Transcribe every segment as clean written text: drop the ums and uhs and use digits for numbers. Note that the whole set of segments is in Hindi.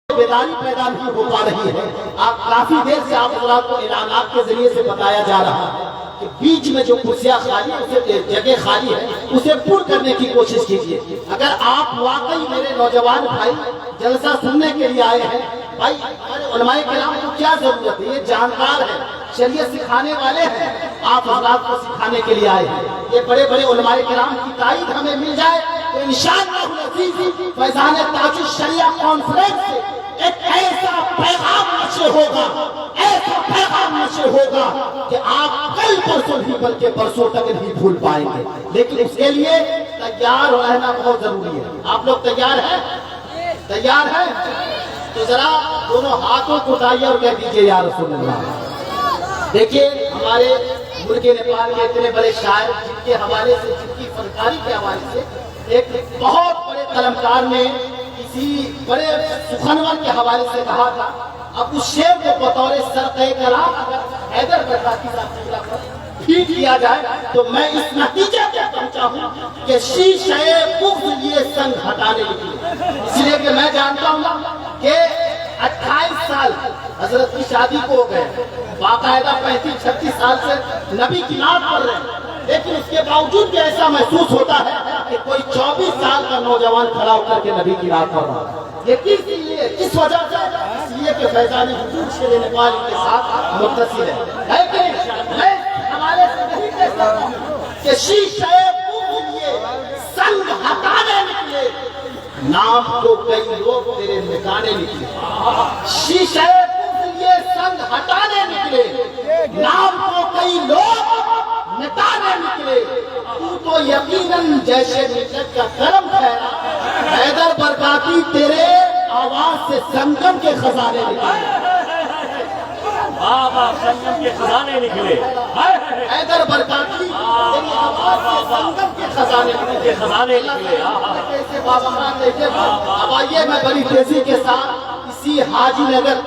बेदारी पैदा नहीं हो पा रही है। आप काफी देर से आप को ऐलानात के जरिए से बताया जा रहा है कि बीच में जो कुर्सियां खाली है, उसे जगह खाली है, उसे पूर्ण करने की कोशिश कीजिए। अगर आप वाकई मेरे नौजवान भाई जलसा सुनने के लिए आए हैं, भाई उलमाए किराम को क्या जरूरत है, ये जानकार है, शरीयत सिखाने वाले हैं, आप हज़रात को सिखाने के लिए आए हैं। ये बड़े बड़े उलमाए किराम की ताईद हमें मिल जाए तो इंशाअल्लाह फैज़ान ताजुल शरिया कॉन्फ्रेंस से एक ऐसा पैगाम नशर होगा, ऐसा पैगाम नशर होगा कि आप कल परसों ही बल्कि परसों तक नहीं भूल पाएंगे। लेकिन उसके लिए तैयार रहना बहुत जरूरी है। आप लोग तैयार हैं? तैयार हैं? तो जरा दोनों हाथों को उठाइए और कह दीजिए या रसूलल्लाह। देखिए हमारे मुल्क नेपाल के इतने बड़े शायर जिनके हवाले से, जिनकी फनकारी के हवाले से एक बहुत बड़े कलमकार ने किसी बड़े सुखनवर के हवाले से कहा था, अब उस शेर को बतौर सरक़े कलाम अगर हैदर बरकाती साहब पर फीड किया जाए तो मैं इस नतीजे पे पहुंचा हूं कि शीशे बुग़्ज़ ये संग हटाने निकले। इसलिए कि मैं जानता हूं कि 28 साल हजरत की शादी को हो गए, बाकायदा 35-36 साल से नबी की नात पढ़ रहे हैं, लेकिन उसके बावजूद भी ऐसा महसूस होता है कि कोई 24 साल का नौजवान खड़ा होकर के नबी की नात पढ़ रहा है। ये किस वजह से? इसलिए कि फैज़ान हुजूर शेर नेपाल के साथ मुत्तसिल है। लेकिन मैं हमारे से नहीं कह सकता कि शीशे बुग़्ज़ ये संग हटाने निकले, नाम को कई लोग तेरे मिटाने निकले। शीशे बुग़्ज़ ये संग हटाने निकले, नाम को कई लोग मिटाने निकले। तू तो यकीनन जैसे मिल्लत का करम ठहरा, हैदर बरकाती तेरे आवाज से संगम के खजाने निकले। बाबा संगम के खजाने निकले, हैदर बरकाती तेरी आवाज से संगम के खजाने निकले। कैसे बाबा मान देखिए। अब आइए मैं बड़ी तेजी के साथ इसी हाजी नगर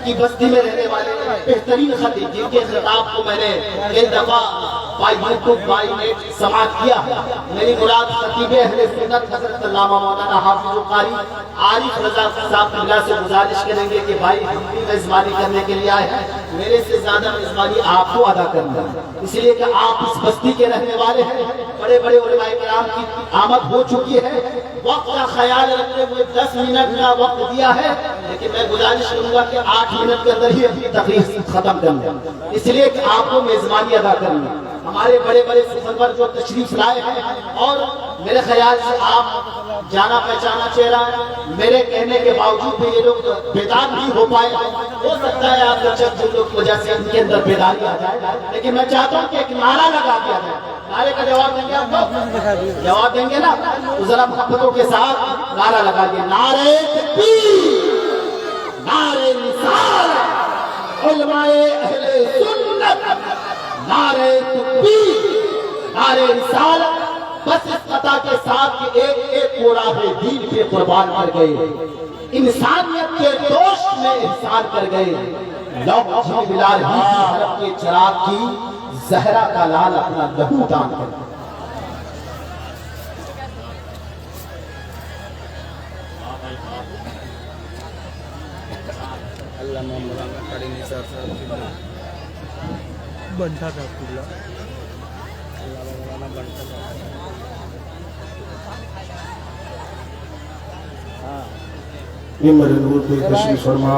की बस्ती में रहने वाले बेहतरीन खतीब जिनके खिताब को मैंने एक दफा बाई यूट्यूब बाई नेट समाप्त किया। मेरी मुराद खतीबे अहले सुन्नत हज़रत अल्लामा मौलाना हाफिज़ुल क़ारी आरिफ रज़ा साहब बिल्ला से गुजारिश करेंगे कि भाई हम भी मेज़बानी करने के लिए आए हैं, मेरे से ज्यादा मेज़बानी आपको अदा करना है, इसलिए कि आप इस बस्ती के रहने वाले हैं। बड़े बड़े उलमाए किराम की आमद हो चुकी है, वक्त का ख्याल रखते हुए 10 मिनट का वक्त दिया है, लेकिन मैं गुजारिश करूंगा कि 8 मिनट के अंदर ही अपनी तकरीर खत्म कर लें, इसलिए कि आपको मेजबानी अदा करनी है। हमारे बड़े बड़े सुखनवर जो तशरीफ लाए हैं और मेरे ख्याल से आप जाना पहचाना चेहरा है, मेरे कहने के बावजूद भी ये लोग बेदार नहीं हो पाए। हो सकता है आप लचक जुमलों की वजह से उनके अंदर बेदारी आ जाए, लेकिन मैं चाहता हूँ कि एक नारा लगा दिया जाए। नारे का जवाब देंगे आप लोग? जवाब देंगे ना? तो जरा मोहब्बतों के साथ नारा लगा दिया, नारे तकबीर, नारे रिसालत, उलमाए अहले सुन्नत, नारे तकबीर, नारे रिसालत। बस इस कथा के साथ कि एक एक कोराहे दीन पे कुर्बान कर गए, इंसानियत के दोष में इंसान कर गए। लौह बिलाल ही की हरफ के चिराग की जहरा का लाल अपना लहू दान कर। बनता था ये मेरे नूर पे तशरीफ फरमा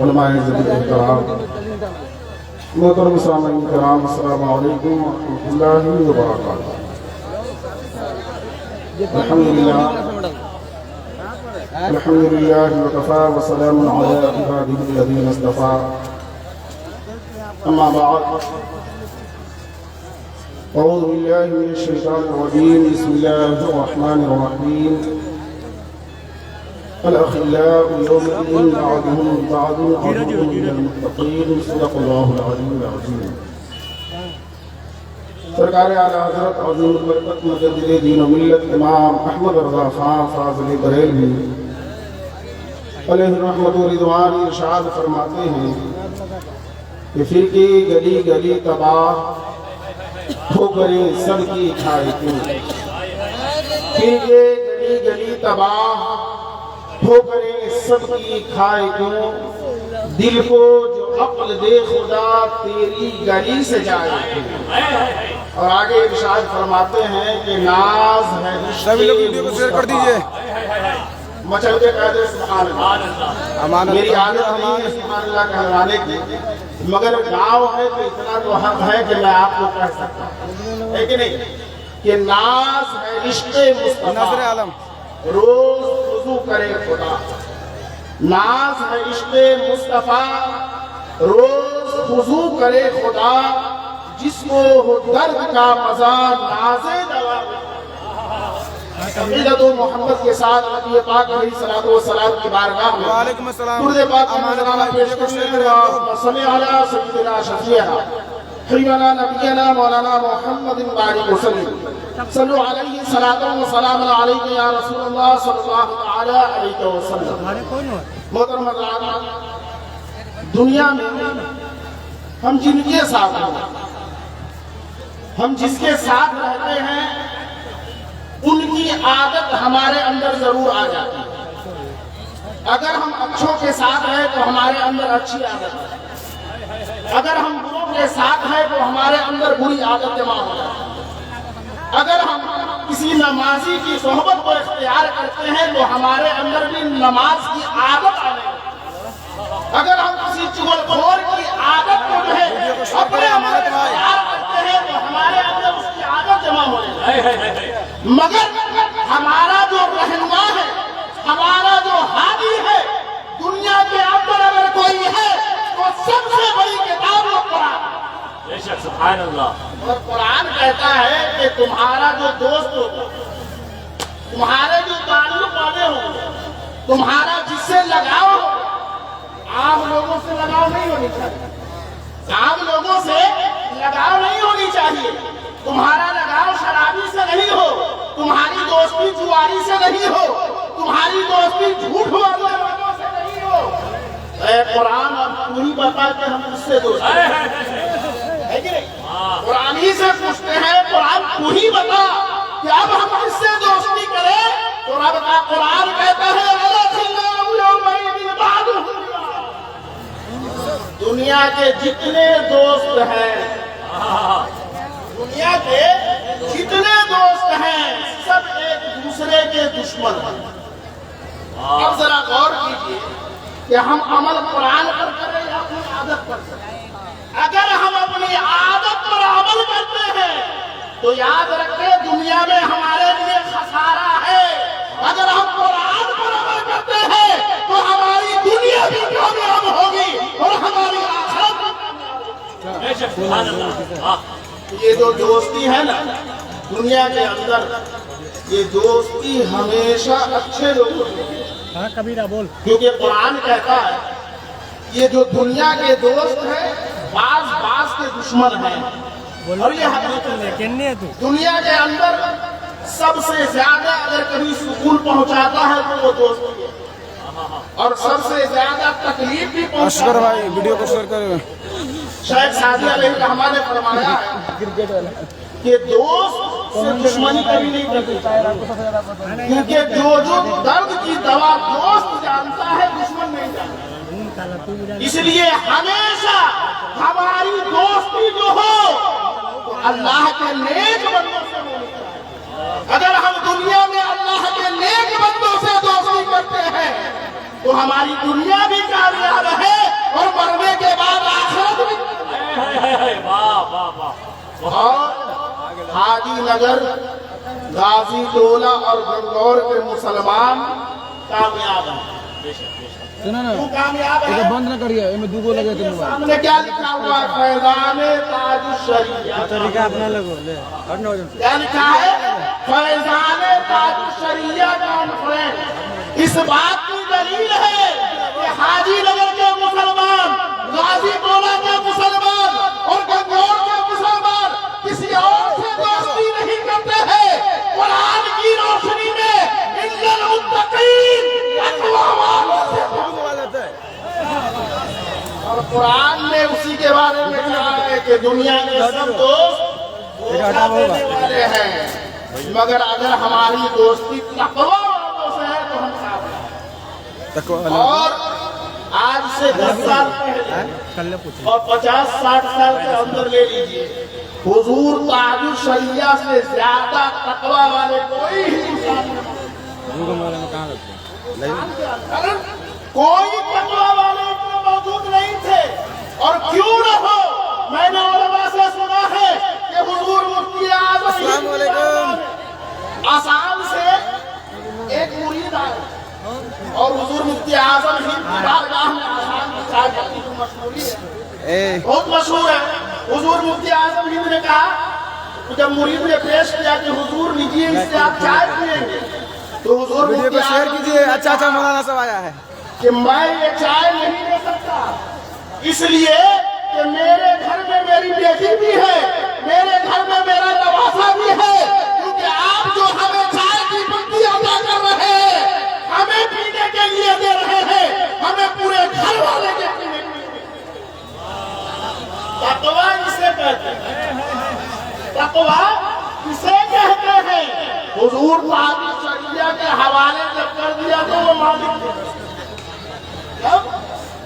उलमाए ज़मीन-ए-कराम, मोहतरम सामीन कराम, अस्सलामु अलैकुम व रहमतुल्लाहि व बरकातुहू। अल्हम्दुलिल्लाह व कफ़ा व सलामुन अला इबादिही अल्लज़ीना इस्तफ़ा। अम्मा बअद, अऊज़ु बिल्लाहि मिनश शैतानिर रजीम, बिस्मिल्लाहिर रहमानिर रहीम। अल-अख़िल्लाउ यौमइज़िन बअदुहुम लिबअदिन अदुव्वुन लिल मुत्तक़ीन। सदक़ल्लाहुल अलीयुल अज़ीम। सरकार आला हज़रत अज़ीमुल बरकत मुजद्दिद दीन व मिल्लत इमाम अहमद रज़ा खान फ़ाज़िल बरेलवी अलैहि रहमत व रिज़वान इरशाद फरमाते हैं कि फिरके गली गली तबाह ठोकरें सबकी खाए क्यों, फिरके गली गली तबाह ठोकरें सबकी खाए क्यों, दिल को जो अक्ल दे खुदा तेरी गली से जाए क्यों। और आगे इरशाद फरमाते हैं कि नाज है सभी लोग वीडियो को शेयर कर दीजिए। मचल के कह दे सुभान अल्लाह। मेरी आदत नहीं है सुभान अल्लाह कहवाने की, मगर गाँव है तो इतना तो हक है कि मैं आपको कह सकता हूँ, है कि नहीं, कि नाज है इश्क़े मुस्तफा नजर आलम रोज वुज़ू करे खुदा। नाज है इश्क़े मुस्तफा रोज वुज़ू करे खुदा, जिसको हो दर्द का मजा नाज़े दवा। तो मोहम्मद के साथ नबी पाक अलैहिस्सलातु वस्सलाम की बारगाह में वालेकुम अस्सलाम दुरूद पाक का पेश करने के समय आला सय्यदना शफीअना हबीबना नबियना मौलाना मुहम्मदिन बारिक वसल्लम सल्लु अलैहि सलातु व सलाम अलैका या रसूलुल्लाह सल्लल्लाहु तआला अलैहि वसल्लम। मोहतरम हज़रात, दुनिया में हम जिनके साथ हैं, हम जिसके साथ रहते हैं, उनकी आदत हमारे अंदर जरूर आ जाती है। अगर हम अच्छों के साथ हैं तो हमारे अंदर अच्छी आदत है, अगर हम बुरों के साथ हैं तो हमारे अंदर बुरी आदत जमा हो जाती है। अगर हम किसी नमाजी की सोहबत को इख्तियार करते हैं तो हमारे अंदर भी नमाज की आदत आने लगती है। अगर हम किसी चुगलखोर की आदत को जो है अपने अंदर इख्तियार करते हैं तो हमारे अंदर उसकी आदत जमा हो जाती है। मगर हमारा जो रहनुमा है, हमारा जो हादी है, दुनिया के अंदर अगर कोई है तो सबसे बड़ी किताब वो कुरान है। सुभान अल्लाह। और कुरान कहता है कि तुम्हारा जो दोस्त होगा, तुम्हारे जो ताल्लुक वाले होंगे, तुम्हारा जिससे लगाव हो, आम लोगों से लगाव नहीं होनी चाहिए। आम लोगों से लगाव नहीं होनी चाहिए। तुम्हारा लगाव शराबी से नहीं हो, तुम्हारी दोस्ती जुआरी से नहीं हो, तुम्हारी दोस्ती झूठ बोलने वालों से नहीं हो। कुरान अब तू ही बता के हम किससे दोस्ती है कि नहीं? कुरान ही से पूछते हैं, कुरान तू ही बता कि अब हम किससे दोस्ती करें। तो रब का कुरान कहता है दुनिया के जितने दोस्त हैं, दुनिया के जितने दोस्त हैं, सब एक दूसरे के दुश्मन हैं। अब जरा गौर कीजिए कि हम अमल कुरान पर करें या अपनी आदत पर करें। अगर हम अपनी आदत पर अमल करते हैं तो याद रखें दुनिया में हमारे लिए खसारा है। अगर हम कुरान पर अमल करते हैं तो हमारी दुनिया भी कामयाब होगी और हमारी आखिरत भी कामयाब। ये जो दोस्ती है ना दुनिया के अंदर, ये दोस्ती हमेशा अच्छे लोगों की। हाँ कबीरा बोल। क्योंकि कुरान कहता है ये जो दुनिया के दोस्त हैं बाज बाज के दुश्मन हैं। और ये दुनिया के अंदर सबसे ज्यादा अगर कभी सुकून पहुंचाता है तो वो दोस्ती है, और सबसे ज्यादा तकलीफ भी असगर भाई वीडियो को शेयर करें। शेख सादी अलैहिर्रहमा ने फरमाया है कि दोस्त से दुश्मनी कभी नहीं करती, क्योंकि जो दर्द की दवा दोस्त जानता है दुश्मन नहीं जानता। इसलिए हमेशा हमारी दोस्ती जो हो तो अल्लाह के नेक बंदों से होनी चाहिए। अगर हम दुनिया में अल्लाह के नेक बंदों से दोस्ती करते हैं तो हमारी दुनिया भी कामयाब है और मरने के बाद आखिरत भी। और हाजी नगर, गाजी टोला और गंगौर के मुसलमान कामयाब हैं। सुना ना, तू कामयाब है। बंद न करिए, इनमें दो गो लगे थे मोबाइल। सामने क्या लिखा हुआ है? फैजाने ताज शरिया। तरीका अपना लगो ले। क्या लिखा है? फैजाने ताज शरिया कॉन्फ्रेंस। इस बात की दलील है कि हाजी नगर के मुसलमान, गाजी टोला के मुसलमान और गंगौर के मुसलमान किसी और से दोस्ती नहीं करते हैं। कुरान की रोशनी में इन्नल मुत्तकीन और कुरान में उसी के बारे में कहा है कि दुनिया के सब दोस्त धोखा देने वाले हैं, मगर अगर हमारी दोस्ती तकवा वालों से है तो हम कामयाब। और आज से 10 साल पहले और 50-60 साल के अंदर ले लीजिए, हुजूर ताजुल शरिया से ज्यादा तकवा वाले कोई इंसान कोई तकवा वाले मौजूद नहीं थे। और क्यों न हो, मैंने उलमा से सुना है कि हुजूर मुफ्ती आजम आसाम से एक मुरीद आए और हुजूर मुफ्ती आजम हिंद की बारगाह में आसाम की चाय पत्ती की मशहूरी है, बहुत मशहूर है। हुजूर मुफ्ती आजम हिंद ने कहा, जब मुरीद ने पेश किया कि हुजूर लीजिए इससे आप चाय पिएंगे, तो हुजूर वीडियो को शेयर कीजिए। अच्छा मौलाना सब आया है कि मैं ये चाय नहीं ले सकता, इसलिए कि मेरे घर में मेरी बेटी भी है, मेरे घर में मेरा नवासा भी है, क्योंकि आप जो हमें चाय की पत्ती अदा कर रहे हैं, हमें पीने के लिए दे रहे हैं, हमें पूरे घर वाले के पीने के लिए। तकवा इसे कहते हैं, तकवा इसे कहते हैं। हुजूर ताजुल शरिया के हवाले जब कर दिया तो वो मालिक थे। जब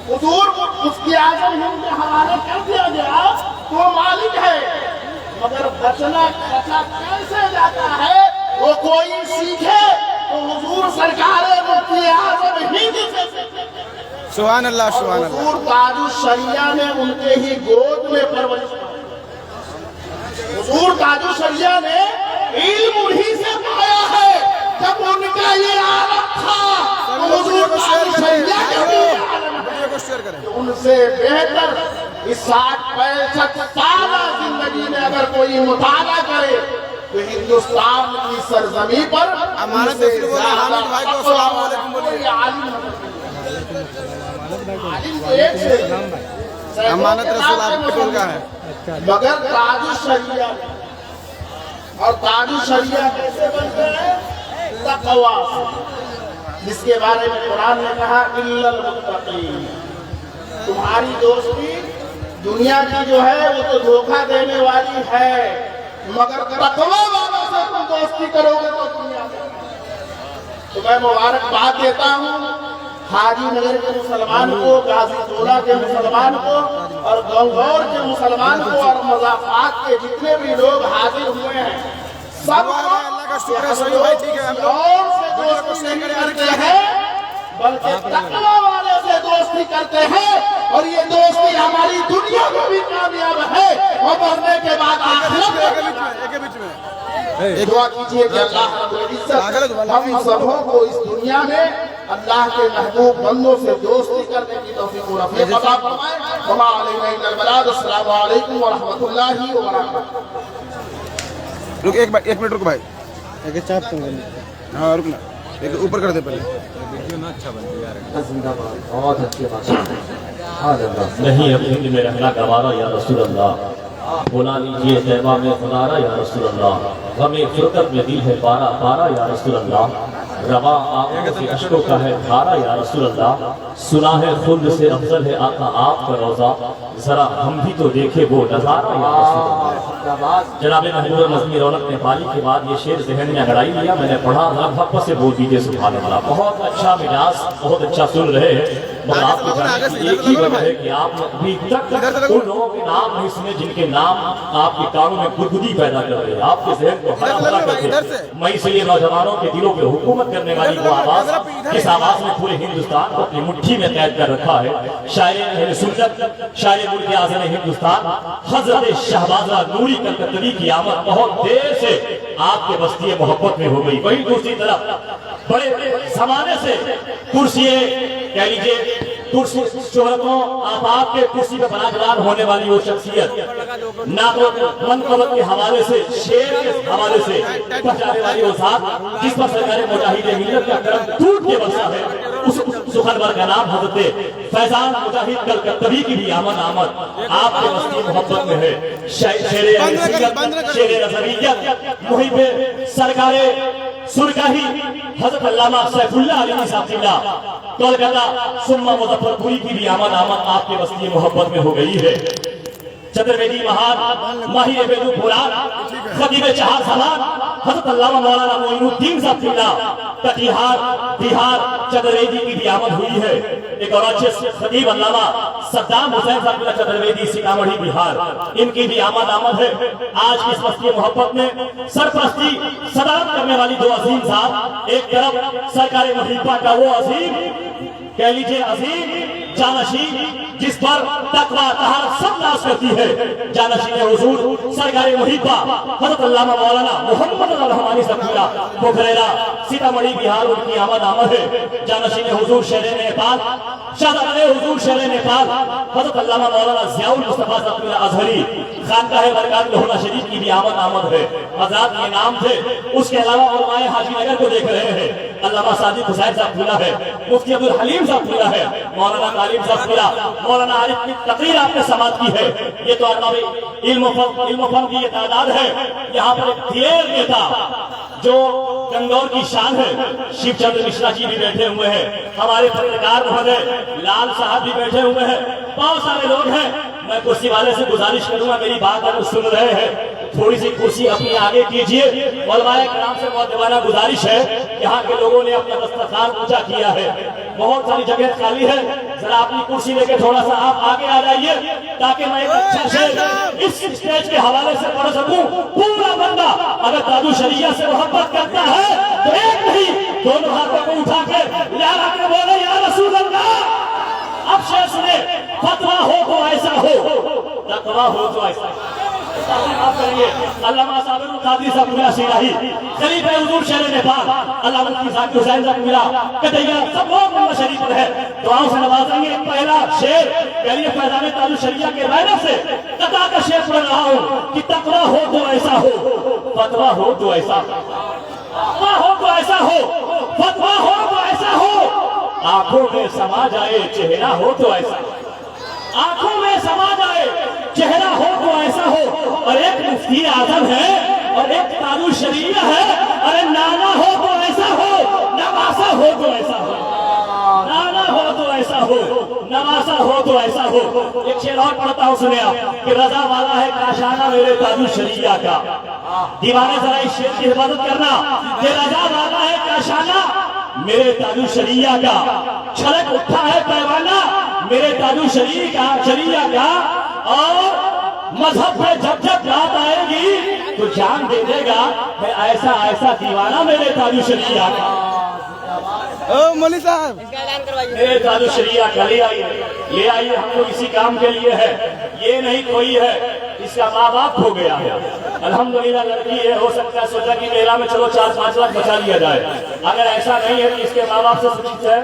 हुजूर मुफ्ती आजम हिंद के हवाले कर दिया गया तो मालिक है, मगर बचना खचा कैसे जाता है वो कोई सीखे तो हुजूर सरकार मुफ्ती आजम हिंद से। सुभान अल्लाह, सुभान अल्लाह। हुजूर ताजुल शरिया ने उनके ही गोद में परवरिश पाई। हुजूर ताजुल शरिया ने इल्म उन्हीं से पाया है, जब उनका ये आलम था तो हुजूर ताजुल शरिया के शेयर करें। उनसे बेहतर इस 60-65 साल जिंदगी में अगर कोई मुताला करे तो हिंदुस्तान की सरजमी पर अमानत नसीर बोला, हामिद भाई को अस्सलाम वालेकुम बोलिए। अमानत रसूल आपके टोल का है, मगर ताजुल शरिया और ताजुल शरिया कैसे बनते हैं? तकवा से, जिसके बारे में कुरान ने कहा इल्लल मुत्तकीन। तुम्हारी दोस्ती दुनिया की जो है वो तो धोखा देने वाली है, मगर तकवा वालों से तुम दोस्ती करोगे तो दुनिया में। तो मैं मुबारकबाद देता हूँ हाजी नगर के मुसलमान को, गाजीपुरा के मुसलमान को और गंगौर के मुसलमान को और मजाफात के जितने भी लोग हाजिर हुए हैं, सब अल्लाह का शुक्र है। सही भाई, ठीक है। और से दोस्ती नहीं करते हैं, बल्कि तकवा वाले से दोस्ती करते हैं। और ये दोस्ती हमारी दुनिया में भी कामयाब है और मरने के बाद आखिरत में। दुआ कीजिए कि अल्लाह रब्बुल इज्जत हम सबों को इस दुनिया में अल्लाह के महबूब बंदों से दोस्ती करने की तौफीक और रफ़ीक अता फरमाए। वमा अलैना इल्लल बलाग। अस्सलामु अलैकुम व रहमतुल्लाहि व बरकातहू। रुक एक मिनट रुक भाई, एक चाप हाँ रुकना, एक ऊपर कर दे पहले। वीडियो ना अच्छा बन यार, जिंदाबाद, बहुत अच्छी बात। नहीं अब हिंद में रहना गवारा या रसूल अल्लाह, बुला लीजिए तैबा में खुदारा या रसूल अल्लाह, हमें फुरकत में दिल है पारा पारा या रसूल अल्लाह, रवा आंखों से अश्कों का है धारा या रसूल अल्लाह, सुना है खुद से अफजल है आका आपका रोजा, जरा हम भी तो देखे वो नजारा या रसूल अल्लाह। जनाब महबूब नज़मी रौनक नेपाली के बाद ये शेर जहन में अगड़ाई लिया, मैंने पढ़ा, लगभग से बोल दीजिए सुभान अल्लाह। बहुत अच्छा मिजाज, बहुत अच्छा सुन रहे हैं, मगर आपको जानने की एक ही वजह है कि आप अभी तक उन लोगों के नाम नहीं सुने जिनके नाम आपके कानों में गुदगुदी पैदा कर रहे हैं, आपके जहन को हरा भरा करते हैं। मैं इसलिए नौजवानों के दिलों पे हुकूमत करने वाली वो आवाज, इस आवाज में पूरे हिंदुस्तान को अपनी मुट्ठी में कैद कर रखा है। शायर अहले सुन्नत, शायर मुल्क आज़म हिंदुस्तान हजरत शहबाजा नूरी कलकत्तवी की आमद बहुत देर से आपके बस्ती मोहब्बत में हो गई। वही दूसरी तरफ बड़े जमाने से कुर्सी कह लीजिए कुर्सी शोहरतों आप के कुर्सी पे बराकरार होने वाली वो शख्सियत, ना तो मनकबत के हवाले से, शेर के हवाले से पहचाने वाली वो साथ जिस पर सरकार मुजाहिद मिल्लत का करम टूट के बसा है, उस सुखनवर का नाम हजरत फैजान मुजाहिद कलकत्तवी की भी आमद आपके बस्ती मोहब्बत में है। शेर रज़वियत मुहिब सरकारे सुरकाही हजरत अल्लामा सैफुल्लाह अली साहब कोलकाता सुम्मा मुजफ्फरपुरी की भी आमद आपके बस्ती मोहब्बत में हो गई है। चतुर्वेदी महान माहिर बेदू पुराण खतीब चार सलाम हज़रत अल्लामा मौलाना मोइनुद्दीन साहब किबला कटिहार बिहार चतुर्वेदी की भी आमद हुई है। एक और अच्छे खतीब अल्लामा सद्दाम हुसैन साहब किबला चतुर्वेदी सीतामढ़ी बिहार, इनकी भी आमद है। आज की इस मस्ती मोहब्बत में सरपरस्ती सदारत करने वाली दो अजीम साहब, एक तरफ सरकार मुहिब्बा का वो अजीम, कह लीजिए अजीम जानशीन जिस पर तकवा तहारत सब नाश करती है, जानशीन हुजूर सरकार मुहिब्बा हज़रत अल्लामा मौलाना मोहम्मद रहमानी सकीला पोखरेला सीतामढ़ी बिहार, उनकी आमद है। जानशीन हुजूर शेरे नेपाल शाहजादे हुजूर शेरे नेपाल हज़रत अल्लामा मौलाना ज़ियाउल मुस्तफा सकीला अजहरी खानकाह बरकात लोहना शरीफ की भी आमद है। आजाद ये नाम थे। उसके अलावा उलमाए हाजीनगर को देख रहे हैं, अल्लामा सादिक हुसैन साहब किबला है, मुफ्ती अब्दुल हलीम साहब किबला है, मौलाना तालिब साहब किबला, मौलाना आरिफ की तकरीर आपने समाप्त की है। ये तो अल्लाह इल्म फन की ये तादाद है। यहाँ पर एक दिलेर नेता जो गंगौर की शान है, शिवचंद्र मिश्रा जी भी बैठे हुए हैं, हमारे पत्रकार महोदय लाल साहब भी बैठे हुए हैं, बहुत सारे लोग हैं। मैं कुर्सी वाले से गुजारिश करूंगा, मेरी बात अगर सुन रहे हैं थोड़ी सी कुर्सी अपनी आगे कीजिए। उलमाए कराम से बहुत दीवाना गुजारिश है, यहाँ के लोगों ने अपना दस्तरखान ऊंचा किया है, बहुत सारी जगह खाली है, जरा अपनी कुर्सी लेके थोड़ा सा आप आगे आ जाइए ताकि मैं एक अच्छा शेर इस स्टेज के हवाले से पढ़ सकूं। पूरा बंदा अगर दादू शरिया से मोहब्बत करता है तो एक नहीं दोनों हाथों को उठा के यार के बोले या रसूल अल्लाह। अब शेर सुने, फतवा हो तो ऐसा हो, तकवा हो तो ऐसा। अल्लामा साबिरुल कादरी साहब मिला सिराही, खलीफे हुजूर शेर नेपाल अल्लामा मुफ्ती साहब हुसैन साहब मिला कदैया, सब लोग मिलना शरीफ है। दुआओं से नवाजेंगे। पहला शेर करिए फैजान ताजु शरिया के बैनर से कता का शेर पढ़ रहा हूँ कि तकवा हो तो ऐसा हो, फतवा हो तो ऐसा, फतवा हो तो ऐसा हो, फतवा हो तो ऐसा हो, आंखों में समा जाए चेहरा हो तो ऐसा, आंखों में समा जाए चेहरा हो तो ऐसा हो। और एक मुफ्ती आजम है और एक ताजु शरीया है, अरे नाना हो तो ऐसा हो, नवासा हो तो ऐसा हो, नाना हो तो ऐसा हो, नवासा हो तो ऐसा हो। एक शेर और पढ़ता हूँ सुने आप कि रजा वाला है काशाना मेरे ताजु शरीया का, दीवाने जरा इस शेर की हिफाजत करना कि रजा वाला है काशाना मेरे ताजु शरिया का, छलक उठा है पैमाना मेरे ताजु शरिया का, और मजहब में जब जब बात आएगी तो जान दे देगा है ऐसा ऐसा दीवाना मेरे ताजु शरिया का। ओ मौलवी साहब मेरे ताजु शरिया का ले आइए, हम लोग इसी काम के लिए है, ये नहीं कोई है इसका माँ बाप हो गया है, अल्हम्दुलिल्लाह लड़की है, हो सकता है सोचा कि मेला में चलो 4-5 लाख बचा लिया जाए। अगर ऐसा नहीं है कि इसके माँ बाप से सूचित है,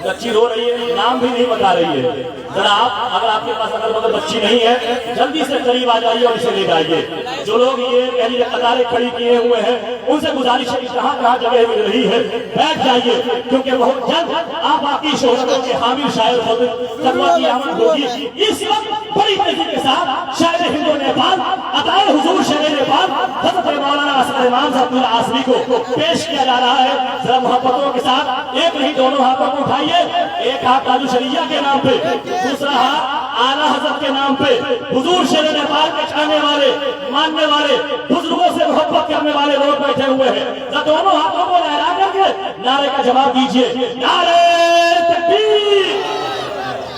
बच्ची रो रही है, नाम भी नहीं बता रही है, जरा आप अगर आपके पास अगर मगर बच्ची नहीं है जल्दी से करीब आ जाइए और इसे ले जाइए। जो लोग ये कह लीजिए कतारें खड़ी किए हुए हैं उनसे गुजारिश है कि कहाँ कहाँ जगह मिल रही है बैठ जाइए, क्योंकि बहुत जल्द आप आपकी शोहरतों के हामिल शायर तकवा की आमद होगी। इस वक्त बड़ी तेजी के साथ शायर हिंदू नेपाल अतार हुजूर शेर नेपाल हज़रत मौलाना असगर इमाम साहब आसमी को पेश किया जा रहा है। जरा मोहब्बतों के साथ एक नहीं दोनों हाथों को उठाइए, एक हाथ ताजु शरिया के नाम पे, दूसरा हाथ आला हज़रत के नाम पे, हुजूर शेर नेपाल के चाहने वाले मानने वाले बुजुर्गों से मोहब्बत करने वाले लोग बैठे हुए हैं। जरा दोनों हाथों को लहरा करके नारे का जवाब दीजिए, नारे तकबीर।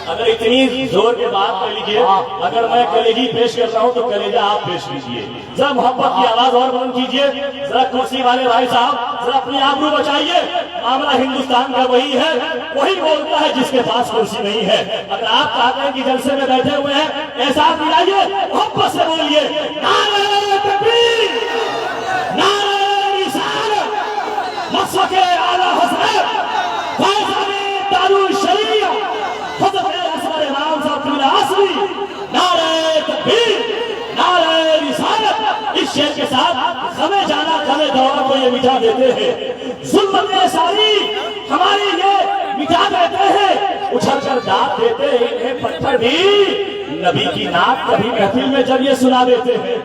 अगर इतनी जोर के बात कर लीजिए, अगर मैं कलेजी पेश करता हूँ तो कलेजा आप पेश कीजिए। जरा मोहब्बत की आवाज और बुलंद कीजिए, जरा कुर्सी वाले भाई साहब जरा अपनी आबरू बचाइए। मामला हिंदुस्तान का वही है, वही बोलता है जिसके पास कुर्सी नहीं है। अगर आप चाहते हैं कि जलसे में बैठे हुए हैं एहसास दिलाइए, मोहब्बत से बोलिए, नारे तकबीर, नारे रिसालत, मसलके आला हज़रत फैज़ान ताजु शरिया हज़रत असगर इमाम साहब की आसमी, नारे तकबीर, नारे रिसालत। इस शेर के साथ हमें जाना हमें दौरा को ये मिटा देते हैं, जुल्मतें सारी हमारी ये मिटा देते हैं, उछल कर दाद देते हैं इन्हें पत्थर भी, नबी की नात कभी महफिल में जब ये सुना देते हैं।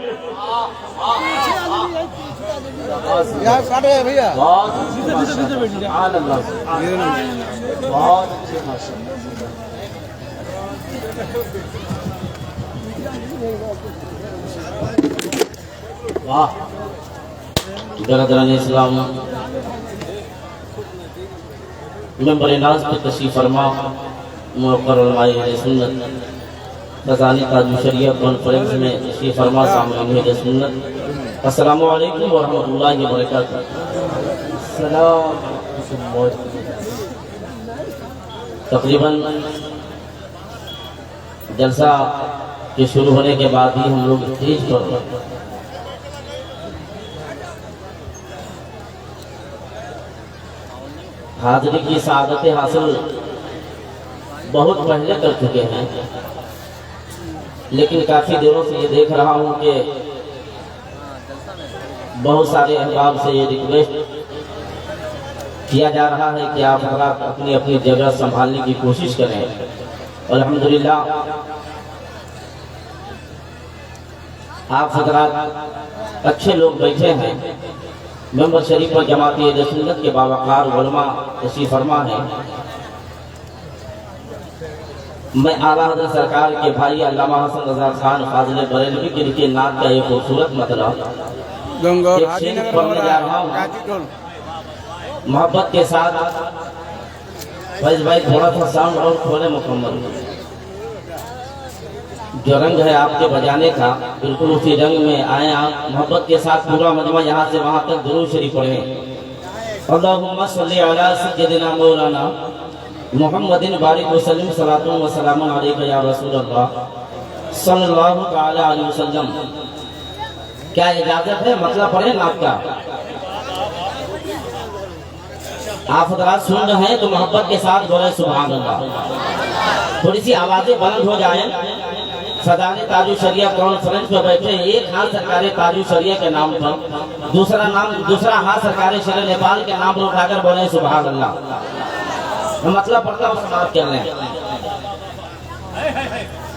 यहाँ काट गए भैया, बहुत अच्छे वाह। बरदरान इस्लाम मेंबर नाज पर तशरीफ फरमा मुक़र्रर उलमाए सुन्नत फ़ज़ाइल ताज शरिया कॉन्फ्रेंस में तशरीफ फरमा सामने अहले सुन्नत अस्सलामु अलैकुम व रहमतुल्लाहि व बरकातहू। तकरीबन जलसा के शुरू होने के बाद ही हम लोग स्टेज पर हाज़िरी की सआदत हासिल बहुत पहले कर चुके हैं, लेकिन काफ़ी देरों से ये देख रहा हूँ कि बहुत सारे अहबाब से ये रिक्वेस्ट किया जा रहा है कि आप हज़रात अपनी अपनी जगह संभालने की कोशिश करें। अल्हम्दुलिल्लाह आप हज़रात अच्छे लोग बैठे हैं। मेंबर शरीफ पर जमात अहले सुन्नत के बावकार उलमा तशरीफ फरमा है। मैं आला हज़रत सरकार के भाई अल्लामा हसन रज़ा खान फाज़िल बरेलवी के लिए नात का एक खूबसूरत मतलब एक शेर पढ़ने जा रहा हूँ मोहब्बत के साथ। फैज भाई थोड़ा सा साउंड और खोले मुकम्मल। जो रंग है आपके बजाने का बिल्कुल उसी रंग में आए आप। मोहब्बत के साथ पूरा मजमा यहाँ से वहाँ तक दुरूद शरीफ पढ़ें। अल्लाहुम्मा सल्ली अला सय्यिदिना मौलाना मुहम्मदिन बारिक वसल्लम सलातु व सलामुन अलैका या रसूलल्लाह सल्लल्लाहु तआला अलैहि वसल्लम। क्या इजाजत है? मतलब पढ़े ना आपका। आप हज़रात सुन रहे हैं तो मोहब्बत के साथ बोले सुभान अल्लाह। थोड़ी सी आवाजें बुलंद हो जाएं। सदाने ताजु शरिया कॉन्फ्रेंस में बैठे एक हाथ सरकार ताजु शरिया के नाम पर, दूसरा हाथ सरकार शरीय नेपाल के नाम पर उठाकर बोले सुभान अल्लाह। मतलब पढ़ता हूँ, समाप्त कर लें।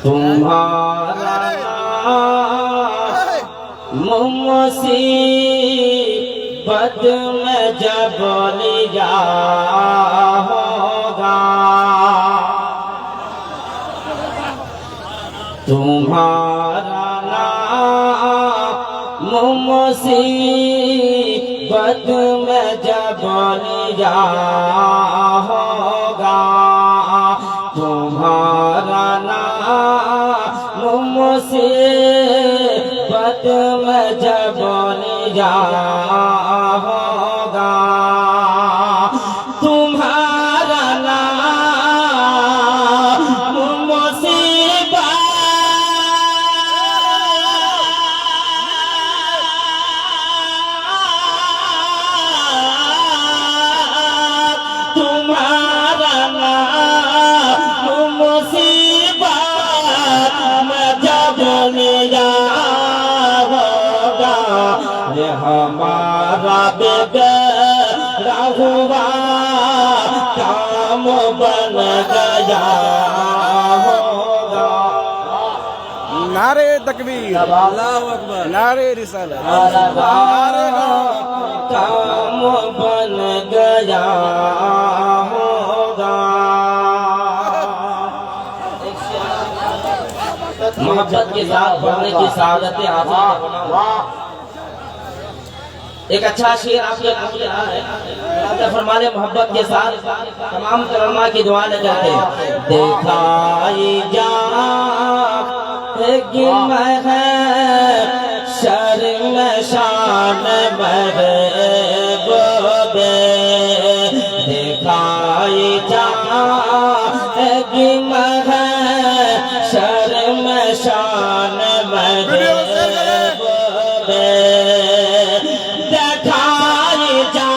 तुम्हारा मुसीबत में जब लिया होगा, तुम्हारा नाम मुसीबत में जब लिया होगा, तुम्हारा नाम मुसीबत में जब लिया होगा, तुम्हारा नाम मुसीबत तुम्हारा नाम मुसीबत में जब लिया होगा, ये हमारा बिगड़ा हुआ काम बन गया होगा। नारे तकबीर, अल्लाहु अकबर, नारे रिसालत, काम बन गया होगा। मोहब्बत के साथ पढ़ने की सआदत हासिल। एक अच्छा शेर आपके फरमाने मोहब्बत के साथ तमाम कलमा की दुआ करते हैं। दिखाई जा मैं है शर्म शान महबूबे, दिखाई जा मैं है शर्म शान महबूबे, दिखाई जा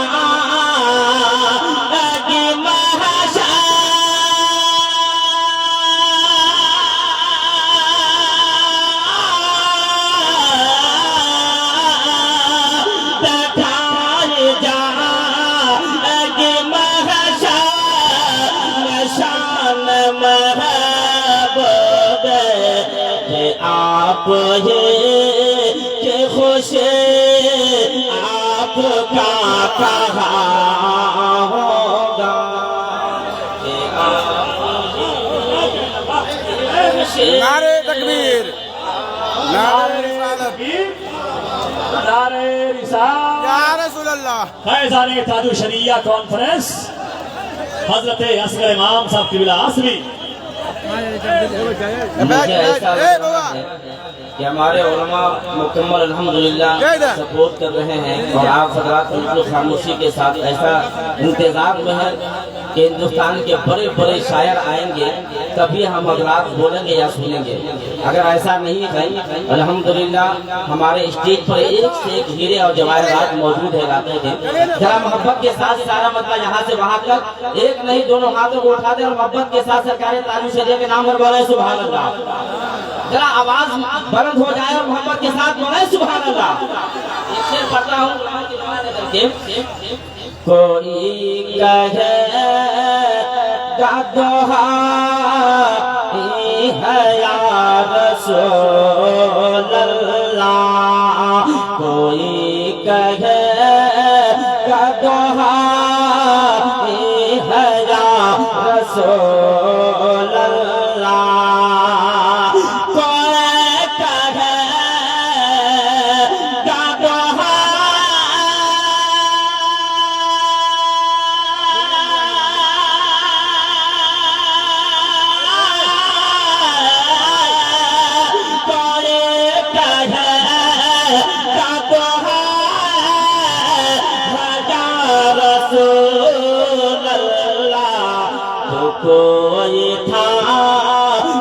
आप के खुश आपका कहा होगा, नारे तकबीर, नारे रिसालत, नारे साहब या रसूल अल्लाह। फैजान ताजु शरिया कॉन्फ्रेंस हजरत असगर इमाम साहब किबला आसमी। मुझे ऐसा लग रहा है कि हमारे उलमा मुकम्मल अल्हम्दुलिल्लाह सपोर्ट कर रहे हैं और आप हजरात बिल्कुल खामोशी के साथ ऐसा इंतजार में है कि हिंदुस्तान के बड़े बड़े शायर आएंगे तभी हम हजरात बोलेंगे या सुनेंगे। अगर ऐसा नहीं है अल्हम्दुलिल्लाह हमारे स्टेज पर एक से एक हीरे और जवाहरात मौजूद है लाते थे। जरा मोहब्बत के साथ सारा मतलब यहाँ से वहाँ तक एक नहीं दोनों हाथों को उठा दे और मोहब्बत के साथ सरकार ताजु शरिया के नाम पर बोले सुभान अल्लाह। जरा आवाज बुलंद हो जाए और मोहब्बत के साथ बोले सुभान अल्लाह। एक शेर पढ़ता हूँ। कोई कहे दोहा है या रसूल अल्लाह, कोई कहे दोहा है या रसूल अल्लाह, कोई कहे दोहा कोई था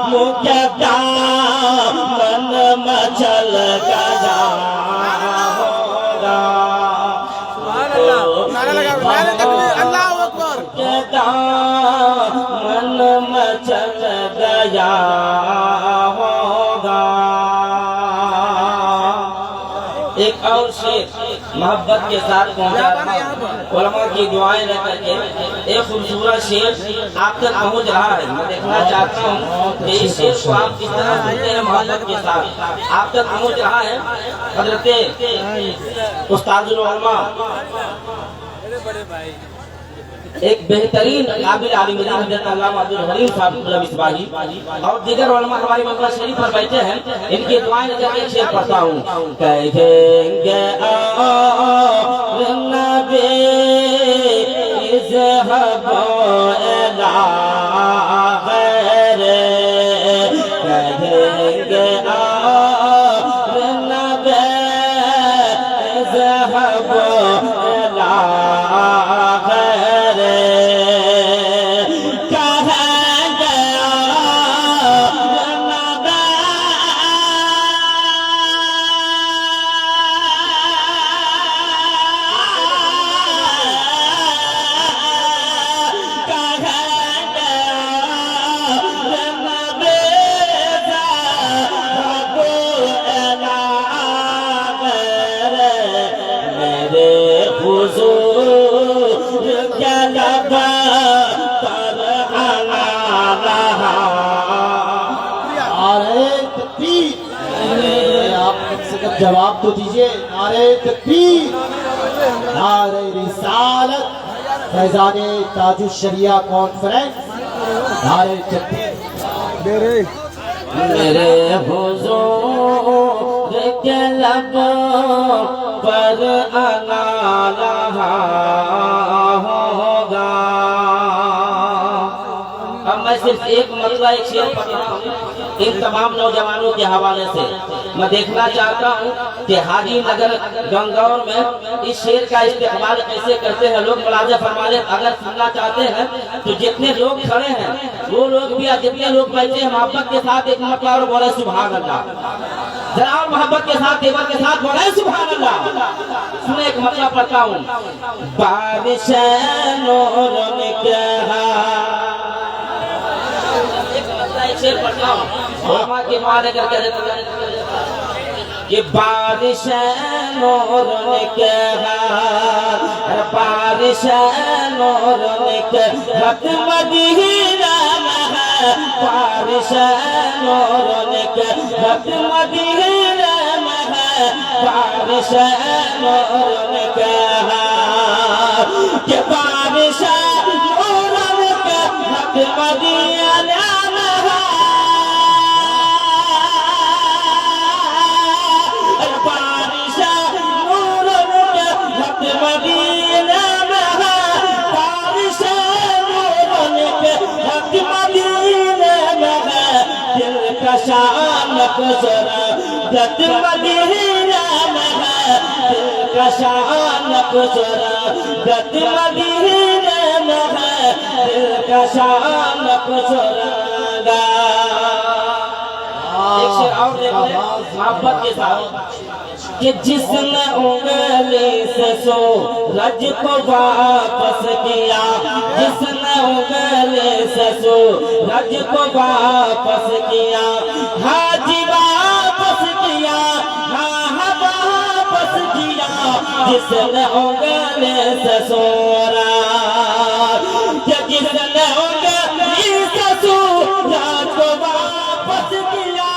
मुकद्दा मन मचल गया होगा। नारा लगा, नारे तकबीर, अल्लाहू अकबर। मुकद्दा मन मचल गया होगा। एक और शेर मोहब्बत के साथ पहुंचा था उलमा की दुआएं लेकर के। एक खूबसूरत शेर आप तक पहुंच रहा है। मैं देखना चाहता हूँ कि इस शेर को आप किस तरह सुनते हैं मोहब्बत के साथ। आप तक पहुंच रहा है हजरत उस्तादुल उलमा एक बेहतरीन काबिल आलिम हजरत अल्लामा अब्दुल हलीम साहब मिसबाही और दीगर उलमा हमारे मकबरा शरीफ पर बैठे हैं। इनकी दुआएं लेकर एक शेर पढ़ता हूँ। कहेंगे नबी इज़हबो इला गैरे, कहेंगे नबी इज़हबो इला गैरे, कहेंगे नबी नारे तकबीर। आप कम से कम जवाब तो दीजिए। नारे तकबीर, नारे रिसालत, फैजाने ताजु शरिया कॉन्फ्रेंस, नारे तकबीर। मेरे हुजूर के लब पर आना रहा होगा। अब मैं सिर्फ एक मतलब एक शेर पढ़ रहा हूँ इन तमाम नौजवानों के हवाले से। मैं देखना चाहता हूँ कि हाजी नगर गंगौर में इस शेर का इस्तेमाल कैसे करते हैं लोग। मुलाजा फरमाने अगर सुनना चाहते हैं तो जितने लोग खड़े हैं वो लोग भी जितने लोग बैठे हैं मोहब्बत के साथ एक मरतबा और बोले सुभान अल्लाह। जरा और मोहब्बत के साथ देवर के साथ बोले सुभान अल्लाह। सुने एक मतलब पढ़ता हूँ। बारिश नूर निकला, एक शेर पढ़ता हूँ उलमा के माले करके कि बारिश नूर निकला, बारिश नूर निकला मदीना में, बारिश नूर निकला मदीना में, बारिश नूर निकला कि बारिश नूर निकला मदीना शान खूबसूरत मदीना में है, दिल का शान खूबसूरत मदीना में है, दिल का शान खूबसूरत। एक शेर और देखो मोहब्बत के साथ कि जिसने उंगली से सूरज को वापस किया, जिसने उंगली से सूरज को वापस किया, हाजी वापस किया, हाँ वापस किया, जिसने उंगली से सूरज, जिसने उंगली से सूरज को वापस किया,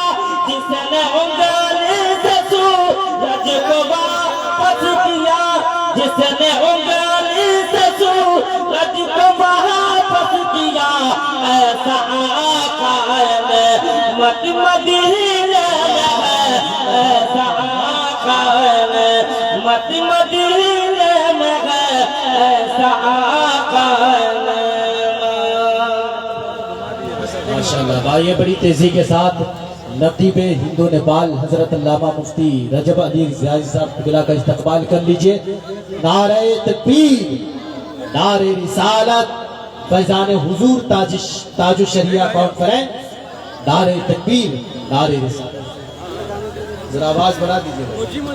जिसने उंगली से सूरज को वापस किया, जिसने उंगली से सूरज को वापस किया, ऐसा आका है मत मदीने में है, ऐसा आका है मत मदीने में है, ऐसा आका है। माशाअल्लाह। ये बड़ी तेजी के साथ नतीब हिंदू नेपाल हजरत अल्लामा मुफ्ती रजब अली ज़ियाई साहब क़िबला का इस्तकबाल कर लीजिए। नारे तकबीर, नारे रिसालत, फैज़ान हुजूर ताजु शरिया कॉन्फ्रेंस, नारे तकबीर, नारे रिसालत। जरा आवाज बढ़ा दीजिए।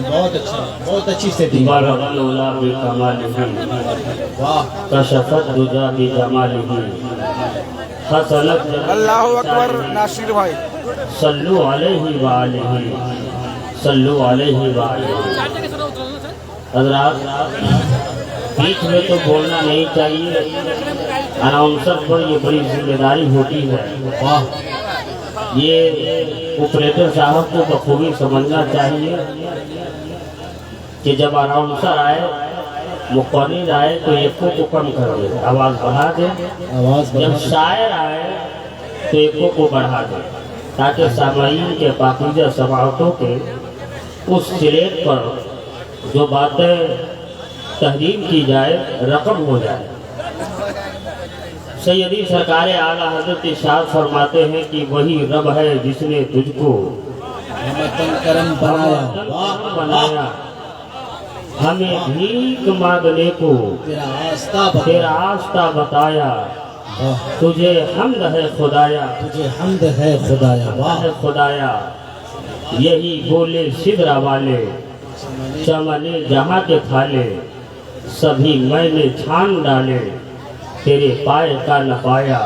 बहुत अच्छा, बहुत अच्छी से दी। वाह, अल्लाहु अकबर। नासिर भाई सल्लु अलैहि व आलिहि, सल्लु अलैहि व आलिहि। हज़रात, बीच में तो बोलना नहीं चाहिए, अनाउंसर पर ये बड़ी जिम्मेदारी होती है। वाह, ये ऑपरेटर साहब को बखूबी समझना चाहिए कि जब अनाउंसर आए, मुक़र्रिर आए तो एको को कम कर दे, आवाज़ बढ़ा दे। जब शायर आए तो एको को बढ़ा दे, ताकि सामाईन के पाकीज़ा समाअतों के उस सिलेट पर जो बातें तहरीर की जाए रकम हो जाए। सैयदी सरकार आला हज़रत इरशाद फरमाते हैं कि वही रब है जिसने तुझको करम बनाया, हमें भीख मांगने को तेरा आस्था बताया, तुझे हम्द है खुदाया, तुझे हम्द है खुदाया। वाह खुदाया, यही बोले सिदरा वाले, चमने जहाँ के थाले, सभी मैंने छान डाले, तेरे पाए का न पाया,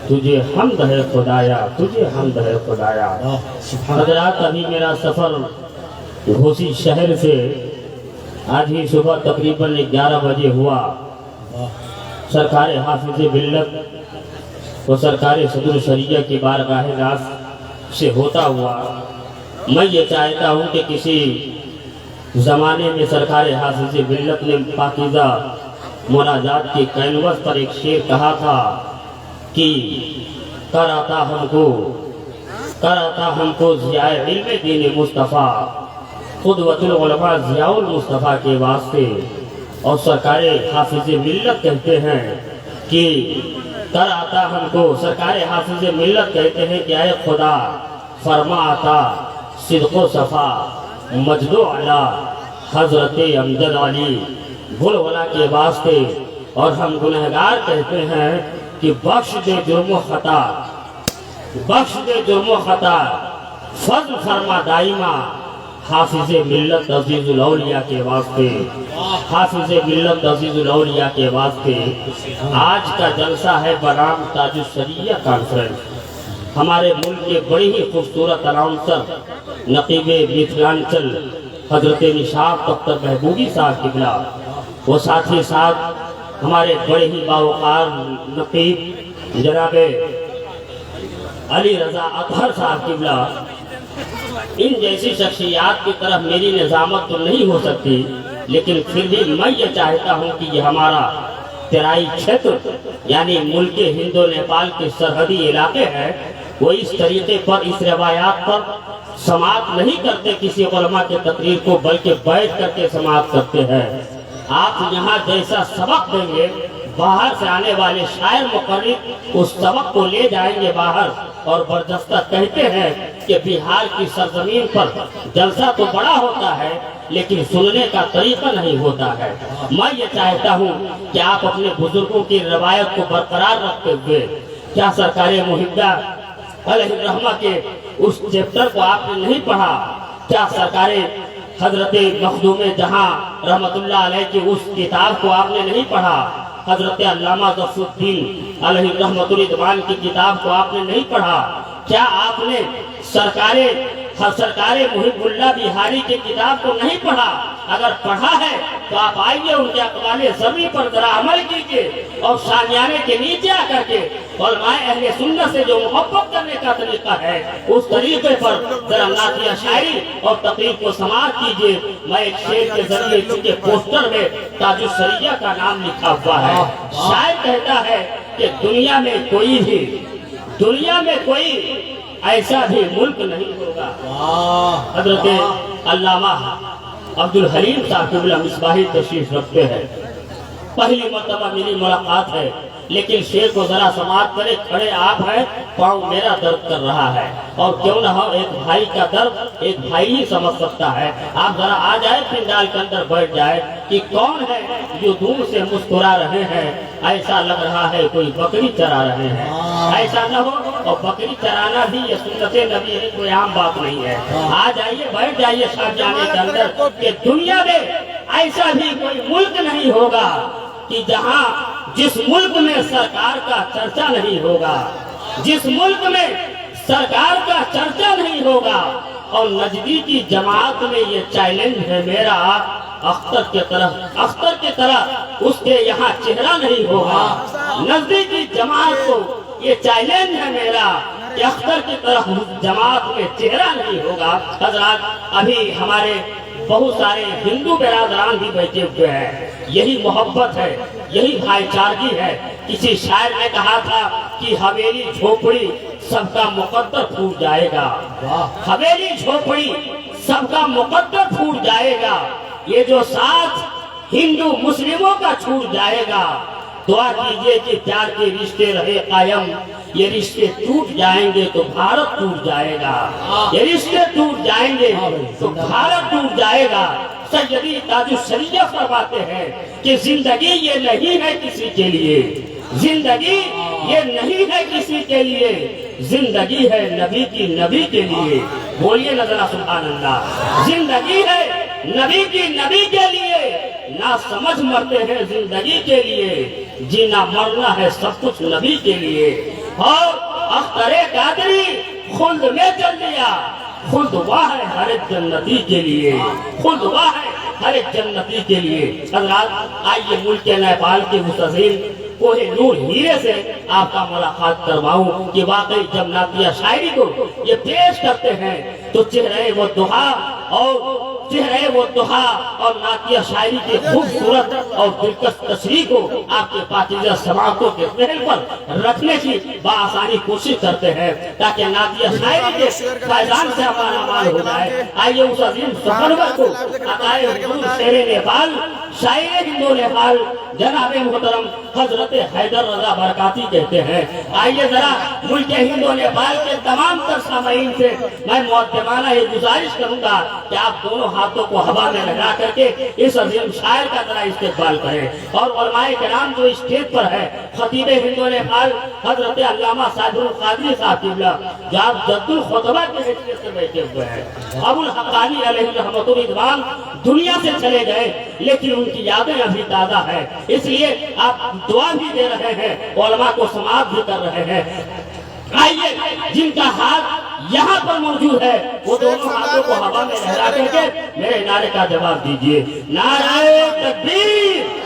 तुझे हम्द है खुदाया, तुझे हम्द है खुदाया। हज़रात, अभी मेरा सफ़र घोसी शहर से आज ही सुबह तकरीबन 11 बजे हुआ। सरकार हाफिज़ बिल्लत और सरकार सदर शरिया की बारगाह रास से होता हुआ मैं ये चाहता हूँ कि किसी ज़माने में सरकार हाफिज़ बिल्लत ने पाकीज़ा मुनाजात के कैनवस पर एक शेर कहा था कि कराता हमको ज़ियाए इल्मे दीन मुस्तफ़ा, क़ुदवतुल उलमा ज़ियाउल मुस्तफ़ा के वास्ते। और सरकार हाफिज़ मिल्लत कहते हैं कि कराता हमको, सरकार हाफिज़ मिल्लत कहते हैं कि आए खुदा फरमा आता सिद्क़ो सफ़ा मजदो अला हज़रत अमजद अली गुलवला के वास्ते। और हम गुनहगार कहते हैं कि बख्श दे जुर्म खता, बख्श दे जुर्म खता, फज़्ल फरमा दाइमा हाफिज़ मिल्लत अज़ीज़ुल औलिया के वास्ते, हाफिज़ मिल्लत अज़ीज़ुल औलिया के वास्ते। आज का जलसा है बनाम ताजु शरिया कॉन्फ्रेंस। हमारे मुल्क के बड़े ही खूबसूरत अनाउंसर नकीब मिथिलांचल हजरत निशात डॉक्टर महबूबी साहब क़िबला, वो साथ ही साथ हमारे बड़े ही बावकार नकीब जनाब अली रजा अतहर साहब क़िबला, इन जैसी शख्सियात की तरफ मेरी निज़ामत तो नहीं हो सकती, लेकिन फिर भी मैं ये चाहता हूँ कि ये हमारा तराई क्षेत्र यानी मुल्क हिंदो नेपाल के सरहदी इलाके हैं, वो इस तरीके पर, इस रवायात पर समाप्त नहीं करते किसी उलमा के तकरीर को, बल्कि बैठ करके समाप्त करते हैं। आप यहाँ जैसा सबक देंगे बाहर से आने वाले शायर मुकर्रिर उस सबक को ले जाएंगे बाहर और बरदस्ता कहते हैं कि बिहार की सरजमीन पर जलसा तो बड़ा होता है लेकिन सुनने का तरीका नहीं होता है। मैं ये चाहता हूँ कि आप अपने बुजुर्गों की रवायत को बरकरार रखते हुए क्या सरकार मुहिब्बा अलैहिर्रहमा के उस चैप्टर को आपने नहीं पढ़ा? क्या सरकार हजरत मखदूम जहां रहमतुल्लाह अलैह की उस किताब को आपने नहीं पढ़ा? हजरत अल्लामा गफुरुद्दीन अलैहि रहमतुल रिदवान की किताब को आपने नहीं पढ़ा? क्या आपने सरकारे मुहिबुल्लाह बिहारी की किताब को नहीं पढ़ा? अगर पढ़ा है तो आप आइए उनके अक़वाले ज़मी पर जरा अमल कीजिए और शामियाने के नीचे आकर के उलमाए अहले सुन्नत से जो मोहब्बत करने का तरीका है उस तरीके पर जरा नातिया शायरी और तकरीर को समाअत कीजिए। मैं एक शेर के जरिए चूंकि पोस्टर में ताजुश शरिया का नाम लिखा हुआ है, शायर कहता है कि दुनिया में कोई ऐसा भी मुल्क नहीं होगा। हजरत अल्लामा अब्दुल हलीम साहब क़िबला मिसबाही तशरीफ रखते हैं। पहली मर्तबा मेरी मुलाकात है, लेकिन शेर को जरा समाप्त करे। खड़े आप हैं, पाँव मेरा दर्द कर रहा है और क्यों ना हो एक भाई का दर्द एक भाई ही समझ सकता है। आप जरा आ जाए, पिंडाल के अंदर बैठ जाए कि कौन है जो दूर से मुस्कुरा रहे हैं, ऐसा लग रहा है कोई बकरी चरा रहे हैं। ऐसा न हो, और बकरी चराना भी ये सुन्नते नबी है, कोई आम बात नहीं है। आ जाइए, बैठ जाइए शाहजहां के अंदर कि दुनिया में ऐसा भी कोई मुल्क नहीं होगा कि जहां जिस मुल्क में सरकार का चर्चा नहीं होगा, जिस मुल्क में सरकार का चर्चा नहीं होगा। और नजदीकी जमात में ये चैलेंज है मेरा, अख्तर के तरह उसके यहाँ चेहरा नहीं होगा। नजदीकी जमात को ये चैलेंज है मेरा कि अख्तर की तरह जमात में चेहरा नहीं होगा। हजरात, अभी हमारे बहुत सारे हिंदू बिरादरान भी बैठे हुए हैं। यही मोहब्बत है, यही भाईचारगी है। किसी शायर ने कहा था कि हवेली झोपड़ी सबका मुकद्दर फूट जाएगा। हवेली झोपड़ी सबका मुकद्दर फूट जाएगा, ये जो साथ हिंदू मुस्लिमों का छूट जाएगा। दुआ कीजिए कि प्यार के रिश्ते रहे कायम, ये रिश्ते टूट जाएंगे तो भारत टूट जाएगा। ये रिश्ते टूट जाएंगे तो भारत टूट जाएगा। सैयदी ताजुश शरिया फरमाते हैं कि जिंदगी ये नहीं है किसी के लिए, जिंदगी ये नहीं है किसी के लिए, जिंदगी है नबी की नबी के लिए। बोलिए ना जरा सुभान अल्लाह। जिंदगी है नबी की नबी के लिए, ना समझ मरते हैं जिंदगी के लिए, जीना मरना है सब कुछ नबी के लिए। और अख्तरे कादरी खुल्द में चल दिया, खुल्द वाह है हर एक जन्नती के लिए, खुल्द वाह है हर एक जन्नती के लिए। हज़रात, आइए मुल्क नेपाल के उस अजीम कोहे नूर हीरे से आपका मुलाकात करवाऊं कि वाकई जब नातिया शायरी को ये पेश करते हैं तो चेहरे वो दुहा और नातिया शायरी के खूबसूरत और दिलकश तशरीह को आपके पाकीज़ा समाअतों के महल पर रखने की बाआसानी कोशिश करते हैं ताकि नातिया शायरी के फैजान से हमारा माल हो जाए। आइए उस अजीम सफरवर को अताए हुजूर शेरे नेपाल, शायर हिंदू नेपाल जनाब मोहतरम हजरत हैदर रजा बरकाती कहते हैं। आइए जरा मुल्क हिंदू नेपाल के तमाम तर सामीन से मैं मुअद्दिबाना ये गुजारिश करूंगा कि आप दोनों हाथों को हवा में लगा करके इस अजीम शायर का जरा इस्तेकबाल करें। और उलमाए किराम जो स्टेज पर है, खतीबे हिंदू नेपाल हजरत अल्लामा सादुल कादरी साहब क़िबला जो आप जद्दुल खुतबा के हैसियत से बैठे हुए हैं। अबुल हक्कानी अलैहि रहमतुर रिदवान दुनिया से चले गए लेकिन उनकी यादें अभी ताज़ा है, इसलिए आप दुआ भी दे रहे हैं, उलमा को समाअत भी कर रहे हैं। आइए जिनका हाथ यहाँ पर मौजूद है वो दोनों हाथों को हवा में लहरा करके मेरे नारे का जवाब दीजिए। नारे तकबीर।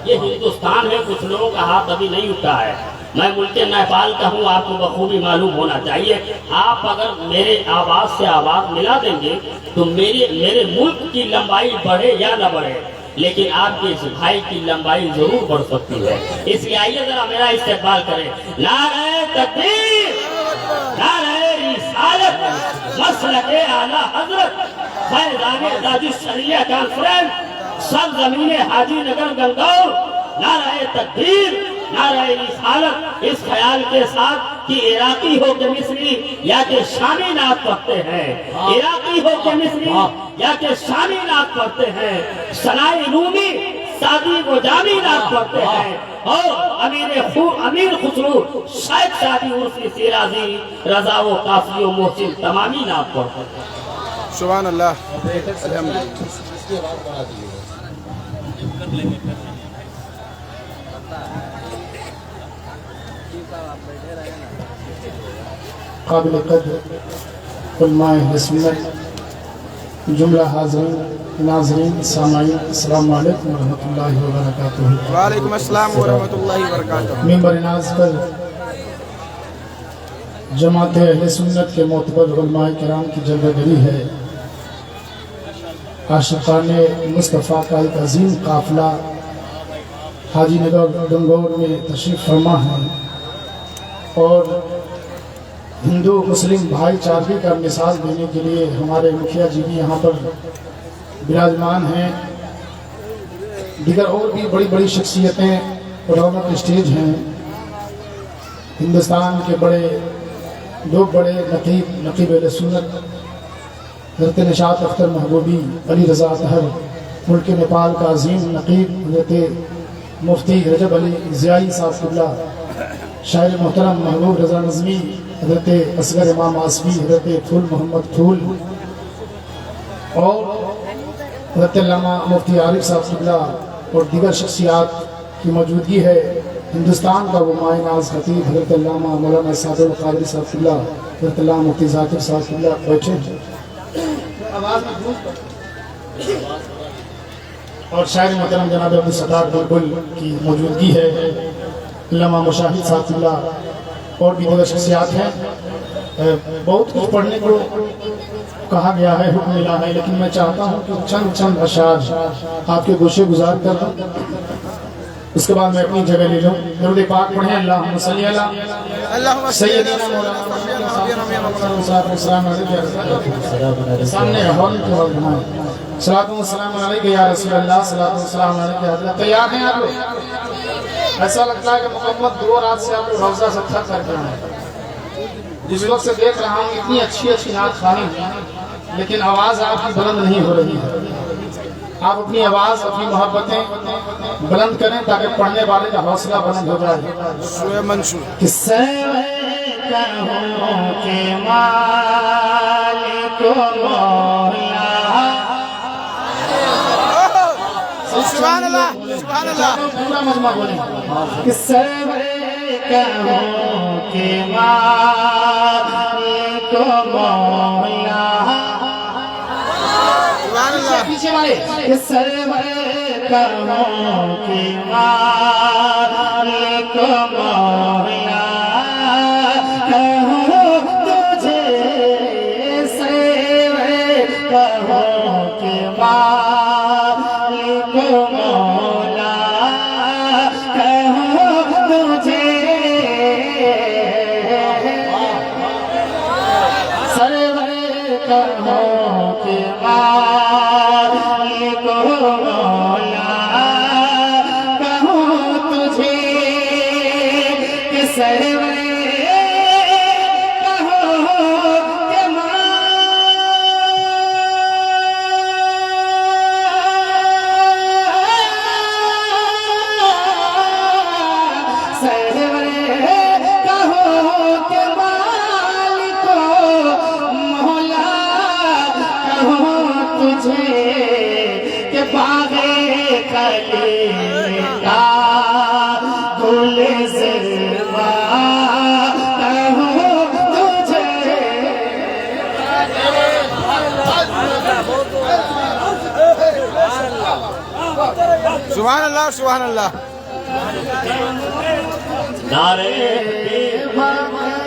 ये हिंदुस्तान है, कुछ लोगों का हाथ अभी नहीं उठा है। मैं मुल्क नेपाल का हूँ, आपको बखूबी मालूम होना चाहिए। आप अगर मेरे आवाज से आवाज मिला देंगे तो मेरे मुल्क की लंबाई बढ़े या न बढ़े, लेकिन आपके इस भाई की लंबाई जरूर बढ़ सकती है। इसलिए आइए जरा मेरा इस्तेकबाल करें। नारे तकबीर, नारे रिसालत, मसलके आला हजरत, फैज़ाने ताजुश शरिया कॉन्फ्रेंस, सब जमीने हाजी नगर गंगौर, नाराए तकबीर, नाराए रिसालत, इस ख्याल के साथ कि इराकी हो के मिस्री या के शामी नात पढ़ते हैं, इराकी हो के मिस्री या के शामी नात पढ़ते हैं, सनाई रूमी सादी वो जामी नात पढ़ते हैं, और अमीर खुसरू शायद शादी उर्फी सिराजी रजा व काफी व मोहसिन तमामी नात पढ़ते हैं। सुभान अल्लाह अल्हम्दुलिल्लाह। काबिल कद्र उलमाए सुन्नत, जुमला हाज़रीन नाज़रीन सामाईन, अस्सलामु अलैकुम व रहमतुल्लाहि व बरकातुहू। वालेकुम अस्सलाम व रहमतुल्लाहि व बरकातुहू। मिंबर नाज़ पर जमात अहले सुन्नत के मोतबर उलमाए किराम की जलवेगरी है। आशिक़ाने मुस्तफ़ा का एक अजीम काफ़िला हाजी नगर गंगौर में तशरीफ़ फरमा है और हिंदू मुस्लिम भाईचारे का मिसाल देने के लिए हमारे मुखिया जी भी यहाँ पर विराजमान हैं। दीगर और भी बड़ी बड़ी शख्सियतें रौनक स्टेज हैं। हिंदुस्तान के दो बड़े नकीब अहले सुन्नत हज़रत निशात अख्तर महबूबी अली रज़ा अतहर, मुल्क नेपाल का अजीम नकीब हज़रत मुफ्ती रजब अली ज़ियाई साहब क़िबला, शायर मोहतरम महबूब रज़ा नज़मी, हज़रत असगर इमाम आसफ़ी, हज़रत फूल मोहम्मद फूल और हज़रत अल्लामा मुफ्ती आरिफ साहब क़िबला और दीगर शख्सियात की मौजूदगी है। हिंदुस्तान का वो माए नाज खतीब हज़रत अल्लामा मौलाना सादुल क़ादरी साहब क़िबला, हज़रत अल्लामा मुफ्ती ज़ाकिर साहब क़िबला बैठे हैं और शायर मोहतरम जनाब अब्दुल सत्तार बुलबुल की मौजूदगी है। अल्लामा मुशाहिद साहब क़िबला और भी दीगर शख्सियात हैं। बहुत कुछ पढ़ने को कहा गया है, हुक्म मिला है, लेकिन मैं चाहता हूँ कि चंद अशार आपके गोशे गुजार कर दूँ, उसके बाद मैं अपनी जगह ले लूँ। दरूद पाक पढ़ें। अल्लाहुम्मा सल्ली अला सय्यिदना मौलाना सामने हॉल के हॉल बनाए। सलातो व सलाम अलैका या रसूल अल्लाह, सलातो व सलाम अलैका या हज़रत। तैयार हैं आप लोग? ऐसा लगता है कि मुकम्मल 2 रात से आप लोग रोज़ा से थक कर गए हैं। जिस वक्त से देख रहा हूँ इतनी अच्छी नात खानी है, लेकिन आवाज़ आपकी बुलंद नहीं हो रही है। आप अपनी आवाज़, अपनी मोहब्बतें बुलंद करें ताकि पढ़ने वाले का हौसला बुलंद हो जाए। मंशूर सुभान अल्लाह सुभान अल्लाह। पूरा मजमा बोले कि सर्वे कहों के मालिक मौला, पीछे वाले कि सर्वे कहों के मालिक मौला, कहो तुझे सर्वे कहों के मालिक मौला, कहो तुझे सर्वे कहों के मालिक मौला, कहो तुझे कि सर्वे सुभान अल्लाह सुभान अल्लाह। नारे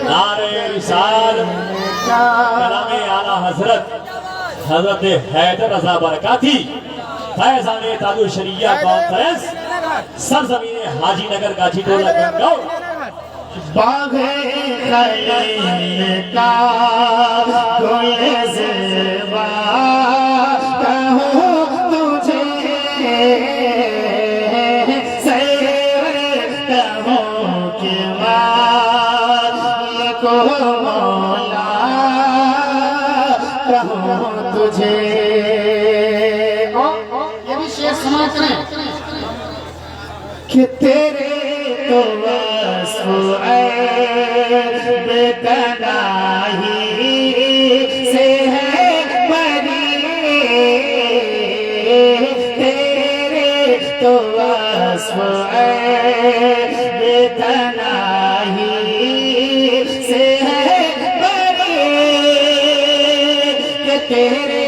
नारे रिसालत, कलाम आला हजरत हैदर रज़ा बरकाती, फैज़ान ताजु शरिया कॉन्फ्रेंस, सरजमीन हाजी नगर गाजी टोला गंगौर। बाग़े खलील का गुल ज़िबा, कहो तुझे सर्वे मौला कहूँ तुझे। ये भी शेर सुना करें कि तेरे तो बेतनाही से है बरी, तेरे तो बेतनाही से है बरी, कि तेरे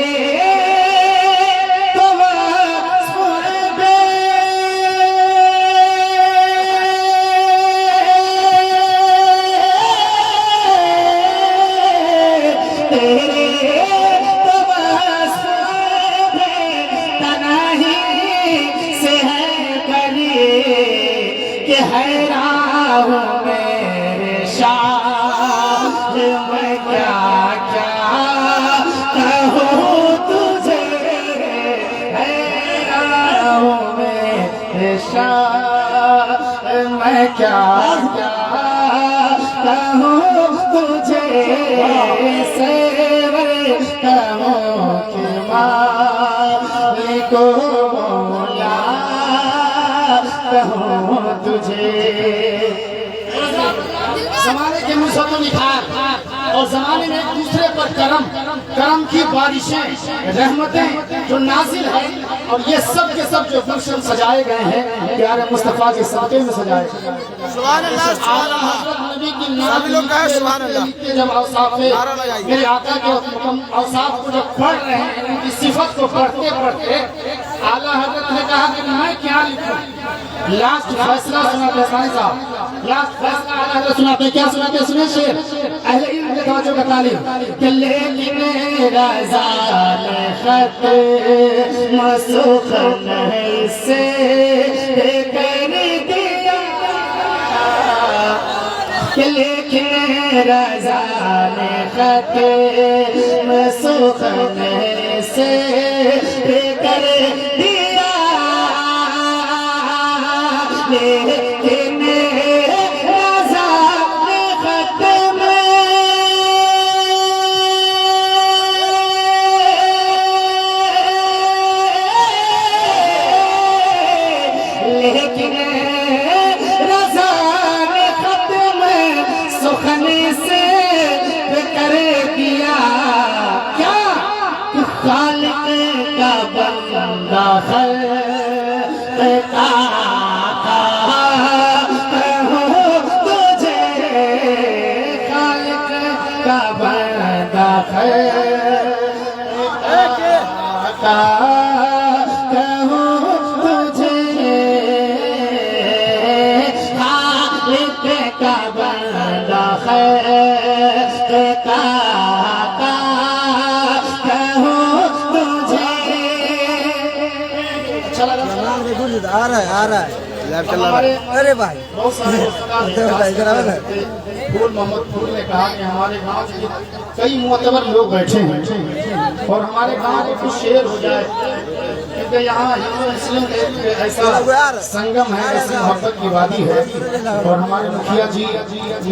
मैं क्या कहूँ तुझे, सेवर कहूँ कि मालिक मौला कहूँ तुझे। ज़माने के मुसद्दो निखार और ज़माने में एक दूसरे पर करम की बारिशें, रहमतें जो नाजिल है, और ये सब के सब जो फंक्शन सजाए गए हैं प्यारे मुस्तफ़ा के सदक़े में सजाए गए। सुभान अल्लाह, सुभान अल्लाह। नबी की नाम सभी लोग कहें सुभान अल्लाह। जब औसाफ मेरे आका के औसाफ को जब पढ़ रहे हैं, उनकी सिफत को पढ़ते पढ़ते आला हजरत ने कहा कि मैं क्या लिखूं। लास्ट फैसला सुनाते हैं साहब, लास्ट फैसला आला हजरत सुनाते, क्या सुनाते सुने शेर अहले इल्म के तवज्जो का तालीम कि लेकिन रज़ा ने खत मसूख नहीं से कर दिया, कि लेकिन रज़ा ने खत मसूख नहीं से कर दिया, लेकिन रज़ा ने खत लेकिन रज़ा ने खत्म सुखने से कर दिया, क्या खालिक का बंदा खलक़ता कहूँ तुझे, खालिक का बंदा खलक़ता कहूँ तुझे, खालिक का बंदा खलक़ता कहूँ तुझे। अच्छा लगा? आ रहा है लाइव चल रहा है। अरे भाई बहुत सारे फूल मोहम्मद फूल ने कहा कि हमारे गांव से कई मोतबर लोग बैठे हैं और हमारे गांव में कुछ शेर हो जाए, क्योंकि यहाँ हिंदू मुस्लिम ऐसा संगम है, ऐसी मोहब्बत की वादी है, और हमारे मुखिया जी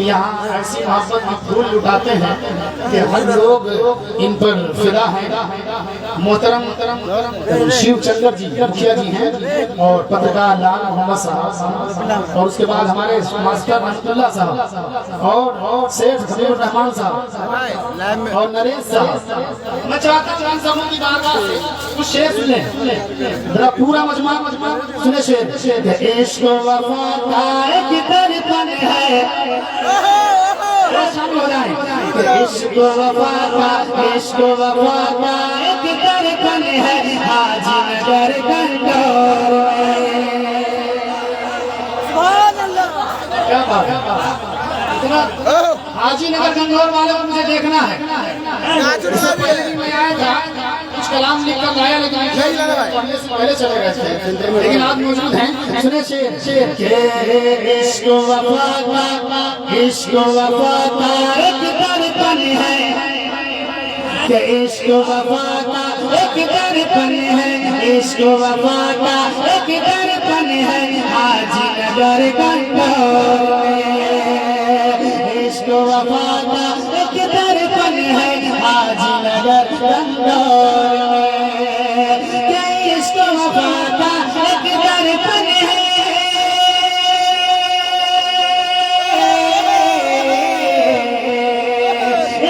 यहाँ ऐसी मोहब्बत की फूल लुटाते हैं कि हर लोग इन पर फिदा है। मोहतरम शिव चंद्र जी मुखिया जी हैं, और पत्रकार लाल मोहम्मद साहब, और उसके बाद हमारे मास्टर रहमतुल्लाह साहब, और सेठ जमीर रहमान साहब, और नरेश साहब। मैं चाहता हूँ समूह की बारगाह से कुछ शेर सुने, जरा पूरा मजमा सुने शेर। इश्क वफा का एक दर्पण है, शामिल हो जाए। इश्क वफा का एक दर्पण है, हाजी नगर गंडोर में। क्या बात है, हाजी नगर गंडोर वालों को मुझे देखना है। मैं आया था, कुछ कलाम लिख कर लाया, लेकिन पढ़ने से पहले चले गए थे, लेकिन आज मौजूद हैं। सुने शेर के इश्क वफा का एक दर्पण है, कि इश्क वफा का एक दर्पण है, इश्क वफा का एक दर्पण है, हाजी नगर गंडोर में। इश्क वफा का एक दर्पण है हाजी नगर गंगौर में, के इश्क वफा का एक दर्पण है,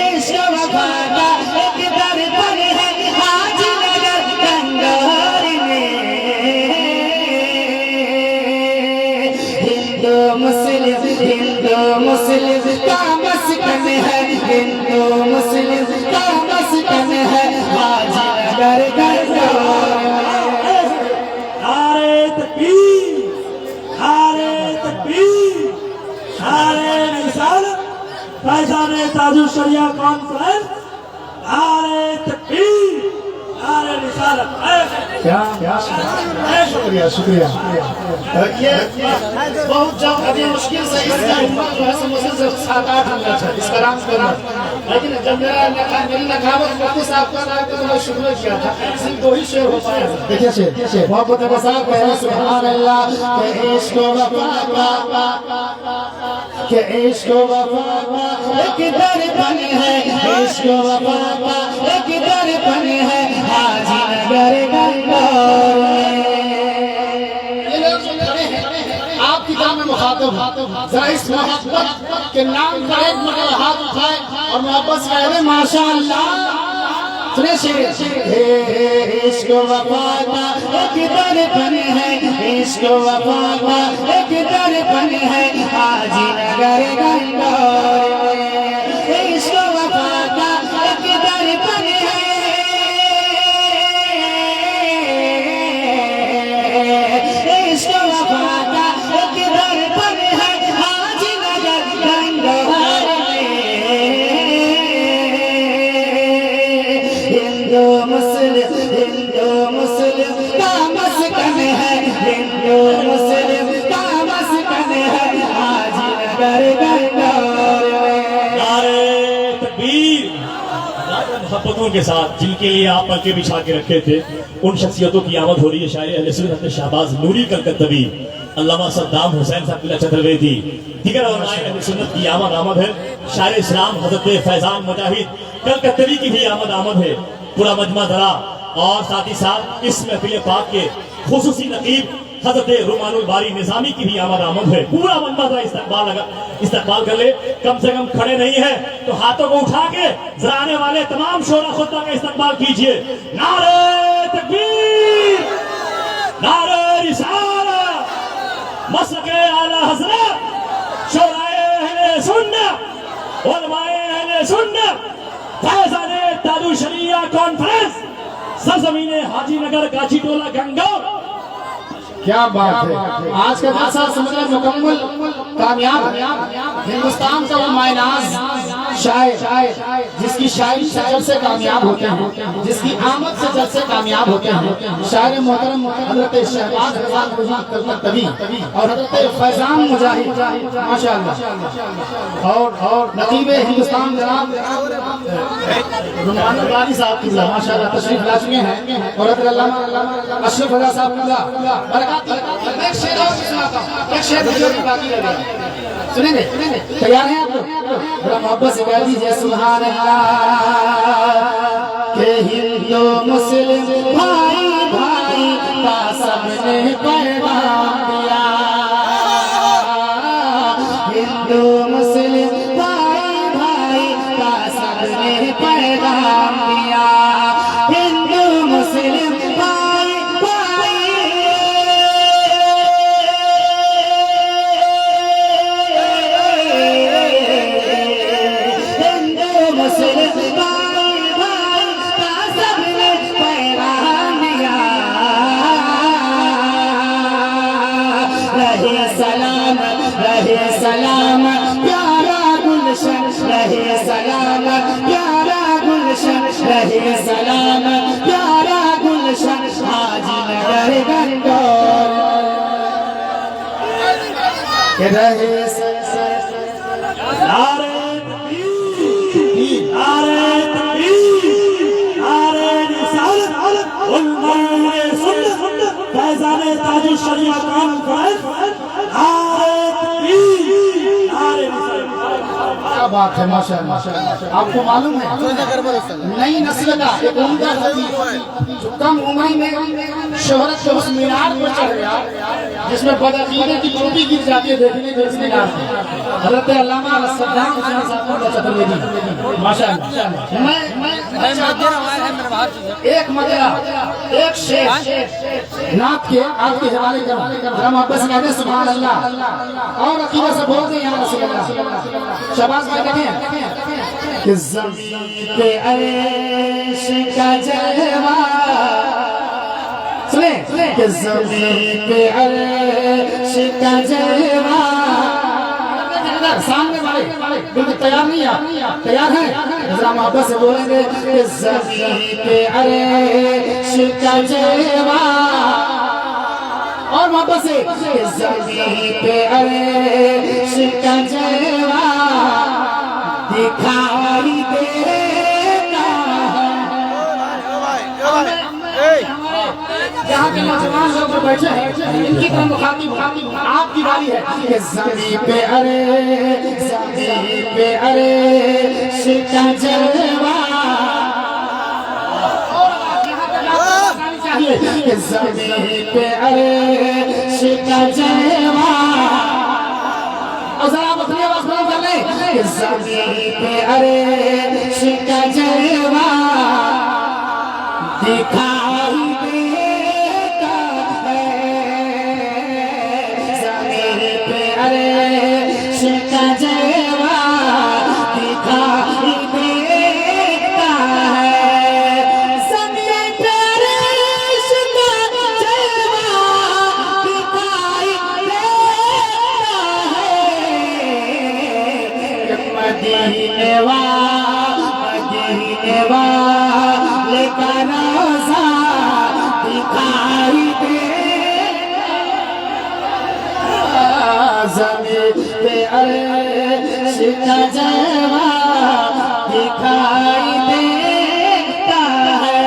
इश्क वफा का एक दर्पण है हाजी नगर गंगौर में। हिंदू मुस्लिम का मस्कन है, हिंदू मुस्लिम का मस्कन है हाजी नगर गंगौर में। नारे तकबीर, नारे तकबीर, नारे रिसालत, फैज़ान ताजुल शरिया कॉन्फ्रेंस, नारे तकबीर, नारे रिसालत। शुक्रिया शुक्रिया। ये बहुत जब अभी मुश्किल से इसका उम्र जो है मुश्किल से 7-8 मिनट है इसका नाम करना, लेकिन जब मेरी नखावत मुफ्ती साहब का नाम तो मैं शुरू किया था, सिर्फ 2 ही शेर हो पाया। देखिए शेर मोहब्बत के साथ कह रहे सुभान अल्लाह के इश्क वफा के इश्क वफा एक दर्पण है, इश्क वफा का एक दर्पण है हाजी नगर गंगौर में। ये लोग जो खड़े हैं आपकी तरह में मुखातिब, जरा इस मोहब्बत के नाम का एक मरतबा हाथ उठाए और मोहब्बत से कह दे माशाअल्लाह। सुने शेर, इश्क वफा का एक दर्पण है, इश्क वफा का एक दर्पण है हाजी नगर गंगौर में, इश्क वफा का एक दर्पण है, इश्क वफा का एक दर्पण है हाजी नगर गंगौर में। हिंदू मुस्लिम का मस्कन है, हिंदू मुस्लिम का मस्कन है हाजी नगर गंगौर में। नारे तकबीर, नारे मोहब्बतों के साथ जिनके लिए आप पलके बिछा के रखे थे उन शख्सियतों की आमद हो रही है। शायर अहले सुन्नत शहबाज नूरी कलकत्तवी, अल्लामा सद्दाम हुसैन साहब चतुर्वेदी, दीगर उलमाए अहले सुन्नत की आमद है। शायर इस्लाम हजरत फैजान मुजाहिद कलकत्तवी की भी आमद है। पूरा मजमा जरा और साथ ही साथ इस महफिल पाक के खुसूसी नकीब हजरत रुमानुल बारी निजामी की भी आमद है। पूरा मजमा जरा इस्तकबाल कर ले। कम से कम खड़े नहीं है तो हाथों को उठा के जरा आने वाले तमाम शोरा खुतबा का इस्तकबाल कीजिए। नारे तकबीर, नारे रिसालत, मसलके आला हज़रत, शोराए अहले सुन्नत, उलमाए अहले सुन्नत, फैज़ान ताजुल शरिया कॉन्फ्रेंस, सरजमीन हाजी नगर गाची टोला गंगौर। क्या बात है, आज का जलसा समझना मुकम्मल कामयाब। हिंदुस्तान का वो मायनाज शायर जिसकी शायरी से जलसे कामयाब होते हैं, जिसकी आमद से जलसे कामयाब होते हैं, शायर मोहतरम हजरत शहबाज कलकत्तवी और हजरत फैजान मुजाहिद माशाअल्लाह, और नकीब हिंदुस्तान जनाब रुमानुल बारी साहब की माशाअल्लाह तशरीफ ला चुके हैं, और हजरत अल्लामा अशरफ रजा साहब की एक शेर और सुनाता हूं, एक शेर बाकी रह गया, सुनेंगे? तैयार हैं आप लोग? बड़ा मोहब्बत से कह दीजिए सुभान अल्लाह के हिंदू मुस्लिम भाई भाई का सबने पैगाम दिया, हिंदू मुस्लिम भाई भाई का सबने पैगाम दिया, हिंदू मुस्लिम भाई भाई, हिंदू मुस्लिम भाई भाई का सबने पैगाम दिया, रहे सलाम प्यारा गुलशन, रहे सलाम प्यारा गुलशन, रहे सलाम प्यारा गुलशन हाजी नगर गंगौर के रहे नारे तकबीर, नारे तकबीर, नारे रिसालत, उलमाए सुन्नत, फैज़ान ताजुल शरिया कॉन्फ्रेंस, नारे तकबीर, नारे रिसालत। क्या बात है, माशाअल्लाह। आपको मालूम है नई नस्ल का एक उम्दा खतीब जो कम उम्र में शोहरत के उस मीनार पर चढ़ गया जिसमें बदअकीदे की टोपी गिर जाती है देखने के इस मीनार में, हज़रत अल्लामा सद्दाम हुसैन साहब चतुर्वेदी माशाअल्लाह। मैं एक मजरा एक शेर नात के आपके हवाले कर हम आपस में कहते सुभान अल्लाह और अकीदत से बोलते हैं या रसूल अल्लाह। शबाश भाई कहते हैं कि ज़मीन पे अर्श का जलवा, सुने कि ज़मीन पे अर्श का जलवा, सामने वाले बिल्कुल तैयार नहीं है, तैयार है जरा मोहब्बत से बोलेंगे कि ज़मीन पे अर्श का जलवा और मोहब्बत से ज़मीन पे अर्श का जलवा दिखाई देता है। यहाँ के नौजवान लोग जो बैठे हैं इनकी तो मुखातिब आपकी बारी है कि ज़मीन पे अर्श का जलवा, ज़मीन पे अर्श का जलवा और जरा अपनी आवाज़ बुलंद कर लें, ज़मीन पे अर्श का जलवा दिखाई देता है, ज़मीन पे अर्श का जलवा दिखाई देता है, ज़मीन पे अर्श का जलवा दिखाई देता है, मदीने वाले का रोज़ा दिखाई देता, ज़मीन पे अर्श का जलवा दिखाई देता है,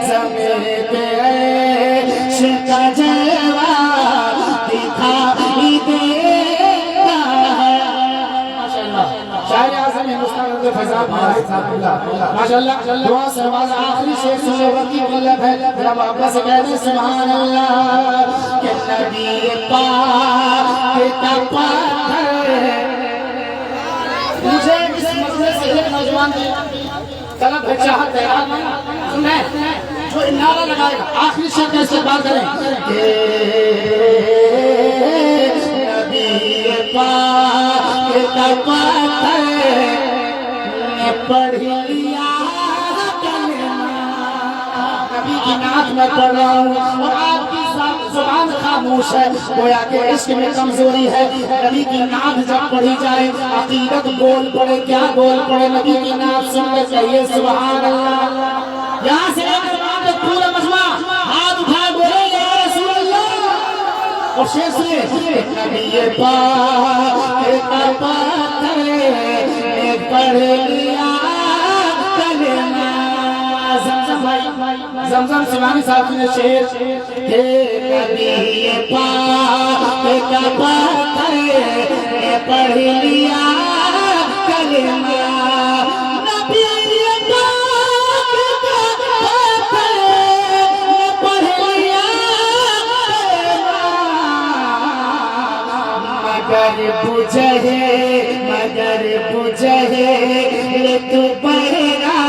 ज़मीन पे अर्श का जलवा दिखाई देता है। शायर आज़म हिंदुस्तान के फैज़ान माशाअल्लाह। दुआ से हमारा आखिरी शेर सुनने वक्त की किल्लत है, जरा मोहब्बत से कहते सुभान अल्लाह के नबी पाक का पत्थर। मुझे इस मसले से एक नौजवान की तलब है, चाहत है, सुने जो नारा लगाएगा आखिरी शेर का इस्तेमाल करें कि नबी पाक का पत्थर ने पढ़ लिया कलमा, नबी की नात में पढ़ रहा हूँ और आपकी ज़ुबान खामोश है, गोया के इश्क में कमजोरी है। नबी की नात जब पढ़ी जाए अकीदत बोल पड़े, क्या बोल पड़े, नबी की नात सुनने चाहिए सुभान अल्लाह। यहाँ से पूरा मजमा हाथ उठाए बोले या रसूल अल्लाह और शेर सुनिए, नबी पाक का पत्थर ने पढ़ लिया कलमा। ज़मज़म सिवानी साहब ने शेर के नबी पाक का पत्थर ने पढ़ लिया कलमा, नबी मगर बुझे ये तो बहरा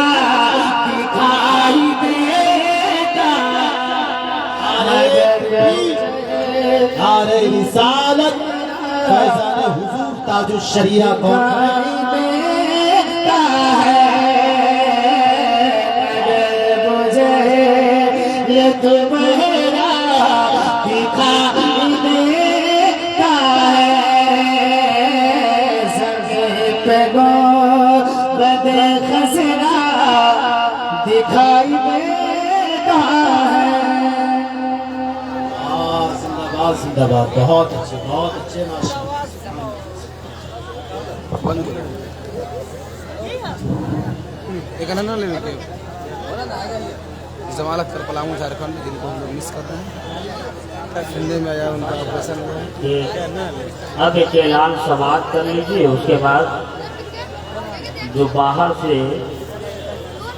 दिखाई देता, नारे रिसालत फैज़ान हुजूर ताजुल शरीया कौन देता है, मगर बुझे ये तो बहरा दिखाई देता है, बदे खसरा दिखाई देता है। जिंदाबाद जिंदाबाद, बहुत अच्छे माशाअल्लाह। एक अनन्ना ले लेके जमालत कर पलामू झारखंड जिनको हम लोग मिस कर रहे हैं। हिंदी में आया उनका ऑपरेशन हुआ। अब एक ऐलान समाप्त कर लीजिए, उसके बाद जो बाहर से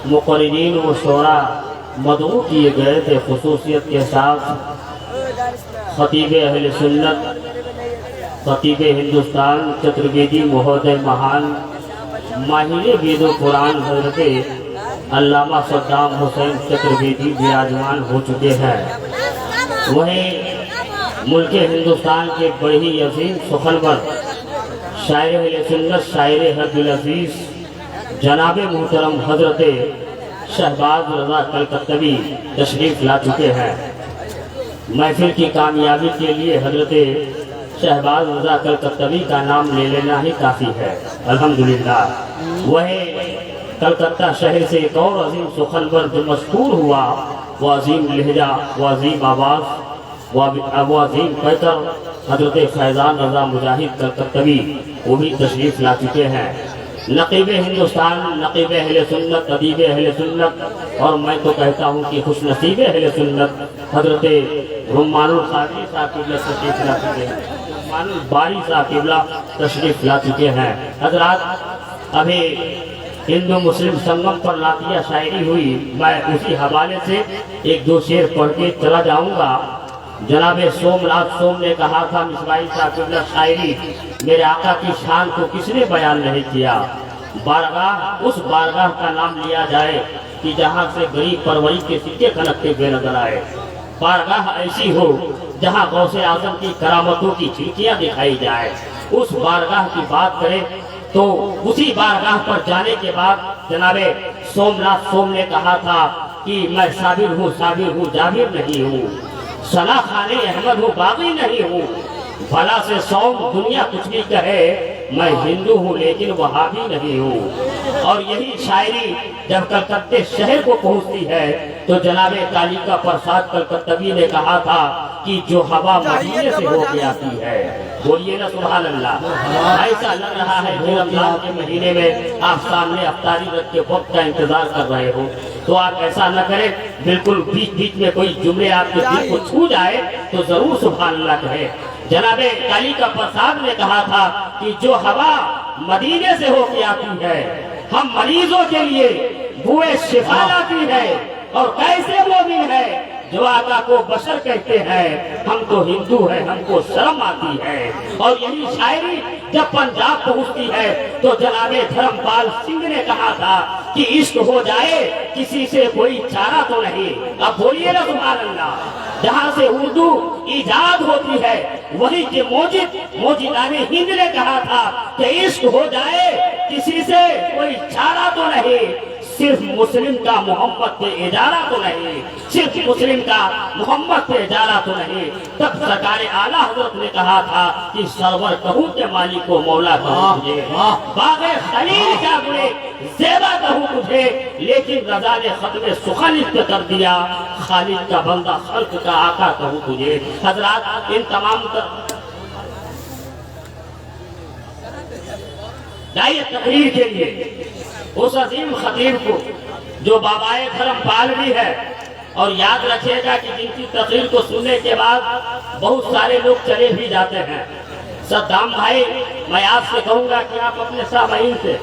मुकर्रिरीन व शोरा मदऊ किए गए थे खुसूसियत के साथ खतीब अहले सुन्नत, खतीब हिंदुस्तान चतुर्वेदी महोदय महान माहिर वेदो कुरान हजरत अल्लामा सद्दाम हुसैन चतुर्वेदी विराजमान हो चुके हैं। वहीं मुल्क हिंदुस्तान के बड़े ही अजीम सुखनवर शायर अहले सुन्नत शायर हब्बुल अजीज जनाब मुहतरम हजरत शहबाज रजा कलकत्तवी तशरीफ ला चुके हैं। महफिल की कामयाबी के लिए हजरत शहबाज रजा कलकत्तवी का नाम ले लेना ही काफ़ी है। अल्हम्दुलिल्लाह। वही कलकत्ता शहर से एक और अजीम सुखनवर जो मशहूर हुआ, वो अजीम लहजा, वो अजीम आवाज़, वो अजीम पैतर हजरत फैज़ान रजा मुजाहिद कलकत्तवी वो भी तशरीफ ला चुके हैं। नकीब हिंदुस्तान, नकीब अहले सुन्नत, अदीब अहले सुन्नत, और मैं तो कहता हूँ कि खुशनसीब अहले सुन्नत हजरत रुम्मानुल क़ादरी साहब क़िबला तशरीफ ला चुके हैं, रुम्मानुल बारी साहब क़िबला तशरीफ ला चुके हैं। हजरात, अभी हिंदू मुस्लिम संगम पर नातिया शायरी हुई, मैं उसी हवाले से एक दो शेर पढ़ के चला जाऊँगा। जनाब सोमनाथ सोम ने कहा था, मिसबाई साहब क़िबला शायरी मेरे आका की शान को किसने बयान नहीं किया। बारगाह, उस बारगाह का नाम लिया जाए कि जहाँ से गरीब परवरी के सिक्के खनकते हुए नजर आए। बारगाह ऐसी हो जहाँ गौसे आजम की करामतों की झिल्कियाँ दिखाई जाए। उस बारगाह की बात करें तो उसी बारगाह पर जाने के बाद जनाबे सोमनाथ सोम ने कहा था कि मैं साबिर हूँ, जाबिर नहीं हूँ, सना खाने अहमद हूँ, बागी नहीं हूँ। भला से सौम दुनिया कुछ भी कहे, मैं हिंदू हूँ लेकिन वहाबी नहीं हूँ। और यही शायरी जब कलकत्ते शहर को पहुँचती है तो जनाबे कालिका प्रसाद कलकत्तवी ने कहा था कि जो हवा मदीने से होके आती है, बोलिए ना सुभान अल्लाह। ऐसा लग रहा है कि रमजान के महीने में आप सामने अफ्तारी रख के वक्त का इंतजार कर रहे हो, तो आप ऐसा न करें, बिल्कुल बीच बीच में कोई जुमले आपके दिल को छू जाए तो जरूर सुभान अल्लाह कहे। जनाबे कालिका प्रसाद ने कहा था कि जो हवा मदीने से होके आती है, हम मरीजों के लिए बुए शिफा लाती है। और कैसे मोमिन है जो आका को बशर कहते हैं, हम तो हिंदू हैं, हमको शर्म आती है। और यही शायरी जब पंजाब पहुंचती है तो जनाबे धर्मपाल सिंह ने कहा था कि इश्क हो जाए किसी से कोई चारा तो नहीं। अब बोलिए ना सुभान अल्लाह। जहाँ से उर्दू ईजाद होती है वही के मोजिदाने हिंद ने कहा था कि इश्क हो जाए किसी से कोई चारा तो नहीं, सिर्फ मुस्लिम का मोहम्मद पे इजारा तो नहीं, सिर्फ मुस्लिम का मोहम्मद पे इजारा तो नहीं। तब सरकार आला हजरत ने कहा था कि सरवर कहूँ के मालिक को मौला कहूँ तुझे, बागे खलील क्या बुरे ज़ेबा कहूँ तुझे, लेकिन रजा ने खत्म सुखन इत्ते कर दिया, खालिद का बंदा खल्क का आका कहूँ तुझे। हजरात, इन तमाम जाइए तकरीर के लिए उस अजीम खतीब को जो बाबाए धर्मपाल भी है। और याद रखिएगा कि जिनकी तकरीर को सुनने के बाद बहुत सारे लोग चले भी जाते हैं। सद्दाम भाई, मैं आपसे कहूंगा कि आप अपने सामईन से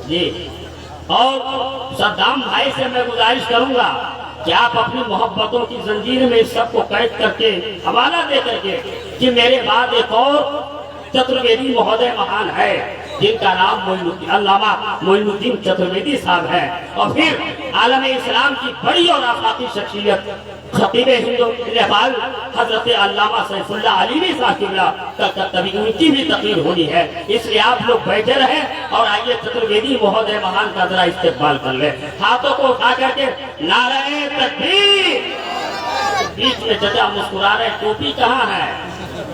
जी, और सद्दाम भाई से मैं गुजारिश करूंगा कि आप अपनी मोहब्बतों की जंजीर में इस सबको कैद करके हवाला दे करके कि मेरे बाद एक और चतुर्वेदी महोदय महान है जिनका नाम अल्लामा मोइनुद्दीन चतुर्वेदी साहब है। और फिर आलम इस्लाम की बड़ी और आफाकी शख्सियत खतीब हिंदू नेपाल हजरत अल्लामा सैफुल्लाह अलीवी साहब कलकत्तवी, उनकी भी तकरीर होनी है। इसलिए आप लोग बैठे रहे और आइए चतुर्वेदी महोदय महान का जरा इस्तेकबाल कर ले। हाथों को उठा करके नारे तकबीर। बीच में चचा मुस्कुरा रहे, टोपी कहाँ है?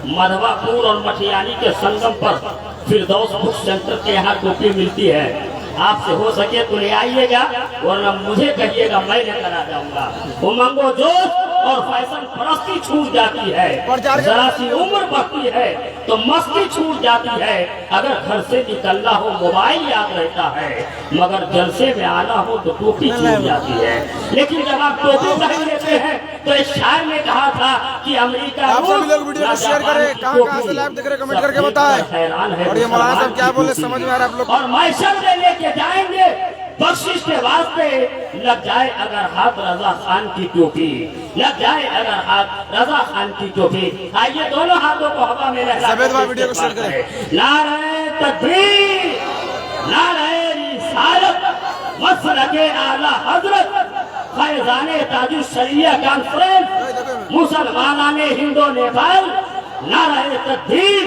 मधवापुर और मठियानी के संगम पर फिरदौस बुक सेंटर के यहाँ टोपी मिलती है। आपसे हो सके तो ले आइएगा, वरना मुझे कहिएगा, मैं लेकर आ जाऊंगा। उमंगो जोश और फैशन परस्ती छूट जाती है, जरा सी उम्र बढ़ती है तो मस्ती छूट जाती है। अगर घर से निकलना हो मोबाइल याद रहता है, मगर जलसे में आना हो तो टोपी छूट जाती है। लेकिन जब आप टोपी पहन लेते हैं तो इस शायर ने कहा था कि अमेरिका आप सभी लोग वीडियो को शेयर करें, कहाँ से लाइव देख रहे कमेंट करके बताएं। हैरान है और ये मौलाना साहब क्या बोले समझ में आ रहा है आप लोग। और मैशर में लेके जाएंगे बख्शिश के वास्ते, लग जाए अगर हाथ रजा खान की टोपी, लग जाए अगर हाथ रजा खान की टोपी। आइए दोनों हाथों को हवा में लहराकर वीडियो को शेयर करें। नारे तकबीर, नारे रिसालत, मसलके आला हजरत, फैजाने ताजुल शरिया कॉन्फ्रेंस, मुसलमानाने हिंदो नेपाल, नारे तकबीर,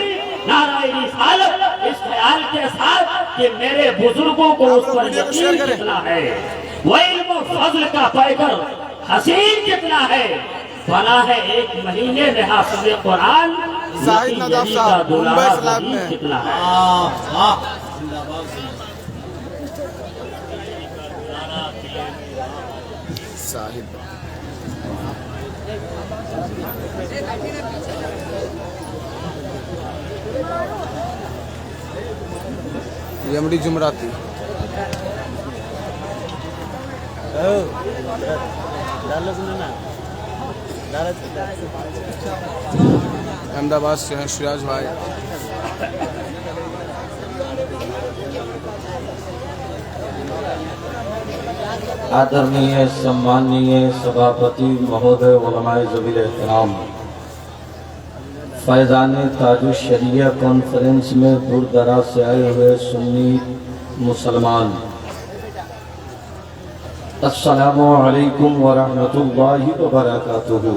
नारे रिसालत, इस ख्याल के साथ कि मेरे बुजुर्गों को उस पर यकीन कितना है, वह इल्म फजल का पैकर हसीन कितना है, बना है एक महीने में हाफिज़ कुरान, जाहिद नदाफ साहब मुंबई इस्लाम में कितना है। साहिब यमड़ी जुमराती अहमदाबाद से हैं सिराज भाई। आदरणीय सम्माननीय सभापति महोदय, उलमाए ज़वील एहतराम, फैज़ान ताजुल शरिया कॉन्फ्रेंस में दूर दराज से आए हुए सुन्नी मुसलमान, अस्सलामु अलैकुम व रहमतुल्लाहि व बरकातुहू।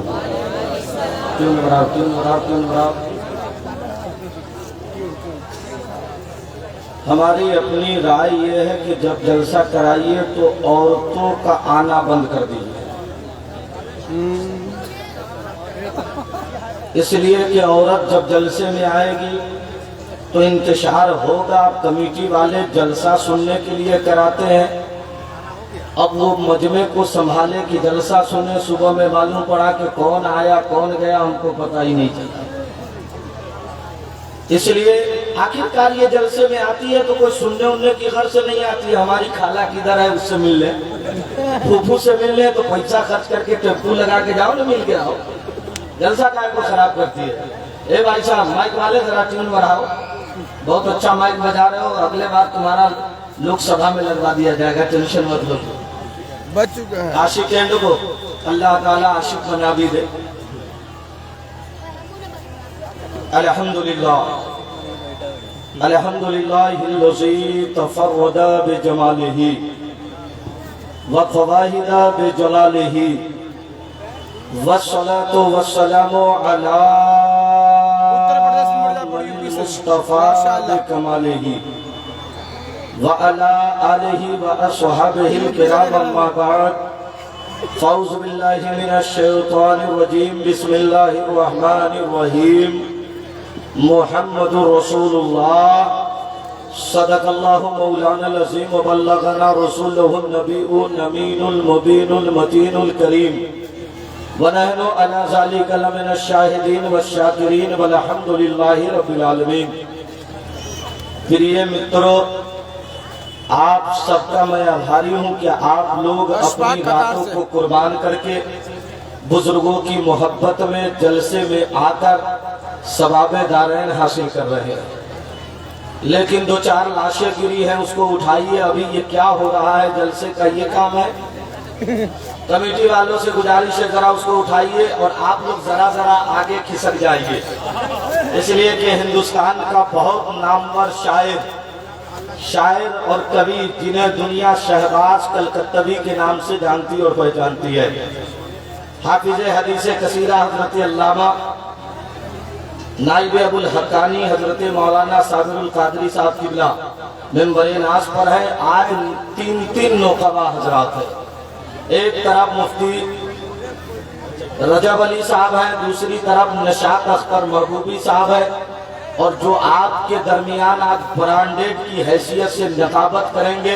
हमारी अपनी राय ये है कि जब जलसा कराइए तो औरतों का आना बंद कर दीजिए, इसलिए कि औरत जब जलसे में आएगी तो इंतशार होगा। कमेटी वाले जलसा सुनने के लिए कराते हैं, अब वो मजमे को संभाले कि जलसा सुने, सुबह में मालूम पड़ा कि कौन आया कौन गया हमको पता ही नहीं चला। इसलिए आखिरकार ये जलसे में आती है तो कोई सुनने उनने की घर से नहीं आती है। हमारी खाला किधर है उससे मिल ले, फूफू से मिल ले, तो पैसा खर्च करके टेम्पू लगा के जाओ ना, मिल के आओ। जलसा काय को खराब करती है। ए भाई साहब माइक वाले जरा ट्यून बढ़ाओ, बहुत अच्छा माइक बजा रहे हो, अगले बार तुम्हारा लोकसभा में लगवा दिया जाएगा, टेंशन मत लो। बच चुका है आशिक एंड को अल्लाह ताला आशिक बना भी दे। अल्हम्दुलिल्लाह अल्हम्दुलिल्लाहिल्लज़ी तफर्रदा बिजमालिही व फ़वाहिदा बिजलालिही वस्सलातु वस्सलामु अला मुस्तफ़ा बिकमालिही व अला आलिही व अस्हाबिहिल किराम, अम्मा बाद, फ़ौज़ु बिल्लाहि मिनश शैतानिर रजीम, बिस्मिल्लाहिर रहमानिर रहीम। मुहम्मदुर रसूलुल्लाह, सदक़ल्लाहु मौलानल अज़ीम, व बल्लगना रसूलुहुन नबीयुन अमीनुल मुबीनुल मतीनुल करीम, व नहनु अला ज़ालिका लमिनश शाहिदीन वश्शाकिरीन, वल्हम्दुलिल्लाहि रब्बिल आलमीन। प्रिय मित्रों, आप सबका मैं आभारी हूँ कि आप लोग अपनी रातों को कुर्बान करके बुजुर्गों की मोहब्बत में जलसे में आकर सवाबे दारैन हासिल कर रहे हैं। लेकिन दो चार लाशें गिरी हैं, उसको उठाइए। अभी ये क्या हो रहा है, जलसे का ये काम है। कमेटी वालों से गुजारिश है जरा उसको उठाइए और आप लोग जरा जरा आगे खिसक जाइए, इसलिए कि हिंदुस्तान का बहुत नामवर शायर और कवि, जिन्हें दुनिया शहबाज कलकत्तवी के नाम से जानती और पहचानती है, हाफिज हदीस कसीरा हजरत अल्लामा नाइब अबुल हक्कानी हजरत मौलाना साबिरुल कादरी साहब किबला मेंबरे नाज पर है। आज तीन नौकबा हजरात है। एक तरफ मुफ्ती रजब अली साहब है, दूसरी तरफ नशात अख्तर महबूबी साहब है, और जो आपके दरमियान आज ब्रांडेड की हैसियत से नकाबत करेंगे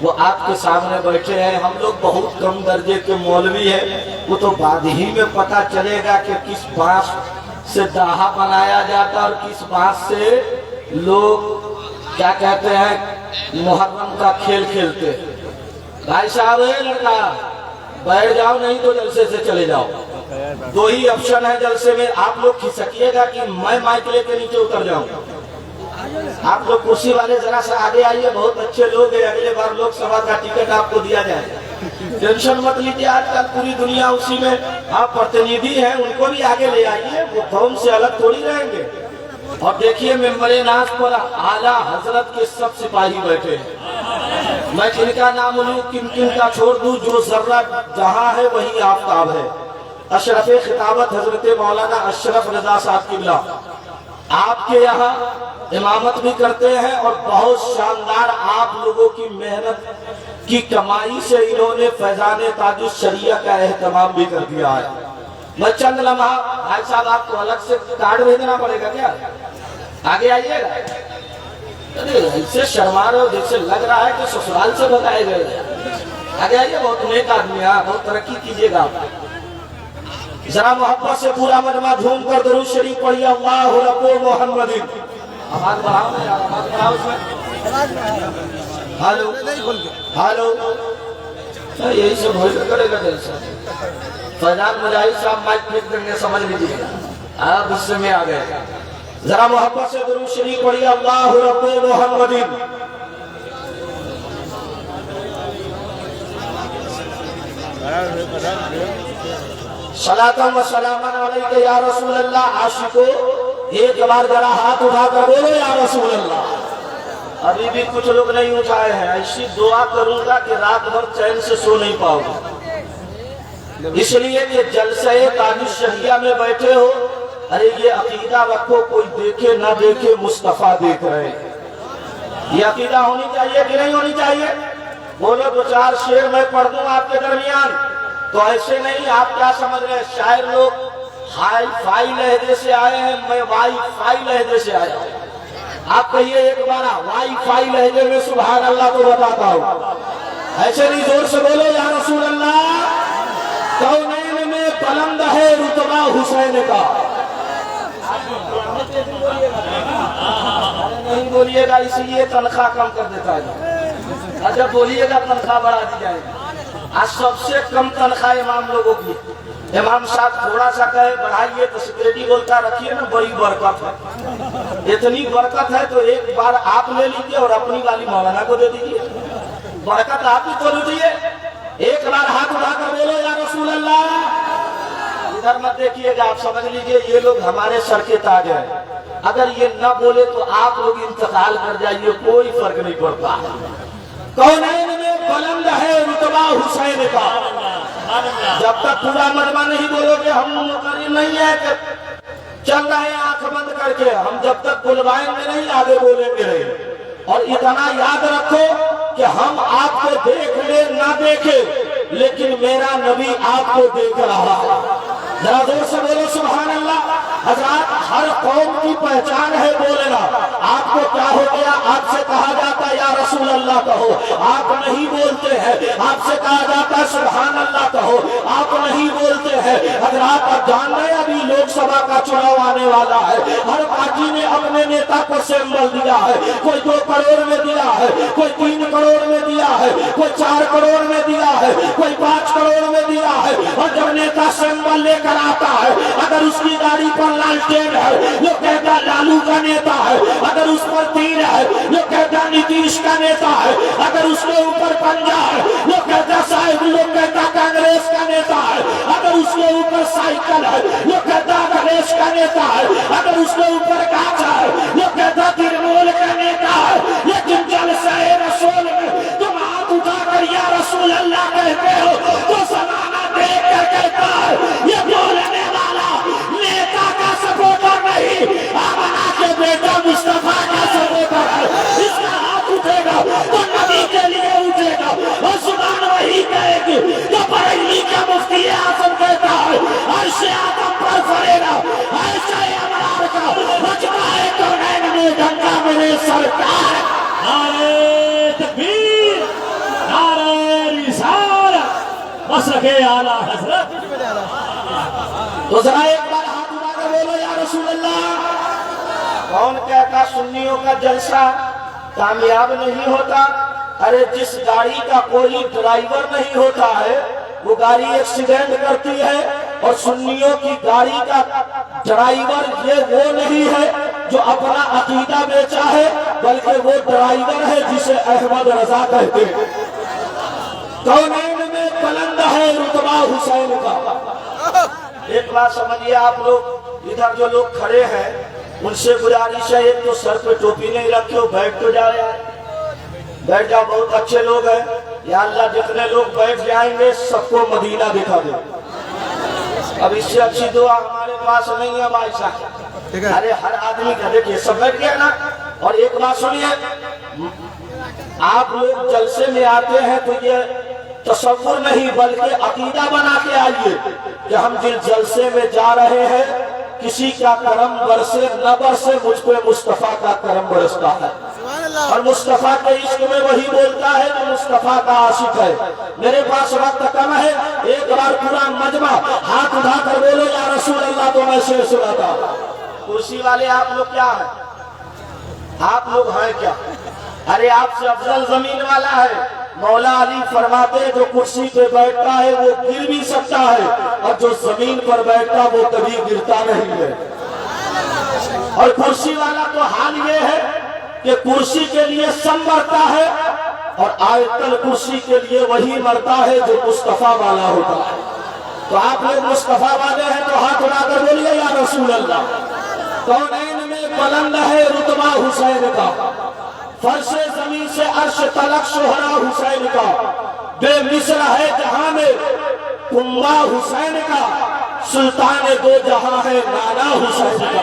वो आपके सामने बैठे हैं। हम लोग बहुत कम दर्जे के मौलवी हैं, वो तो बाद ही में पता चलेगा कि किस बांस से दाहा बनाया जाता और किस बांस से लोग क्या कहते हैं मुहर्रम का खेल खेलते। भाई साहब लड़का बैठ जाओ, नहीं तो जलसे से चले जाओ। दो ही ऑप्शन है जलसे में, आप लोग खिसकिएगा कि मैं माइक लेके नीचे उतर जाऊं। आप लोग कुर्सी वाले जरा सा आगे आइए, बहुत अच्छे लोग हैं, अगले बार लोकसभा का टिकट आपको दिया जाए। टेंशन मत लीजिए, आजकल पूरी दुनिया उसी में। आप प्रतिनिधि हैं, उनको भी आगे ले आइए, वो कौम से अलग थोड़ी रहेंगे। और देखिए मेंबरे नाज पर आला हजरत के सब सिपाही बैठे हैं। मैं किनका नाम लूं, किन किन का छोड़ दूं, जो जर्रा जहां है वही आफ्ताब है। अशरफ खिताबत हजरत मौलाना अशरफ रजा साहब किबला आपके यहाँ इमामत भी करते हैं और बहुत शानदार आप लोगों की मेहनत की कमाई से इन्होंने फैजाने ताजुल शरिया का एहतमाम भी कर दिया है। मैं चंद लम्हा, भाई साहब आपको अलग से कार्ड भेजना पड़ेगा क्या? आगे आइएगा। अरे ऐसे शर्मा रहे हो जैसे लग रहा है कि ससुराल से भगाए गए। आगे आइए, बहुत नेक आदमी है, बहुत तरक्की कीजिएगा आप। जरा मोहब्बत से पूरा मजमा झूम कर दरूद शरीफ पढ़िए, अल्लाहु रब्बु मुहम्मदिन। आवाज बढ़ाओ ना यार, आवाज बढ़ाओ इसमें। हेलो हेलो, यही सब हो करेगा जैसा। फैजान मुजाहिद साहब माइक फेंक देंगे, समझ लीजिए आप गुस्से में आ गए। जरा मोहब्बत से दरूद शरीफ पढ़िए, अल्लाहु रब्बु मुहम्मदिन। सलातम व सलामन अलैका या रसूल अल्लाह। आशिको एक बार जरा हाथ उठाकर बोलो या रसूल अल्लाह। अभी भी कुछ लोग नहीं उठाए हैं। ऐसी दुआ करूंगा कि रात भर चैन से सो नहीं पाओगे, इसलिए कि जलसे ताजुल शरिया में बैठे हो। अरे ये अकीदा रखो, कोई देखे ना देखे मुस्तफा देख रहे। ये अकीदा होनी चाहिए कि नहीं होनी चाहिए? बोलो दो चार शेर मैं पढ़ दूं आपके दरमियान। तो ऐसे नहीं, आप क्या समझ रहे हैं? शायर लोग हाई फाई लहजे से आए हैं, मैं वाई फाई लहजे से आया हूं। आप कहिए एक बार वाई फाई लहजे में सुभान अल्लाह को बताता हूं। ऐसे नहीं, जोर से बोलो या रसूल अल्लाह। कौनैन में बुलंद है रुतबा हुसैन का। नहीं बोलिएगा, इसलिए तनख्वाह कम कर देता है। अच्छा बोलिएगा तनख्वाह बढ़ा दी जाएगी। आज सबसे कम तनख्वाह इमाम लोगों की। इमाम साहब थोड़ा सा कहे बढ़ाइए तो सिक्योरिटी बोलता रखिए ना, बड़ी बरकत है। इतनी बरकत है तो एक बार आप ले लीजिए और अपनी वाली मौलाना को दे दीजिए, बरकत आप ही तो लीजिए। एक बार हाथ उठाकर बोलो या रसूल अल्लाह। इधर मत देखिएगा, आप समझ लीजिए ये लोग हमारे सर के ताज हैं। अगर ये न बोले तो आप लोग इंतकाल कर जाइए, कोई फर्क नहीं पड़ता। कौनैन में बुलंद है रुतबा हुसैन का। जब तक पूरा मजमा नहीं बोलोगे, हम मुकर्रिर नहीं है कि चल रहे हैं आंख बंद करके। हम जब तक बुलवाएंगे नहीं, आगे बोलेंगे नहीं। और इतना याद रखो कि हम आपको देख ले ना देखे, लेकिन मेरा नबी आपको देख रहा है। जरा जोर से बोलो सुभान अल्लाह। हजरात, हर कौम की पहचान है बोलना। आपको क्या हो गया? आपसे कहा जाता या रसूल अल्लाह कहो, आप नहीं बोलते हैं। आपसे कहा जाता सुभान अल्लाह कहो, आप नहीं बोलते हैं। हजरात, आप जान रहे हैं अभी लोकसभा का चुनाव आने वाला है। हर पार्टी ने अपने नेता को सिंबल दिया है। कोई 2 करोड़ में दिया है, कोई 3 करोड़ में दिया है, कोई 4 करोड़ में दिया है, कोई 5 करोड़ में दिया है। और जब नेता सिंबल लेकर आता है, अगर उसकी गाड़ी पर लालटेन है, वो कहता लालू का नेता है। अगर उस पर तीर है, वो कहता नीतीश का नेता है। अगर उसके ऊपर पंजा है, वो कहता साहिब, लोग कहता कांग्रेस का नेता है। अगर उसके ऊपर साइकिल है, वो कहता कांग्रेस का नेता है। अगर उसके ऊपर कांच है, वो कहता तृणमूल का नेता है। लेकिन जलसे रसूल में तुम हाथ उठाकर या रसूल अल्लाह कहते हो तो जमाना देख कर कहता है ये बोलने वाला नेता का सपोर्टर नहीं, आमना के बेटा मुस्तफा का सपोर्टर है। इसका हाथ उठेगा तो नबी के लिए उठेगा और जुबान वही कहेगी तो बरेली का मुफ्ती आजम कहता है अर्शे आदम पर फरेगा। ऐसा अमरार का मजमा है कौनैन में ढंका रखे आला हजरत। तो जरा एक बार हाथ उठाकर बोलो या रसूल अल्लाह। कौन कहता सुन्नियों का जलसा कामयाब नहीं होता? अरे जिस गाड़ी का कोई ड्राइवर नहीं होता है वो गाड़ी एक्सीडेंट करती है, और सुन्नियों की गाड़ी का ड्राइवर ये वो नहीं है जो अपना अकीदा बेचा है, बल्कि वो ड्राइवर है जिसे अहमद रजा कहते हैं। कौनैन में बुलंद है रुतबा हुसैन का। एक बात समझिए आप लोग, इधर जो लोग खड़े हैं उनसे गुजारिश है, एक तो सर पे टोपी नहीं रखे हो, बैठ तो जा रहे हैं, बैठ जाओ, बहुत अच्छे लोग हैं। या अल्लाह जितने लोग बैठ जाएंगे सबको मदीना दिखा दे। अब इससे अच्छी दुआ हमारे पास नहीं है भाई साहब। अरे हर आदमी का देखिए सब बैठ गया ना। और एक बात सुनिए, आप लोग जलसे में आते हैं तो ये तसव्वुर नहीं बल्कि अकीदा बना के आइए कि हम जिस जलसे में जा रहे हैं किसी का करम बरसे न बरसे, मुझ पे मुस्तफा का करम बरसता है, और मुस्तफा के इश्क में वही बोलता है जो मुस्तफा का आशिक है। मेरे पास वक्त कम है, एक बार पूरा मजमा हाथ उठाकर बोलो या रसूल अल्लाह, तो मैं शेर सुनाता। कुर्सी वाले आप लोग क्या है? आप लोग हैं क्या? अरे आपसे अफजल जमीन वाला है। मौला अली फरमाते जो कुर्सी पे बैठता है वो गिर भी सकता है, और जो जमीन पर बैठता वो कभी गिरता नहीं है। और कुर्सी वाला तो हाल ये है कि कुर्सी के लिए सम मरता है, और आयतल कुर्सी के लिए वही मरता है जो मुस्तफा वाला होता है। तो आप लोग मुस्तफा वाले हैं तो हाथ उठाकर बोलिए या रसूल अल्लाह। कौनैन में बुलंद है रुतबा हुसैन का, फर्शे जमीन से अर्श तलक शोहरा हुसैन का, बेमिसर है जहां में कुंबा हुसैन का, सुल्तान दो जहां है नाना हुसैन का।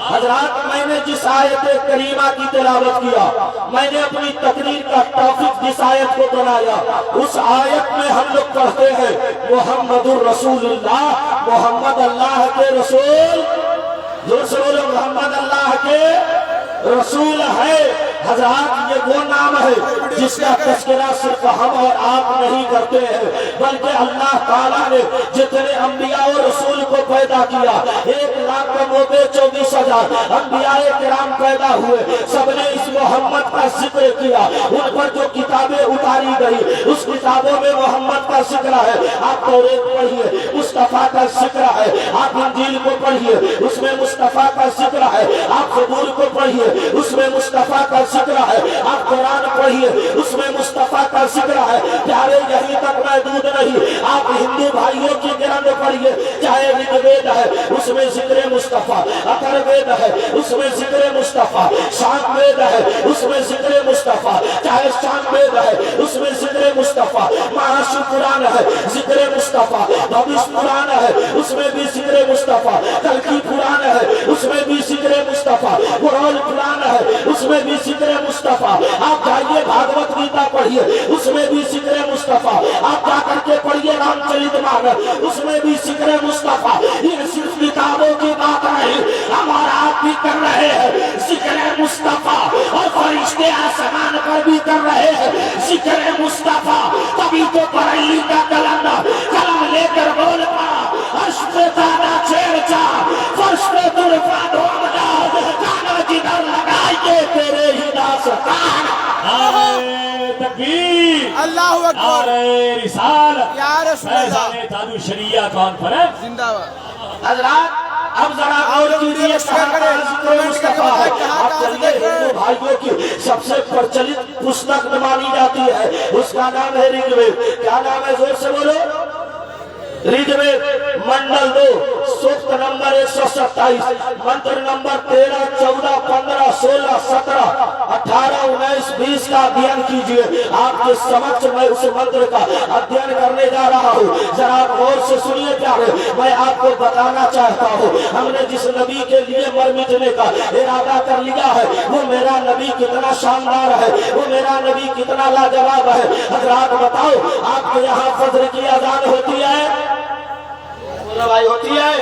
हजरात, मैंने जिस आयत करीमा की तिलावत किया, मैंने अपनी तकरीर का टॉपिक जिस आयत को बनाया, उस आयत में हम लोग पढ़ते हैं मोहम्मदुर रसूलुल्लाह, मोहम्मद अल्लाह के रसूल, जो रसूल मोहम्मद अल्लाह के रसूल है। हजरात, ये वो नाम है जिसका तस्करा सिर्फ हम और आप नहीं करते हैं, बल्कि अल्लाह ताला ने जितने अंबिया और रसूल को पैदा किया, 1,24,000 अंबियाए किराम पैदा हुए, सबने इस मोहम्मद का जिक्र किया। उन पर जो किताबें उतारी गई उस किताबों में मोहम्मद का जिक्र है। आप तौरेत पढ़िए, मुस्तफा का जिक्र है। आप इंजील को पढ़िए, उसमें मुस्तफा का जिक्र है। आप ज़बूर को पढ़िए, उसमें मुस्तफा का जिक्र है। आप कुरान पढ़िए, उसमें मुस्तफा का जिक्र है। प्यारे, यहीं तक महदूद नहीं, आप हिंदू भाइयों की ग्रंथ पढ़िए, चाहे ऋग्वेद है उसमें जिक्र मुस्तफा, अथर्ववेद है उसमें जिक्र मुस्तफा, सामवेद है उसमें जिक्र मुस्तफा, चाहे सामवेद है उसमें जिक्र मुस्तफा, महाशिव पुराण है जिक्र मुस्तफा, भविष्य पुराण है उसमें भी जिक्र मुस्तफा, कल्कि पुराण है उसमें भी जिक्र मुस्तफा, कुरान पुराण है उसमें भी जिक्र मुस्तफा। आप जाइए भागवत गीता पढ़िए, उसमें भी जिक्र मुस्तफा। आप जाकर के पढ़िए रामचरितमानस, उसमें भी जिक्र मुस्तफा। ये सिर्फ किताबों की बात नहीं, हमारा आप भी कर रहे हैं जिक्र मुस्तफा, और फरिश्ते आसमान पर भी कर रहे हैं जिक्र मुस्तफा। तभी तो बरेली का कलंदर कलम लेकर बोल पड़ा, अर्श पे ताना छेड़छा, फर्श पे तुरफा ढोलना, गाना जिधर लगाइए तेरे ही दास्तान। तकबीर, अल्लाहु अकबर, नारे रिसालत, या रसूल अल्लाह, फैज़ाने ताजु शरिया कॉन्फ्रेंस जिंदाबाद। हजरात, अब जरा और कीजिए मुस्तफा है। आप चलिए, हिंदू भाइयों की सबसे प्रचलित पुस्तक मानी जाती है, उसका नाम है ऋग्वेद। क्या नाम है? जोर से बोलो। ऋग्वेद मंडल 2 सूक्त नंबर 127, मंत्र नंबर 13, 14, 15, 16, 17, 18, 19, 20 का अध्ययन कीजिए। आपके समक्ष मैं उस मंत्र का अध्ययन करने जा रहा हूँ। जरा गौर से सुनिए प्यारे, मैं आपको बताना चाहता हूँ, हमने जिस नबी के लिए मर मिटने का इरादा कर लिया है वो मेरा नबी कितना शानदार है, वो मेरा नबी कितना लाजवाब है। हजरात बताओ, आपके यहाँ फजर की अजान होती है? बोलो भाई, होती है?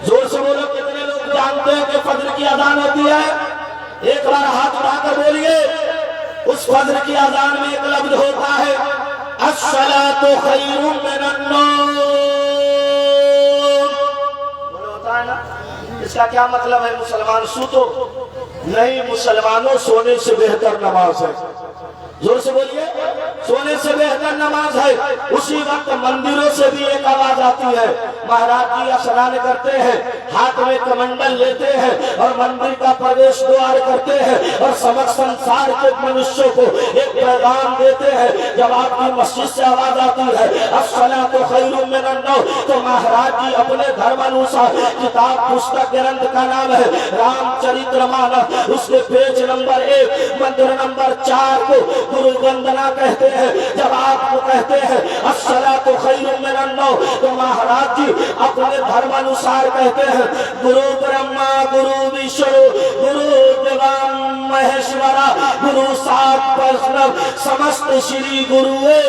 जोर से बोलो। कितने लोग जानते हैं कि फजर की अजान होती है? एक बार हाथ उठाकर बोलिए। उस फजर की अजान में एक लफ्ज होता है अस्सलातु खैरुम मिनन नौम। बोलो होता है ना, इसका क्या मतलब है? मुसलमान सूतो नहीं, मुसलमानों सोने से बेहतर नमाज है। जोर से बोलिए, सोने से बेहतर नमाज है। उसी वक्त मंदिरों से भी एक आवाज आती है, महाराज जी स्नान करते हैं, हाथ में कमंडल लेते हैं और मंदिर का प्रवेश द्वार करते हैं और समस्त संसार के मनुष्यों को एक पैगाम देते हैं। जब आपकी मस्जिद से आवाज आती है अस्सलातु खैरुम मिनन नौम, तो महाराज जी अपने धर्मानुसार किताब पुस्तक ग्रंथ का नाम है रामचरितमानस, उसके पेज नंबर 1 मंत्र नंबर 4 को गुरु वंदना कहते हैं। जब आपको कहते हैं अस्सलातु खैरुम मिनन नौम, तो महाराज जी अपने धर्मानुसार कहते हैं गुरु ब्रह्मा गुरु विष्णु गुरु देवा महेश्वरा गुरु साक्षात् समस्त श्री गुरुवे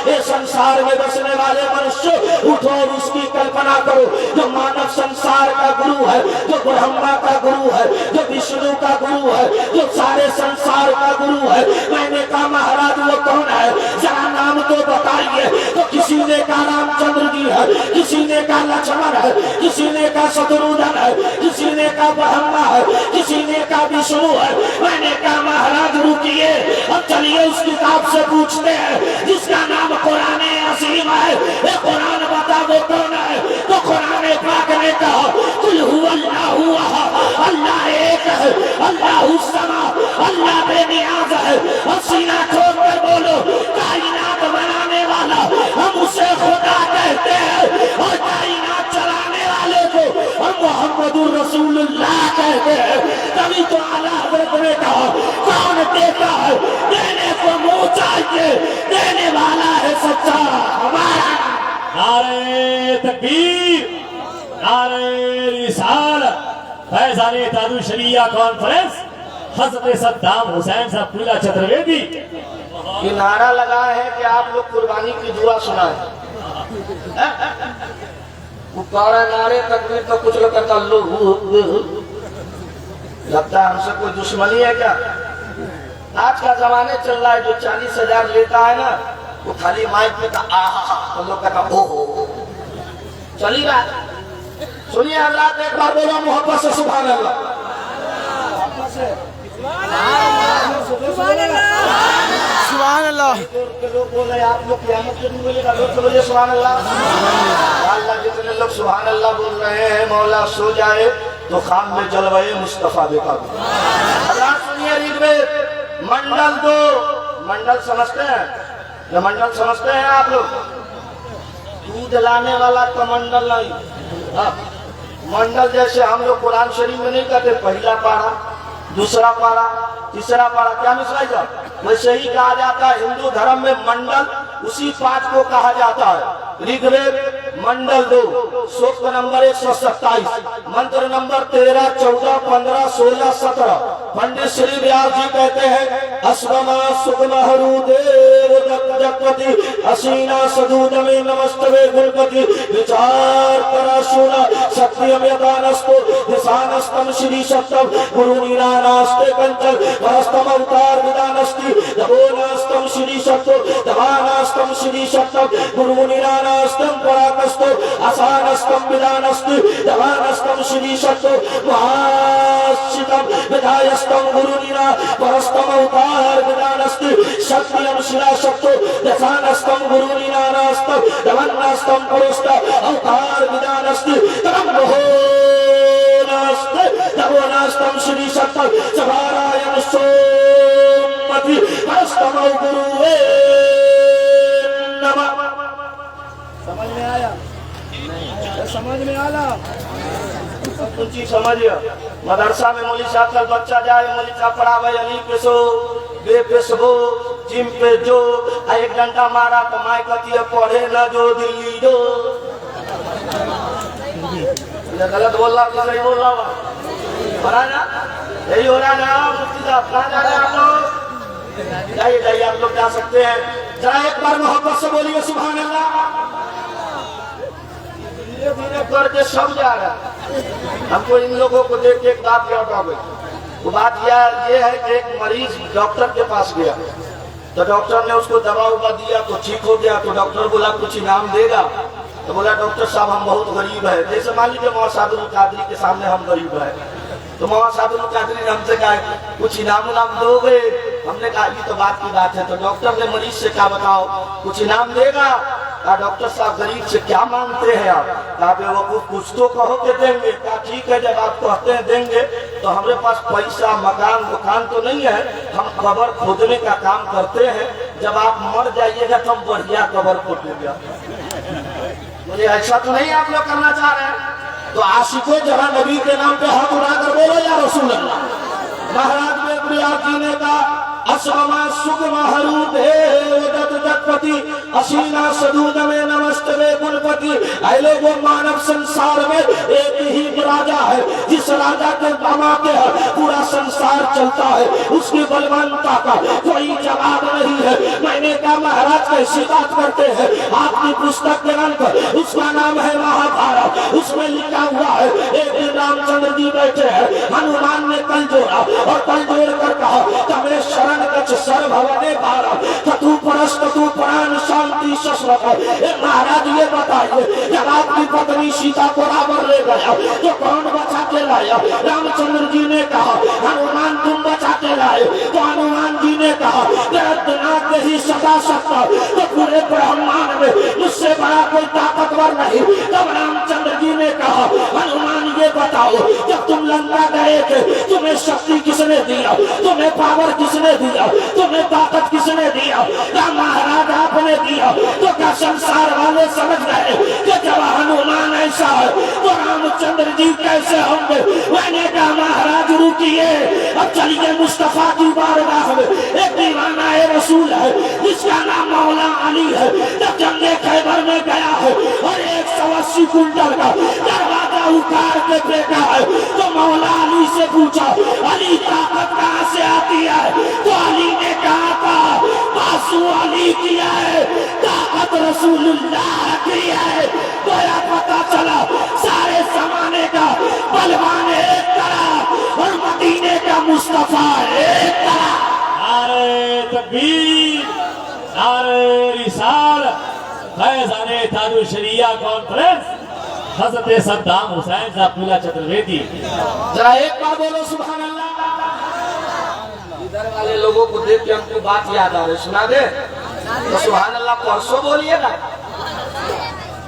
ये संसार में बसने वाले मनुष्य उठो और उसकी कल्पना करो। जो मानव संसार का गुरु है, जो ब्रह्मा का गुरु है, जो विष्णु का गुरु है, जो सारे संसार का गुरु है। मैंने कहा महाराज वो कौन है, जरा नाम तो बताइए। तो किसी ने कहा रामचंद्र जी है, किसी ने कहा लक्ष्मण है, किसी ने कहा शत्रुघ्न है, किसी ने कहा ब्रह्मा है, किसी ने कहा विष्णु है। मैंने कहा महाराज रुकिए और चलिए उस किताब से पूछते हैं जिसका नाम कुरान असीम है। ये कुरान बता वो कौन है? तो कुरान पाक ने कहा कुल हुवल्लाहु अहद, अल्लाह एक है, अल्लाहु समद, अल्लाह बेनियाज है। और सीना ठोक कर बोलो कायनात बनाने वाला हम उसे खुदा कहते हैं और कायनात चलाने वाले को हम मोहम्मदुर रसूलुल्लाह कहते हैं। तभी तो आला हज़रत ने कहा कौन देता है, देने को मुंह चाहिए, देने वाला है सच्चा हमारा। नारे तकबीर, नारे रिसालत। फैज़ाने ताजु शरिया कॉन्फ्रेंस हज़रत सद्दाम हुसैन साहब पूरा चतुर्वेदी ये नारा लगा है कि आप लोग कुर्बानी की दुआ सुनाए। नारे तकबीर तो कुछ लोग कहता लोग लगता है हमसे कोई दुश्मनी है क्या? आज का जमाने चल रहा है, जो 40,000 लेता है ना वो खाली माइक पे तो लोग कहता ओहो चली रहा। सुनिए हज़रात, एक बार बोलो मोहब्बत से सुभान अल्लाह। सुभान अल्लाह। लोग बोल रहे आप लोग क़यामत के दिन बोलेगा, लोग तो बोलिए सुभान अल्लाह। अल्लाह जितने लोग सुभान अल्लाह बोल रहे हैं मौला सो जाए तो खाम में जलवाए मुस्तफा देखा। अल्लाह सुनिए ऋग्वेद मंडल 2, मंडल समझते हैं? ये मंडल समझते हैं आप लोग? दूध लाने वाला कमंडल नहीं। मंडल जैसे हम लोग कुरान शरीफ में नहीं कहते पहला पारा, दूसरा पारा, तीसरा पारा, क्या मिश्रा जा वैसे ही कहा जाता है। हिंदू धर्म में मंडल उसी 5 को कहा जाता है। ऋग्वेद मंडल 2 सूक्त नंबर 127 मंत्र नंबर 13, 14, 15, 16, 17। पंडित श्री व्यास जी कहते हैं अस्वमा सुगमहरु देव जगपति असीना सदूदमे नमस्तवे गुणपति विचार करा सुना सत्यम यदानस्तो दिशानस्तम श्री सप्तम गुरु नीरानास्ते कंचल परस्तम अवतार विदानस्ति दबोनास्तम श्री सप्तम दवानास्तम श्री सप्तम गुरु नीरानास्तम पराकस्तो असानस्तम विदानस्ति दवानस्तम श्री सप्तम महाशितम विदायस्तम गुरु नीरा परस्तम अवतार विदानस्ति सत्यम शिला सप्तो दशानस्तम गुरु नीरानास्तम दवन्नास्तम परोस्त अवतार विदानस्ति तम दवोनास्तम श्री सप्तम सभारायण सोमति परस्तम गुरुवे नमः। समझ में आया? समझ में आया? कुछ चीज समझिए। मदरसा में मौली साहब का बच्चा जाए, मौली साहब पढ़ावे अली पेशो बे पेशो जिम पे जो 1 घंटा मारा तो माई कहती है पढ़े ना जो दिल्ली जो। गलत बोल रहा कि सही बोल रहा पढ़ा ना? यही हो रहा ना? मुफ्ती साहब कहाँ जा रहे हैं आप लोग? जाइए जाइए, आप लोग जा सकते हैं। जरा एक बार मोहब्बत से बोलिए सुभान अल्लाह। धीरे धीरे करके सब जा रहा है। हमको इन लोगों को देख के एक बात याद आ गई। वो बात ये है कि एक मरीज डॉक्टर के पास गया, तो डॉक्टर ने उसको दवा उवा दिया तो ठीक हो गया। तो डॉक्टर बोला कुछ इनाम देगा। तो बोला डॉक्टर साहब हम बहुत गरीब है। जैसे मान लीजिए मौलाना साबिरुल कादरी के सामने हम गरीब है, तो मौलाना साबिरुल कादरी ने हमसे कहा कुछ इनाम उनाम दोगे। हमने कहा ये तो बात की बात है। तो डॉक्टर ने मरीज से कहा बताओ कुछ इनाम देगा। कहा डॉक्टर साहब गरीब से क्या मांगते हैं आप? कहा बेवकूफ कुछ तो कहो के देंगे। कहा ठीक है जब आप कहते हैं देंगे तो हमारे पास पैसा मकान दुकान तो नहीं है, हम कब्र खोदने का काम करते हैं। जब आप मर जाइएगा तो हम बढ़िया कब्र खोदेंगे। मुझे ऐसा तो नहीं आप लोग करना चाह रहे हैं। तो आशिकों जरा नबी के नाम पे हाथ उठाकर बोलो या रसूल अल्लाह। महाराज बेगुरिया जी ने कहा असमा सुगम हरूप जगपति असीना सदूद में नमस्तवे गुणपति। ऐ लोगों मानव संसार में एक ही राजा है, जिस राजा के दमाके है पूरा संसार चलता है। उसकी बलवानता का कोई जवाब नहीं है। मैंने कहा महाराज कैसी बात करते हैं? आपकी पुस्तक के नाम पर उसका नाम है महाभारत। उसमें लिखा हुआ है एक दिन रामचंद्र जी बैठे हैं, हनुमान ने कल जोड़ा और कल जोड़ कर कहा तमें शरण कच सर्वभवने भारत तू परस तू प्राण शांति शस्त्रक। महाराज ये बताइए जब आपकी पत्नी सीता को रावण ले गया तो कौन बचा के लाया? रामचंद्र जी ने कहा हनुमान तुम बचा के लाए। तो हनुमान जी ने कहा दिनाथ ही सदा सकता तो पूरे ब्रह्मांड में मुझसे बड़ा कोई ताकतवर नहीं। तब रामचंद्र जी ने कहा हनुमान ये बताओ जब तुम लंका गए थे तुम्हें शक्ति किसने दिया? तुम्हें पावर किसने दिया? तुम्हें ताकत किसने दिया? क्या महाराज आपने दिया? तो क्या संसार वाले समझ गए कि जब हनुमान ऐसा है तो रामचंद्र जी कैसे होंगे? मैंने कहा महाराज रुकिए, अब चलिए मुस्तफा की बारगाह में। एक दीवाना है रसूल है जिसका नाम मौला अली है। जब जंगे खैबर में गया है और 180 कुंटल का दरवाजा उखाड़ के फेंका है तो मौला अली से पूछा अली ताकत कहाँ से आती है? तो अली ने कहा था बासु अली किया है, ताकत रसूलुल्लाह की है। तो यह पता चला सारे जमाने का बलवान एक तरह और मदीने का मुस्तफा एक तरह। नारे तकबीर, नारे रिसालत, फैज़ाने ताजुल शरिया कॉन्फ्रेंस हज़रत सद्दाम हुसैन साहब पुला चतुर्वेदी। जरा एक बार बोलो सुभान अल्लाह। इधर वाले लोगों को देख के हमको बात याद आ रही, सुना दे तो सुभान अल्लाह परसों बोलिएगा।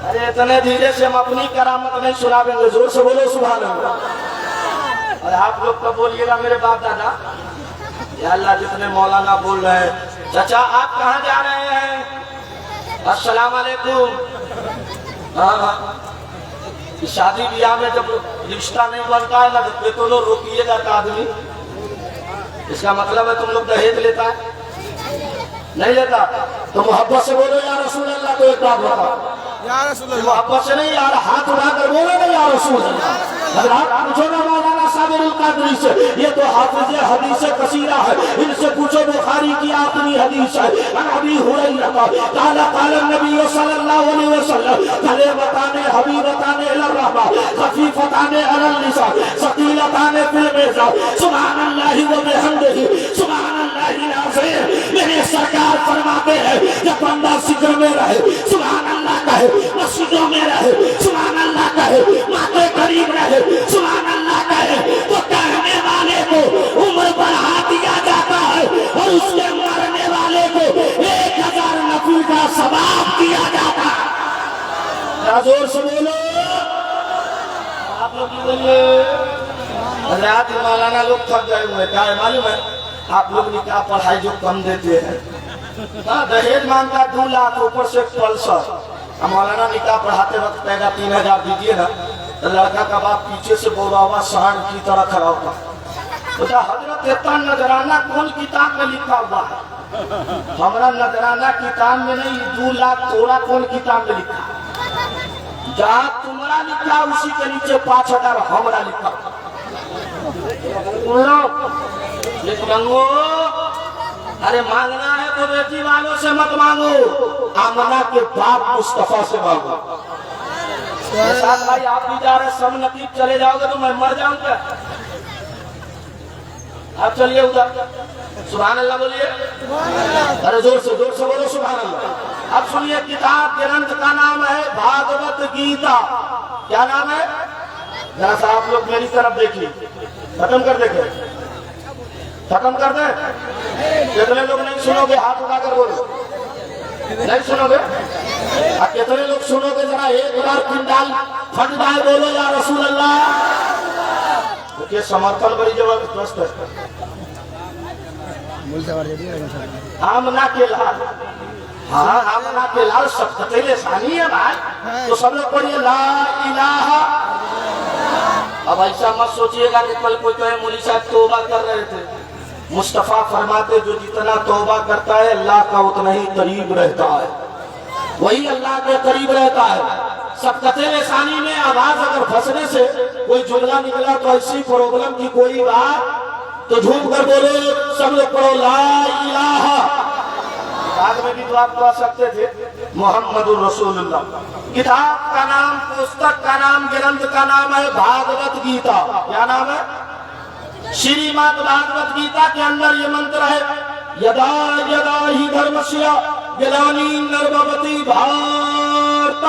अरे इतने धीरे से हम अपनी करामत नहीं सुनावेंगे, जोर से बोलो सुभान अल्लाह। और आप लोग तो बोलिएगा मेरे बाप दादा। या अल्लाह जितने मौलाना बोल रहे हैं। चाचा आप कहाँ जा रहे हैं? अस्सलाम वालेकुम। हाँ शादी ब्याह में जब रिश्ता नहीं बनता है ना तो लोग रोकिएगा का आदमी। इसका मतलब है तुम लोग दहेज लेता है नहीं लेता? तो मोहब्बत से बोलो या रसूल अल्लाह। तो एक बात बताओ मोहब्बत से नहीं यार, हाथ उठाकर बोलो ना या रसूल अल्लाह। पूछो ना मौलाना साबिरुल कादरी से, ये तो हाफिज़ हदीस कसीरा है। इनसे पूछो बुखारी की अपनी हदीस है। अबी हुरैरा काला काला नबी सल्लल्लाहु अलैहि वसल्लम कलेमताने हबीबताने इला रहमा खफीफताने अलल लिसान सकीलताने फिल मीज़ान सुभानल्लाहि व बिहम्दिही सुभानल्लाहिल अज़ीम। मेरे सरकार फरमाते हैं जब बंदा जिक्र में रहे सुभान अल्लाह कहे, मस्जिदों में रहे सुभान अल्लाह कहे, माँ के करीब रहे सुभान अल्लाह कहे तो कहने वाले को उम्र बढ़ा दिया जाता है और उसके मरने वाले को 1000 नफिल का सवाब दिया जाता है। जोर से बोलो आप लोग बोलिए। रात मौलाना लोग थक गए हुए, क्या है मालूम है? आप लोग ने क्या पढ़ाई जो कम देते हैं। दहेज मांगता 2 लाख ऊपर से पल्सर। मौलाना निकाह पढ़ाते वक्त कहेगा 3000 दीजिए ना, तो लड़का का बाप पीछे से बोला हुआ सांड की तरह खड़ा होगा। तो हजरत इतना नजराना कौन किताब में लिखा हुआ है? हमारा नजराना किताब में नहीं, 2 लाख तोड़ा कौन किताब में लिखा? जहाँ तुम्हारा लिखा उसी के नीचे 5000 हमारा लिखा। अरे मांगना है तो बेटी वालों से मत मांगो, आमना के बाप मुस्तफा से मांगो। साथ भाई आप भी जा रहे सब नतीब चले जाओगे तो मैं मर जाऊंगा। आप चलिए उधर, सुभान अल्लाह बोलिए, अरे जोर से बोलो सुभान अल्लाह। अब सुनिए, किताब ग्रंथ का नाम है भागवत गीता। क्या नाम है? जरा सा आप लोग मेरी तरफ देखिए, खत्म कर दे, खत्म कर दे। कितने लोग नहीं सुनोगे? हाथ उठाकर बोलो, नहीं सुनोगे? और कितने लोग सुनोगे? जरा एक बार पिंडाल फट जाए, बोलो या रसूल अल्लाह। देखिए समर्थन बड़ी जबरदस्त है। आमना के लाल, हाँ आमना के लाल शब्द सानी है भाई, तो सब लोग पढ़िए ला इलाहा। अब ऐसा मत सोचिएगा कि कल कोई कहे मौलवी साहब तौबा कर रहे थे। मुस्तफा फरमाते जो जितना तौबा करता है अल्लाह का उतना ही करीब रहता है, वही अल्लाह के करीब रहता है। सब कतले में आवाज अगर फंसने से कोई जुमला निकला तो ऐसी प्रॉब्लम की कोई बात, तो झूम कर बोलो, सब लोग पढ़ो ला इलाहा। बाद में भी तो आप कह सकते थे मोहम्मदुर रसूलुल्लाह। किताब का नाम, पुस्तक का नाम, ग्रंथ का नाम है भागवत गीता। क्या नाम है? श्रीमद् भागवत गीता के अंदर ये मंत्र है, यदा यदा ही धर्मस्य ग्लानि नर्मवति भारत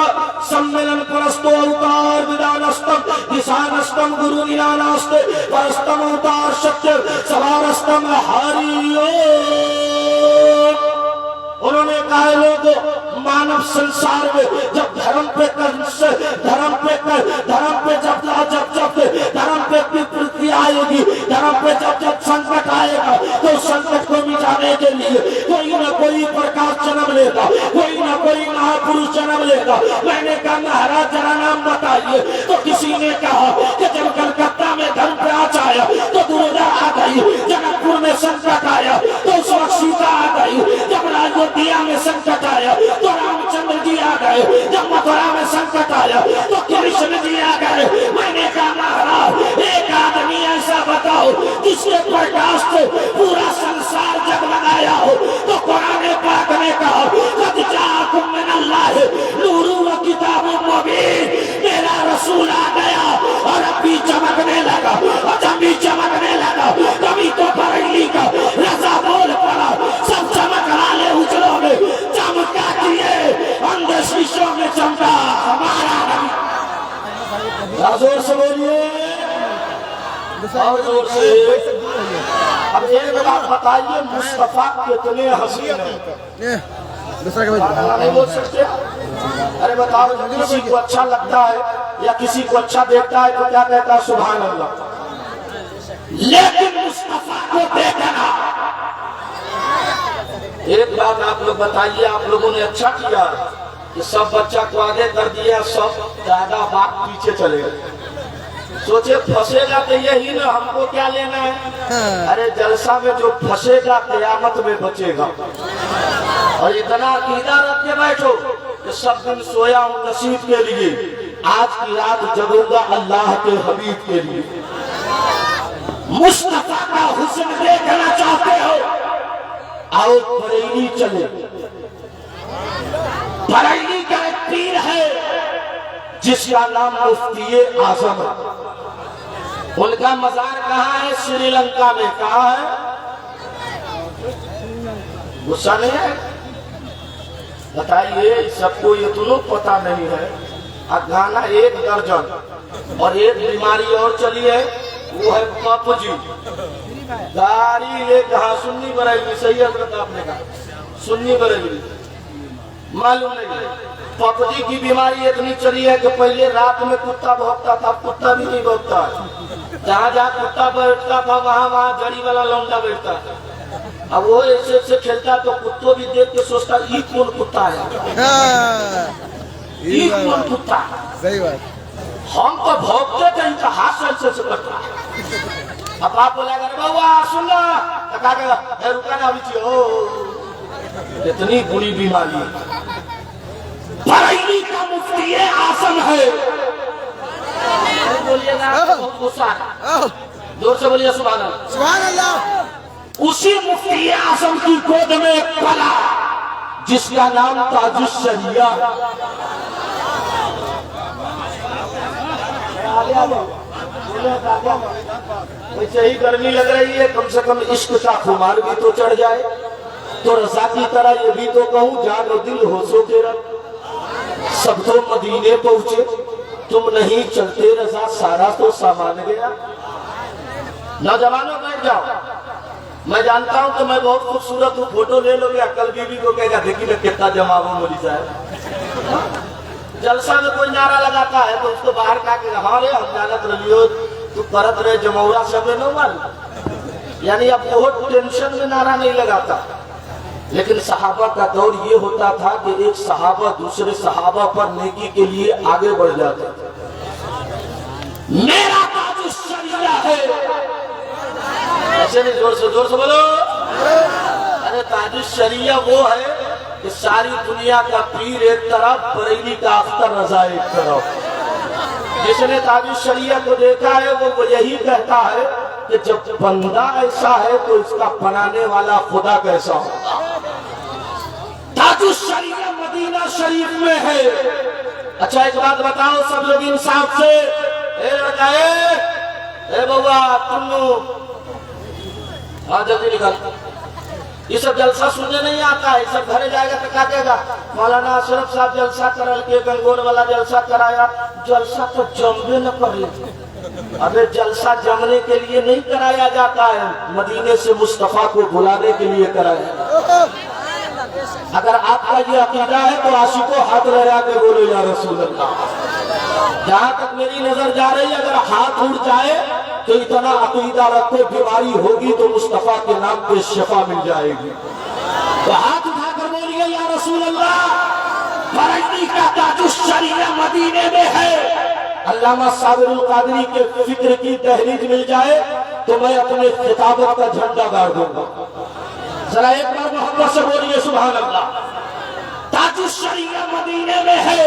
सम्मेलन परस्तो अवतार विदानस्तम दिशानस्तम गुरु निरानास्ते परस्तम अवतार सत्य सवारस्तम हरिओ। उन्होंने कहा लोगों, मानव संसार में जब धर्म पे धर्म पे विपत्ति आएगी, धर्म पे जब संकट आएगा, तो संकट को मिटाने के लिए कोई ना कोई प्रकाश जन्म लेगा, कोई ना कोई महापुरुष जन्म लेगा। मैंने कहा महाराज जरा नाम बताइए, तो किसी ने कहा कि जब कलकत्ता में धर्म पे आज आया तो दुर्गा आ गई, जनकपुर में संकट आया तो सुरक्षिता आ गई, जब अयोध्या में संकट आया तो रामचंद्र जी आ गए, जब मथुरा में संकट आया तो कृष्ण जी आ गए। मैंने कहा महाराज एक आदमी ऐसा बताओ जिसके प्रकाश को पूरा संसार जगमगाया हो, तो कुरान पाक ने कहा कद जाकुम मिनल्लाह नूरुन व किताबुम मुबीन, मेरा रसूल आ गया और अब भी चमकने लगा, और जब भी चमकने लगा कभी तो बरेली का रजा बोल पड़ा, सब चमक वाले उजलों में चमका दिए, अंधे शीशों में चमका हमारा नबी। जोर से बोलिए, और जोर से। अब एक बात बताइए, मुस्तफा कितने हसीन है? नहीं बोल सकते? अरे बताओ, किसी को अच्छा लगता है या किसी को अच्छा देखता है तो क्या कहता है? सुभान अल्लाह। लेकिन मुस्तफा को देखना, एक बात आप लोग बताइए, आप लोगों ने अच्छा किया कि सब बच्चा को आगे कर दिया, सब दादा बाप पीछे चले गए। सोचे फंसेगा तो यही ना, हमको क्या लेना है? अरे जलसा में जो फंसेगा कयामत में बचेगा। और इतना अकीदा रख के बैठो कि सब दिन सोया हूँ नसीब के लिए, आज की रात जगूंगा अल्लाह के हबीब के लिए। मुस्तफा का हुस्न देखना चाहते हो? आओ बरेली चले। बरेली का एक पीर है जिसका नाम मुफ्ती आजम है। उनका मजार कहाँ है? श्रीलंका में। कहाँ है? गुस्सा नहीं है? बताइए, सबको ये दोनों पता नहीं है। गाना एक दर्जन, और एक बीमारी और चली है, वो है कब्जी। गाड़ी ले कहा सुन्नी बरेली, सही हजरत आपने कहा सुन्नी बरेली, मालूम नहीं। पपजी की बीमारी इतनी चली है कि पहले रात में कुत्ता भौंकता था, कुत्ता भी नहीं भौंकता है। जहाँ जहाँ कुत्ता बैठता था वहाँ वहाँ जड़ी वाला लौंडा बैठता था। अब वो ऐसे ऐसे खेलता तो कुत्तों भी देख के सोचता ये कौन कुत्ता है, ये कौन कुत्ता। सही बात। हम तो भौंकते थे, इनका हाथ से करता है। अब आप बोला अरे बउआ सुन लो, रुका ना अभी, ओ इतनी बुरी बीमारी। बरेली का मुफ्ती आजम है। बोलिएगा बहुत गुस्सा है, जोर से बोलिए सुभान अल्लाह। सुभान अल्लाह। उसी मुफ्ती आजम की गोद में एक पला जिसका नाम ताजुश शरिया। हैं काका, वैसे ही गर्मी लग रही है, कम से कम इश्क का खुमार भी तो चढ़ जाए। तो रजा की तरह ये भी तो कहूँ, जान दिल होशो के रब, सब तो मदीने पहुंचे, तुम नहीं चलते रजा, सारा तो सामान गया। नौजवानों बैठ जाओ, मैं जानता हूं कि मैं बहुत खूबसूरत हूँ, फोटो ले लोगे, अकल बीबी को कहेगा देखिए कितना जमाव मोदी साहब। जलसा में कोई नारा लगाता है तो उसको बाहर का के हाँ रे हम जानत रहियो तू करत रहे जमौरा सब न मालूम, यानी अब बहुत टेंशन में नारा नहीं लगाता। लेकिन सहाबा का दौर ये होता था कि एक सहाबा दूसरे सहाबा पर नेकी के लिए आगे बढ़ जाते थे। मेरा ताज शरिया है, ऐसे नहीं, जोर से बोलो। अरे ताज शरिया वो है कि सारी दुनिया का पीर एक तरफ, बरेली का अख्तर रजा एक तरफ। जिसने ताज शरिया को देखा है वो यही कहता है कि जब बंदा ऐसा है तो इसका बनाने वाला खुदा कैसा होगा। ताज शरिया मदीना शरीफ में है। अच्छा एक बात बताओ सब लोग इंसाफ से, ए लड़का ए बउआ तुम हाँ जल्दी निकल, ये सब जलसा सुनने नहीं आता है, सब घरे जाएगा तो क्या कहेगा मौलाना अशरफ साहब जलसा करल के गंगोर वाला जलसा कराया, जलसा तो जमबे न कर ले। अबे जलसा जमने के लिए नहीं कराया जाता है, मदीने से मुस्तफा को बुलाने के लिए कराया। अगर आपका ये अकीदा है तो आशिकों हाथ लगा के बोलो या रसूल अल्लाह। जहाँ तक मेरी नजर जा रही है, अगर हाथ उड़ जाए तो इतना अकीदा रखो, बीमारी होगी तो मुस्तफा के नाम पे शफा मिल जाएगी। तो हाथ उठाकर बोलिए या रसूल अल्लाह। बरेली का ताज शरिया मदीने में है। अल्लामा साबिरुल कादरी के फिक्र की तहरीर मिल जाए तो मैं अपने खिताबत का झंडा गाड़ दूंगा। जरा एक बार मोहब्बत से बोलिए सुभान अल्लाह। ताज शरिया मदीने में है।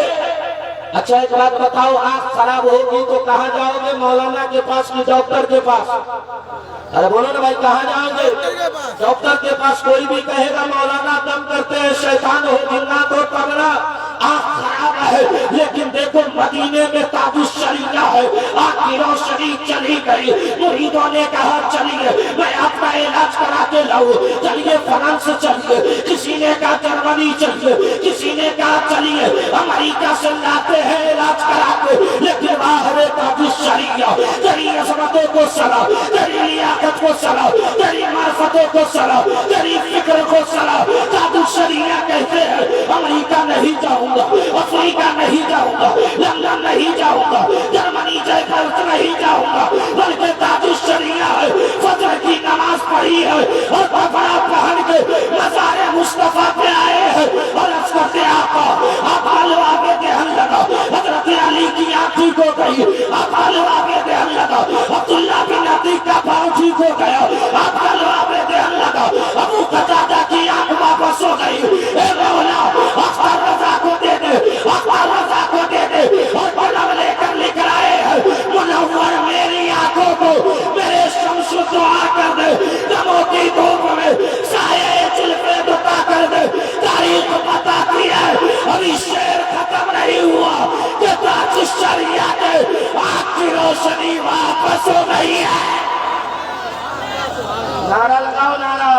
अच्छा एक बात बताओ, आंख खराब होगी तो कहाँ जाओगे, मौलाना के पास कि डॉक्टर के पास? अरे बोलो ना भाई, कहाँ जाओगे? डॉक्टर के पास। कोई भी कहेगा मौलाना दम करते हैं, शैतान हो, जिन्नात हो, तगड़ा, आंख खराब है, लेकिन देखो मदीने में ताज शरिया है, आंख की रोशनी चली गई, मुरीदों ने कहा चलिए मैं आपका इलाज करा के लाऊं, चलिए फ्रांस चलिए, किसी ने कहा जर्मनी चलिए, किसी ने कहा चलिए अमेरिका से लाते हैं इलाज करा के। लेकिन बाहर ताज शरिया, तेरी अजमतों को सलाम, तेरी लियाकत को सलाम, तेरी मार्फतों को सलाम, तेरी फिक्र को सलाम। ताज शरिया कहते हैं अमेरिका नहीं जाऊंगा, अफ्रीका नहीं जाऊंगा, लंदन नहीं जाऊंगा, जर्मनी जयपुर नहीं जाऊंगा, बल्कि ताज शरिया है। फजर की नमाज पढ़ी है और कपड़ा पहन के मज़ारे मुस्तफा पे आए हैं और अर्ज़ करते आका आगे ध्यान लगा। हज़रत अली की आँखी को गई, आप आगे ध्यान लगा। अब्दुल्ला बिन अतीक का पाँव ठीक हो गया, आप आगे ध्यान लगा। अबू कतादा की आँख वापस हो गई। ए मौला अख्तर रज़ा को दे दे, अख्तर रज़ा को दे दे। और कलम लेकर लिख रहे हैं मुनव्वर मेरी आँखों को मेरे शम्स दुआ कर दे, दमों की धूप में साये जुल्फ़े दुआ कर दे। तारीख बताती है अभी शेर खत्म नहीं हुआ कि ताज शरिया के आँख की रोशनी वापस हो गई है। नारा लगाओ, नारा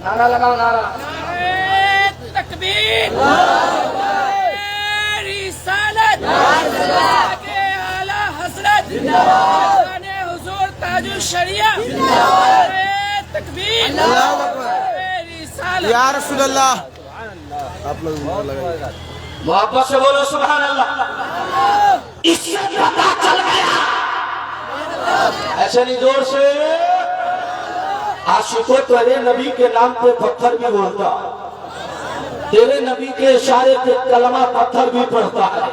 नारा लगाओ, नारा तकबीर, रिसालत के आला हज़रत हुज़ूर ताज शरिया, तकबीर, रिसालत या रसूल अल्लाह। आप लोग मोहब्बत से बोलो सुभान अल्लाह। इससे पता चल गया, ऐसे नहीं जोर से, आशिकों तेरे नबी के नाम पे पत्थर भी बोलता, तेरे नबी के इशारे पे कलमा पत्थर भी पड़ता है।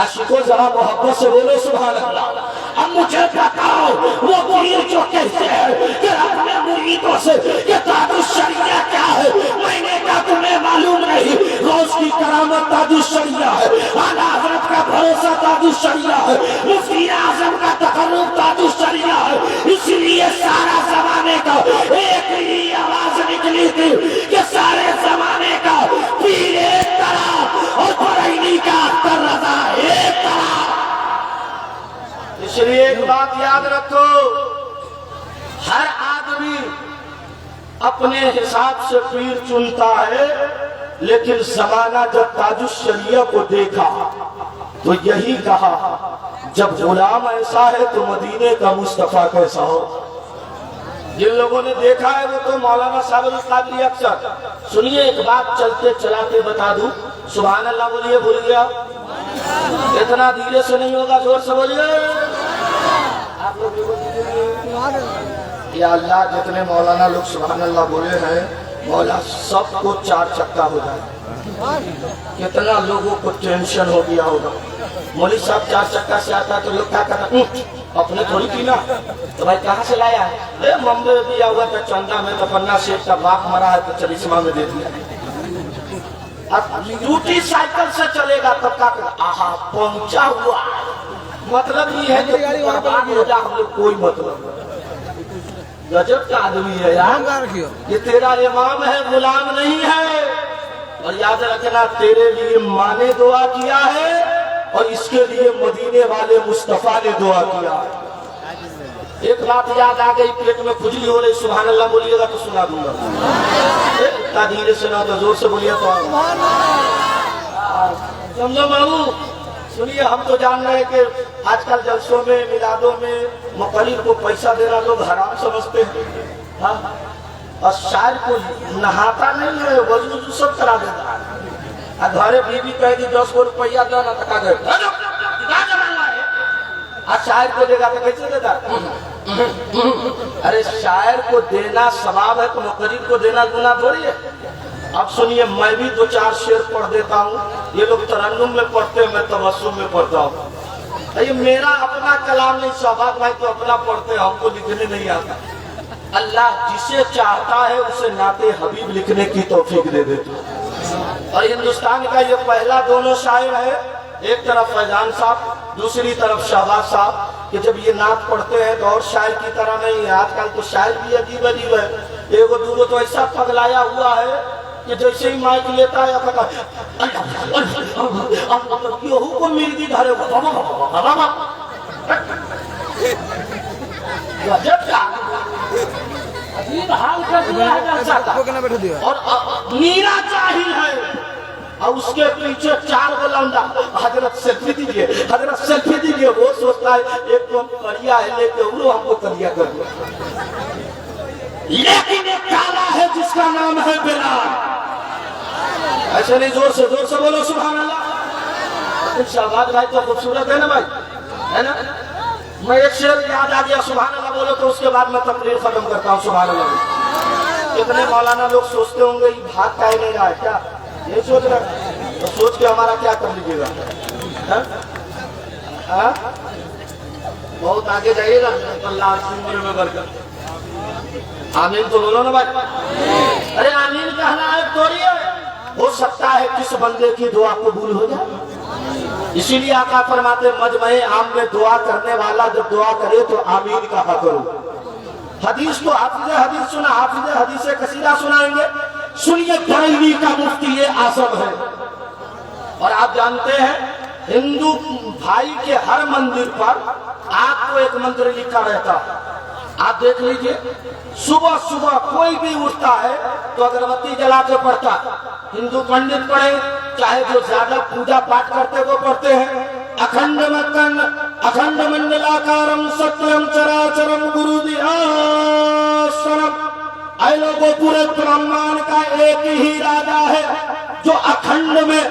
आशिकों जरा मोहब्बत से बोलो सुभान अल्लाह। अब मुझे बताओ वो पीर जो कहते हैं कि अपने मुरीदों से कि ताज शरिया क्या है, मैंने कहा तुम्हें मालूम नहीं, रोज की करामत ताज शरिया है, आला हज़रत का भरोसा ताज शरिया है, मुफ्ती आज़म का तकर्रुब ताज शरिया है। इसलिए सारा जमाने का एक ही आवाज निकली थी कि सारे जमाने का पीर एक तरफ और बरेली का अख्तर रज़ा एक तरफ। बात याद रखो, हर आदमी अपने हिसाब से पीर चुनता है, लेकिन जमाना जब ताजुश्शरिया को देखा तो यही कहा, जब गुलाम ऐसा है तो मदीने का मुस्तफा कैसा हो। जिन लोगों ने देखा है वो तो मौलाना साहब कादरी अक्सर। सुनिए एक बात चलते चलाते बता दूं, सुभान अल्लाह बोलिए, भूल गया, इतना धीरे से नहीं होगा, जोर से बोलिए। आप लोग या अल्लाह, जितने मौलाना लोग सुभान अल्लाह बोले हैं, मौला सबको 4 चक्का हो जाए। कितना लोगों को टेंशन हो गया होगा। मौली साहब 4 चक्का से आता तो लोग क्या कहता, अपने थोड़ी पीना, तो भाई कहाँ से लाया है? मुंबई में दिया हुआ था, चंदा में तपन्ना शेख का बाप मरा है तो चलिस्मा में दे दिया। अब ड्यूटी साइकिल से चलेगा तब का आहा पहुंचा हुआ, मतलब ये है कि बर्बाद हो जा, हम लोग कोई मतलब। गजब का आदमी है यार, ये तेरा इमाम है, गुलाम नहीं है। और याद रखना, तेरे लिए माँ ने दुआ किया है और इसके लिए मदीने वाले मुस्तफा ने दुआ किया। एक बात याद आ गई, पेट में खुजली हो रही, सुभान अल्लाह बोलिएगा तो सुना दूंगा। इतना धीरे से ना तो जोर से बोलिए तो समझो बाबू। सुनिए, हम तो जान रहे हैं कि आजकल जलसों में, मिलादों में मुकल्लिद को पैसा देना लोग हराम समझते हैं। हाँ? और शायर को नहाता नहीं है, वजू सब करा देता है। घरे बीवी कह दी 10 रुपया दो ना, तका गए शायर को देगा तो कैसे देता? अरे शायर को देना सवाब है तो मुकल्लिद को देना गुनाह थोड़ी है। अब सुनिए, मैं भी 2-4 शेर पढ़ देता हूँ। ये लोग तरन्नुम में पढ़ते हैं, मैं तबस्सुम में पढ़ता हूँ। ये मेरा अपना कलाम नहीं, शहबाज भाई तो अपना पढ़ते हैं, हमको लिखने नहीं आता। अल्लाह जिसे चाहता है उसे नाते हबीब लिखने की तौफीक दे देता। और हिंदुस्तान का ये पहला दोनों शायर है, एक तरफ फैजान साहब, दूसरी तरफ शहबाज साहब, कि जब ये नात पढ़ते हैं तो और शायर की तरह नहीं है। आजकल तो शायर भी अजीब अजीब है। एगो दूगो तो ऐसा पगलाया हुआ है कि जैसे ही माइक लेता है यहू को मिर्गी धरे अजीब हाल कर दिया है। और मीरा चाहिए है और उसके पीछे 4 गोलंदा, हजरत सेल्फी दीजिए, हजरत सेल्फी दीजिए। वो सोचता है एक तो करिया है, लेके वो हमको करिया कर दिया। लेकिन एक काला है जिसका नाम है बिलाल। ऐसे नहीं, जोर से बोलो सुभान अल्लाह। शहबाज भाई तो खूबसूरत है ना भाई, है ना? मैं एक शेर याद आ गया, सुभान अल्लाह बोलो तो उसके बाद मैं तकरीर खत्म करता हूँ। सुभान अल्लाह। कितने मौलाना लोग सोचते होंगे ये भाग का ही नहीं रहा है क्या? ये सोच रहे तो सोच के हमारा क्या कर लीजिएगा? बहुत आगे जाइएगा, अल्लाह में बरकत। आमीन तो बोलो ना भाई। अरे आमीन कहना है थोड़ी है, हो सकता है किस बंदे की दुआ कबूल हो जाए। इसीलिए आका फरमाते, मजमे आम में दुआ करने वाला जब दुआ करे तो आमीन कहा करो। हदीस तो हाफिज हदीस सुना, हाफिज हदीस कसीदा सुनाएंगे। सुनिए, बरेली का मुफ्ती ये आजम है। और आप जानते हैं हिंदू भाई के हर मंदिर पर आपको एक मंत्र लिखा रहता है। आप देख लीजिए, सुबह सुबह कोई भी उठता है तो अगरबत्ती जला के पढ़ता। हिंदू पंडित पढ़े, चाहे जो ज्यादा पूजा पाठ करते वो पढ़ते हैं। अखंड मक्कन अखंड मंडलाकारम सत्यम चराचरम गुरु दिहासनम। ऐ लोगों, पूरे ब्रह्मांड का एक ही राजा है जो अखंड में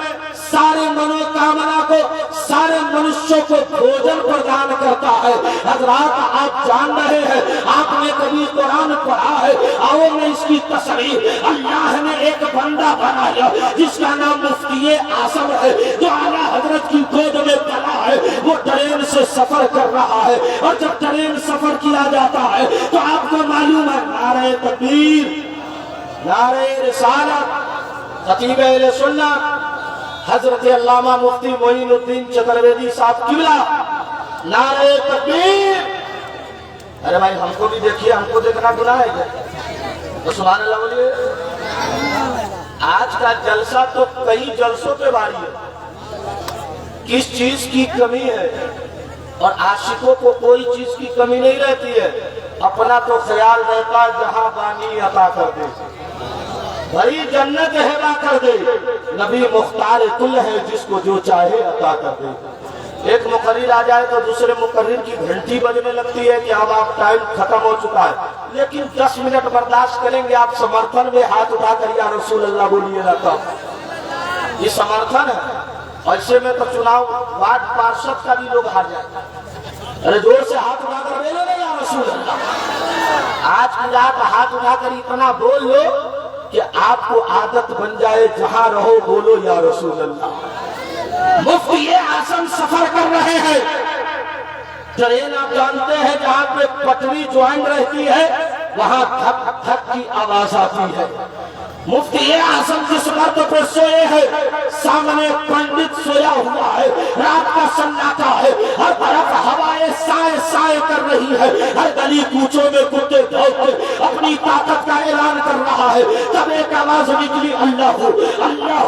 सारे मनोकामना को, सारे मनुष्यों को भोजन प्रदान करता है। हज़रात, आप जान रहे हैं, आपने कभी कुरान पढ़ा है? आओ मैं इसकी तस्वीर। अल्लाह ने एक बंदा बनाया जिसका नाम मुफ्ती आजम है, जो आला हजरत की गोद में पला है। वो ट्रेन से सफर कर रहा है और जब ट्रेन सफर किया जाता है तो आपको मालूम है, नारे तकबीर, नारे रिसालत, खतीब अहले सुन्नत हजरत अल्लामा मुफ्ती मोइनुद्दीन चतुर्वेदी साहब किबला, नारे तकबीर। अरे भाई, हमको भी देखिए, हमको देखना गुनाह है क्या? तो सुभान अल्लाह बोलिए। आज का जलसा तो कई जलसों पे भारी है। किस चीज की कमी है और आशिकों को कोई चीज की कमी नहीं रहती है, अपना तो ख्याल रहता है जहां बानी अता कर दे, भाई जन्नत हेबा कर दे, नबी मुख्तार कुल है जिसको जो चाहे अता कर दे। एक मुकर्रिर आ जाए तो दूसरे मुकर्रिर की घंटी बजने लगती है कि अब आप टाइम खत्म हो चुका है, लेकिन 10 मिनट बर्दाश्त करेंगे आप समर्थन में हाथ उठाकर या रसूल अल्लाह बोलिएगा तब ये समर्थन है। ऐसे में तो चुनाव वार्ड पार्षद का भी लोग हार जाए, अरे जोर से हाथ उठाकर बोलो ना या रसूल अल्लाह। आज की रात हाथ उठाकर इतना बोल लो कि आपको आदत बन जाए, जहां रहो बोलो या रसूल अल्लाह। मुफ्ती आजम सफर कर रहे हैं, ट्रेन आप जानते हैं जहां पे पटरी ज्वाइन रहती है वहां धक धक की आवाज आती है। मुफ्ती आजम जिस मर्द पर सोए हैं, सामने पंडित सोया हुआ है, रात का सन्नाटा है, हर तरफ हवाएं साए साए कर रही है, हर गली कूचों में कुत्ते दौड़ते अपनी ताकत का ऐलान कर रहा है। तब एक आवाज निकली, अल्लाह अल्लाह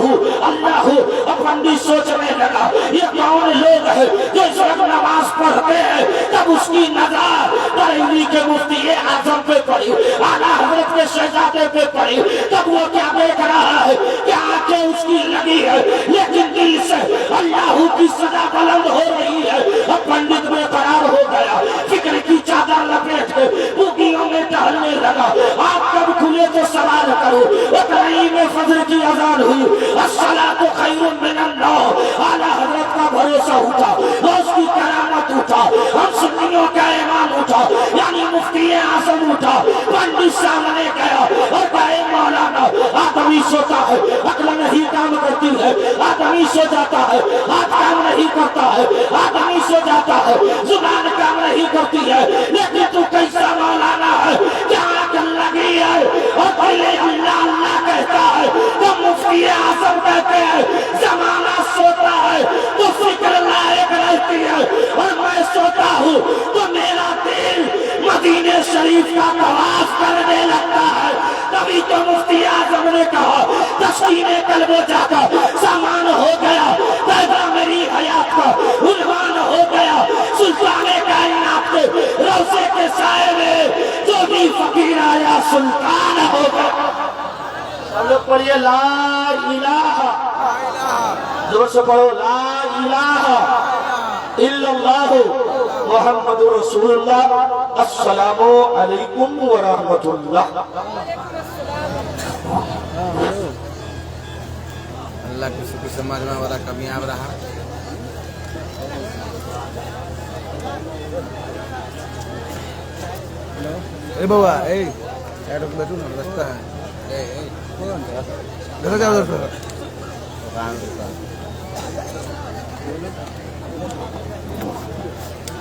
अल्लाह। अब पंडित सोचने लगा ये कौन लोग है जो इस वक्त नमाज पढ़ते हैं। तब उसकी नजर बरेली के मुफ्ती आजम पे पड़ी, आला हजरत के शहजादे पे पड़ी। तब वो क्या देख रहा है, क्या आंखें उसकी लगी है, लेकिन दिल से अल्लाह की सदा बुलंद हो रही है। अब पंडित में करार हो गया, फिक्र की चादर लपेट के बूगियों में टहलने लगा। आप कब खुले तो सवाल करो। उतनी में फजर की अजान हुई, अस्सलातु खैरुम मिनन नौम। आला हजरत का भरोसा उठा, उसकी करामत उठा, हम सुन्नियों का ईमान उठा, यानी मुफ्ती आजम उठा। पंडित सामने गया और कहे मौलाना आदमी सोता है, अक्ल नहीं काम करती है, आदमी सो जाता है, हाथ काम नहीं करता है, आदमी सो जाता है, जुबान काम नहीं करती है, लेकिन तू कैसा मौलाना है, क्या अक्ल लगी है और पहले अल्लाह अल्लाह कहता है। तो मुफ्ती आजम कहते हैं जमाना सोता है तो फिक्र लायक रहती है, और मैं सोता हूँ तो मेरा दिल मदीने शरीफ का तवाफ करने लगता है। तभी तो मुफ्ती आजम ने कहा तस्कीने कल्बो जाकर सामान हो गया, पैदा मेरी हयात का उन्वान हो गया। सुल्ताने कायनात के रोज़े के साए में जो भी फकीर आया सुल्तान हो गया। हम लोग पढ़िए ला इलाहा, जोर से पढ़ो ला इलाहा इल्लल्लाहु मुहम्मदुर रसूलुल्लाह, अस्सलामु अलैकुम व रहमतुल्लाह। अल्लाह किसी की समझ में बड़ा कामयाब रहा। ए बाबा ए ऐड बैठो ना, रास्ता है ए देखो जाओ उधर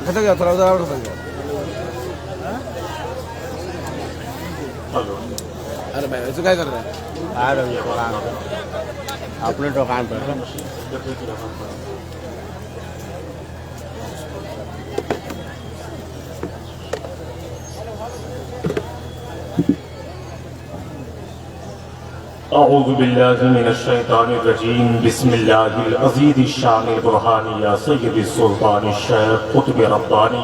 खत्म गया, थोड़ा उधर और गया। अरे भाई ऐसे क्या कर रहे हैं? आ रहे हैं दुकान पे, अपने दुकान पर। अऊज़ु बिल्लाहि मिनश शैतानिर रजीम, बिस्मिल्लाहिल अज़ीज़िश शानिल बुरहानी या सय्यदिस सुल्तानिश शेख कुतुब रब्बानी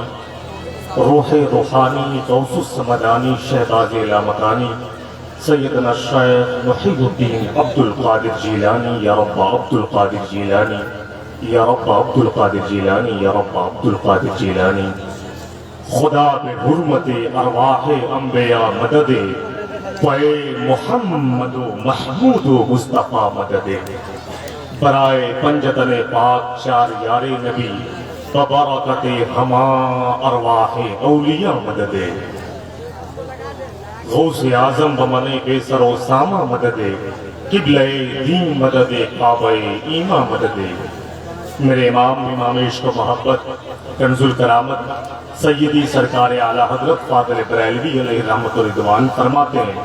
रूहे रूहानी गौसुस समदानी शहबाज लामकानी सैयदना शेख मुहीउद्दीन अब्दुल कादिर जीलानी या रब्बा अब्दुल कादिर जीलानी या रब्बा अब्दुल कादिर जीलानी या रब्बा अब्दुल कादिर जीलानी। खुदा बे हुर्मते अरवाहे अंबिया मददे पे मुहम्मदो महमूदो मुस्तफा मददे बराए पंजतने पाक चार यारे नबी बबरकते हमा अरवाहे औलिया मददे गौसे आजम बमने बेसरो सामा मददे किबले दीन मददे काबे ईमा मददे। मेरे इमाम इश्क मोहब्बत कंजुल करामत सैयदी सरकार आला हजरत फादिल बरेलवी अलैहि रहमत व रिदवान फरमाते हैं,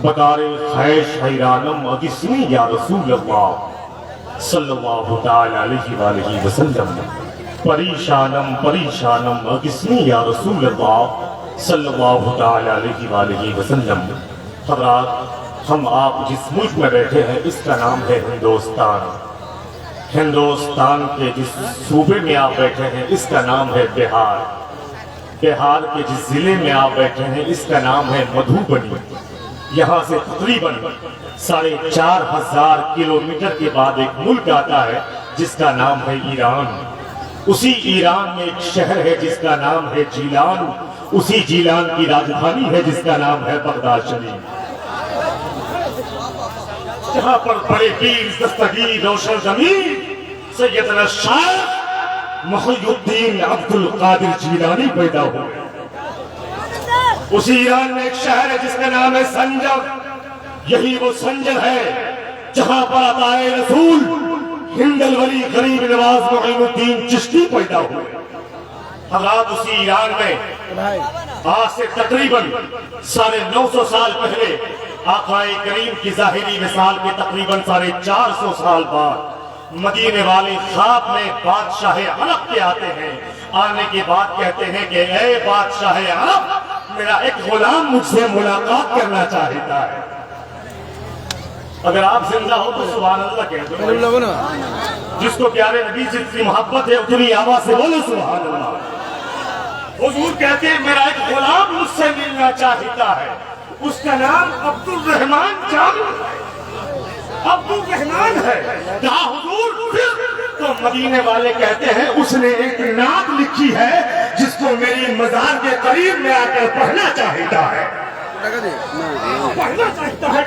बकारे खैश हैरानम अगिस्मी या रसूल अल्लाह सल्लल्लाहु तआला अलैहि वसल्लम, परेशानम परेशानम अगिस्मी या रसूल अल्लाह सल्लल्लाहु तआला अलैहि वसल्लम। हज़रात, हम आप जिस मुल्क में बैठे हैं इसका नाम है हिंदुस्तान। हिंदुस्तान के जिस सूबे में आप बैठे हैं इसका नाम है बिहार। बिहार के जिस जिले में आप बैठे हैं इसका नाम है मधुबनी। यहाँ से तकरीबन 4,500 किलोमीटर के बाद एक मुल्क आता है जिसका नाम है ईरान। उसी ईरान में एक शहर है जिसका नाम है जीलान। उसी जीलान की राजधानी है जिसका नाम है बगदाद शरीफ। जहाँ पर बड़े पीर दस्तगीर रोशन जमीन सैयदना शाह मुहीउद्दीन अब्दुल कादिर जीलानी पैदा हुए। उसी ईरान में एक शहर है जिसका नाम है संजर। यही वो संजर है जहाँ पर अताए रसूल हिंदल वली गरीब नवाज मुईनुद्दीन चिश्ती पैदा हुए। हज़रात उसी ईरान में आज से तकरीबन 950 साल पहले आकाए करीम की ज़ाहिरी मिसाल के तकरीबन 450 साल बाद मदीने वाले ख्वाब में बादशाह अरब के आते हैं। आने के बाद कहते हैं कि ए बादशाह अरब, मेरा एक गुलाम मुझसे मुलाकात करना चाहता है। अगर आप जिंदा हो तो सुभान अल्लाह कहते हो। जिसको प्यारे नबी से जितनी मोहब्बत है उतनी आवाज से बोलो सुभान अल्लाह। हुजूर कहते हैं मेरा एक गुलाम मुझसे मिलना चाहता है, उसका नाम अब्दुल रहमान जामिल है, अब्दुल रहमान है। कहा हुजूर फिर? तो मदीने वाले कहते हैं उसने एक नात लिखी है जिसको मेरी मजार के करीब में आकर पढ़ना चाहता है, पढ़ना चाहता है।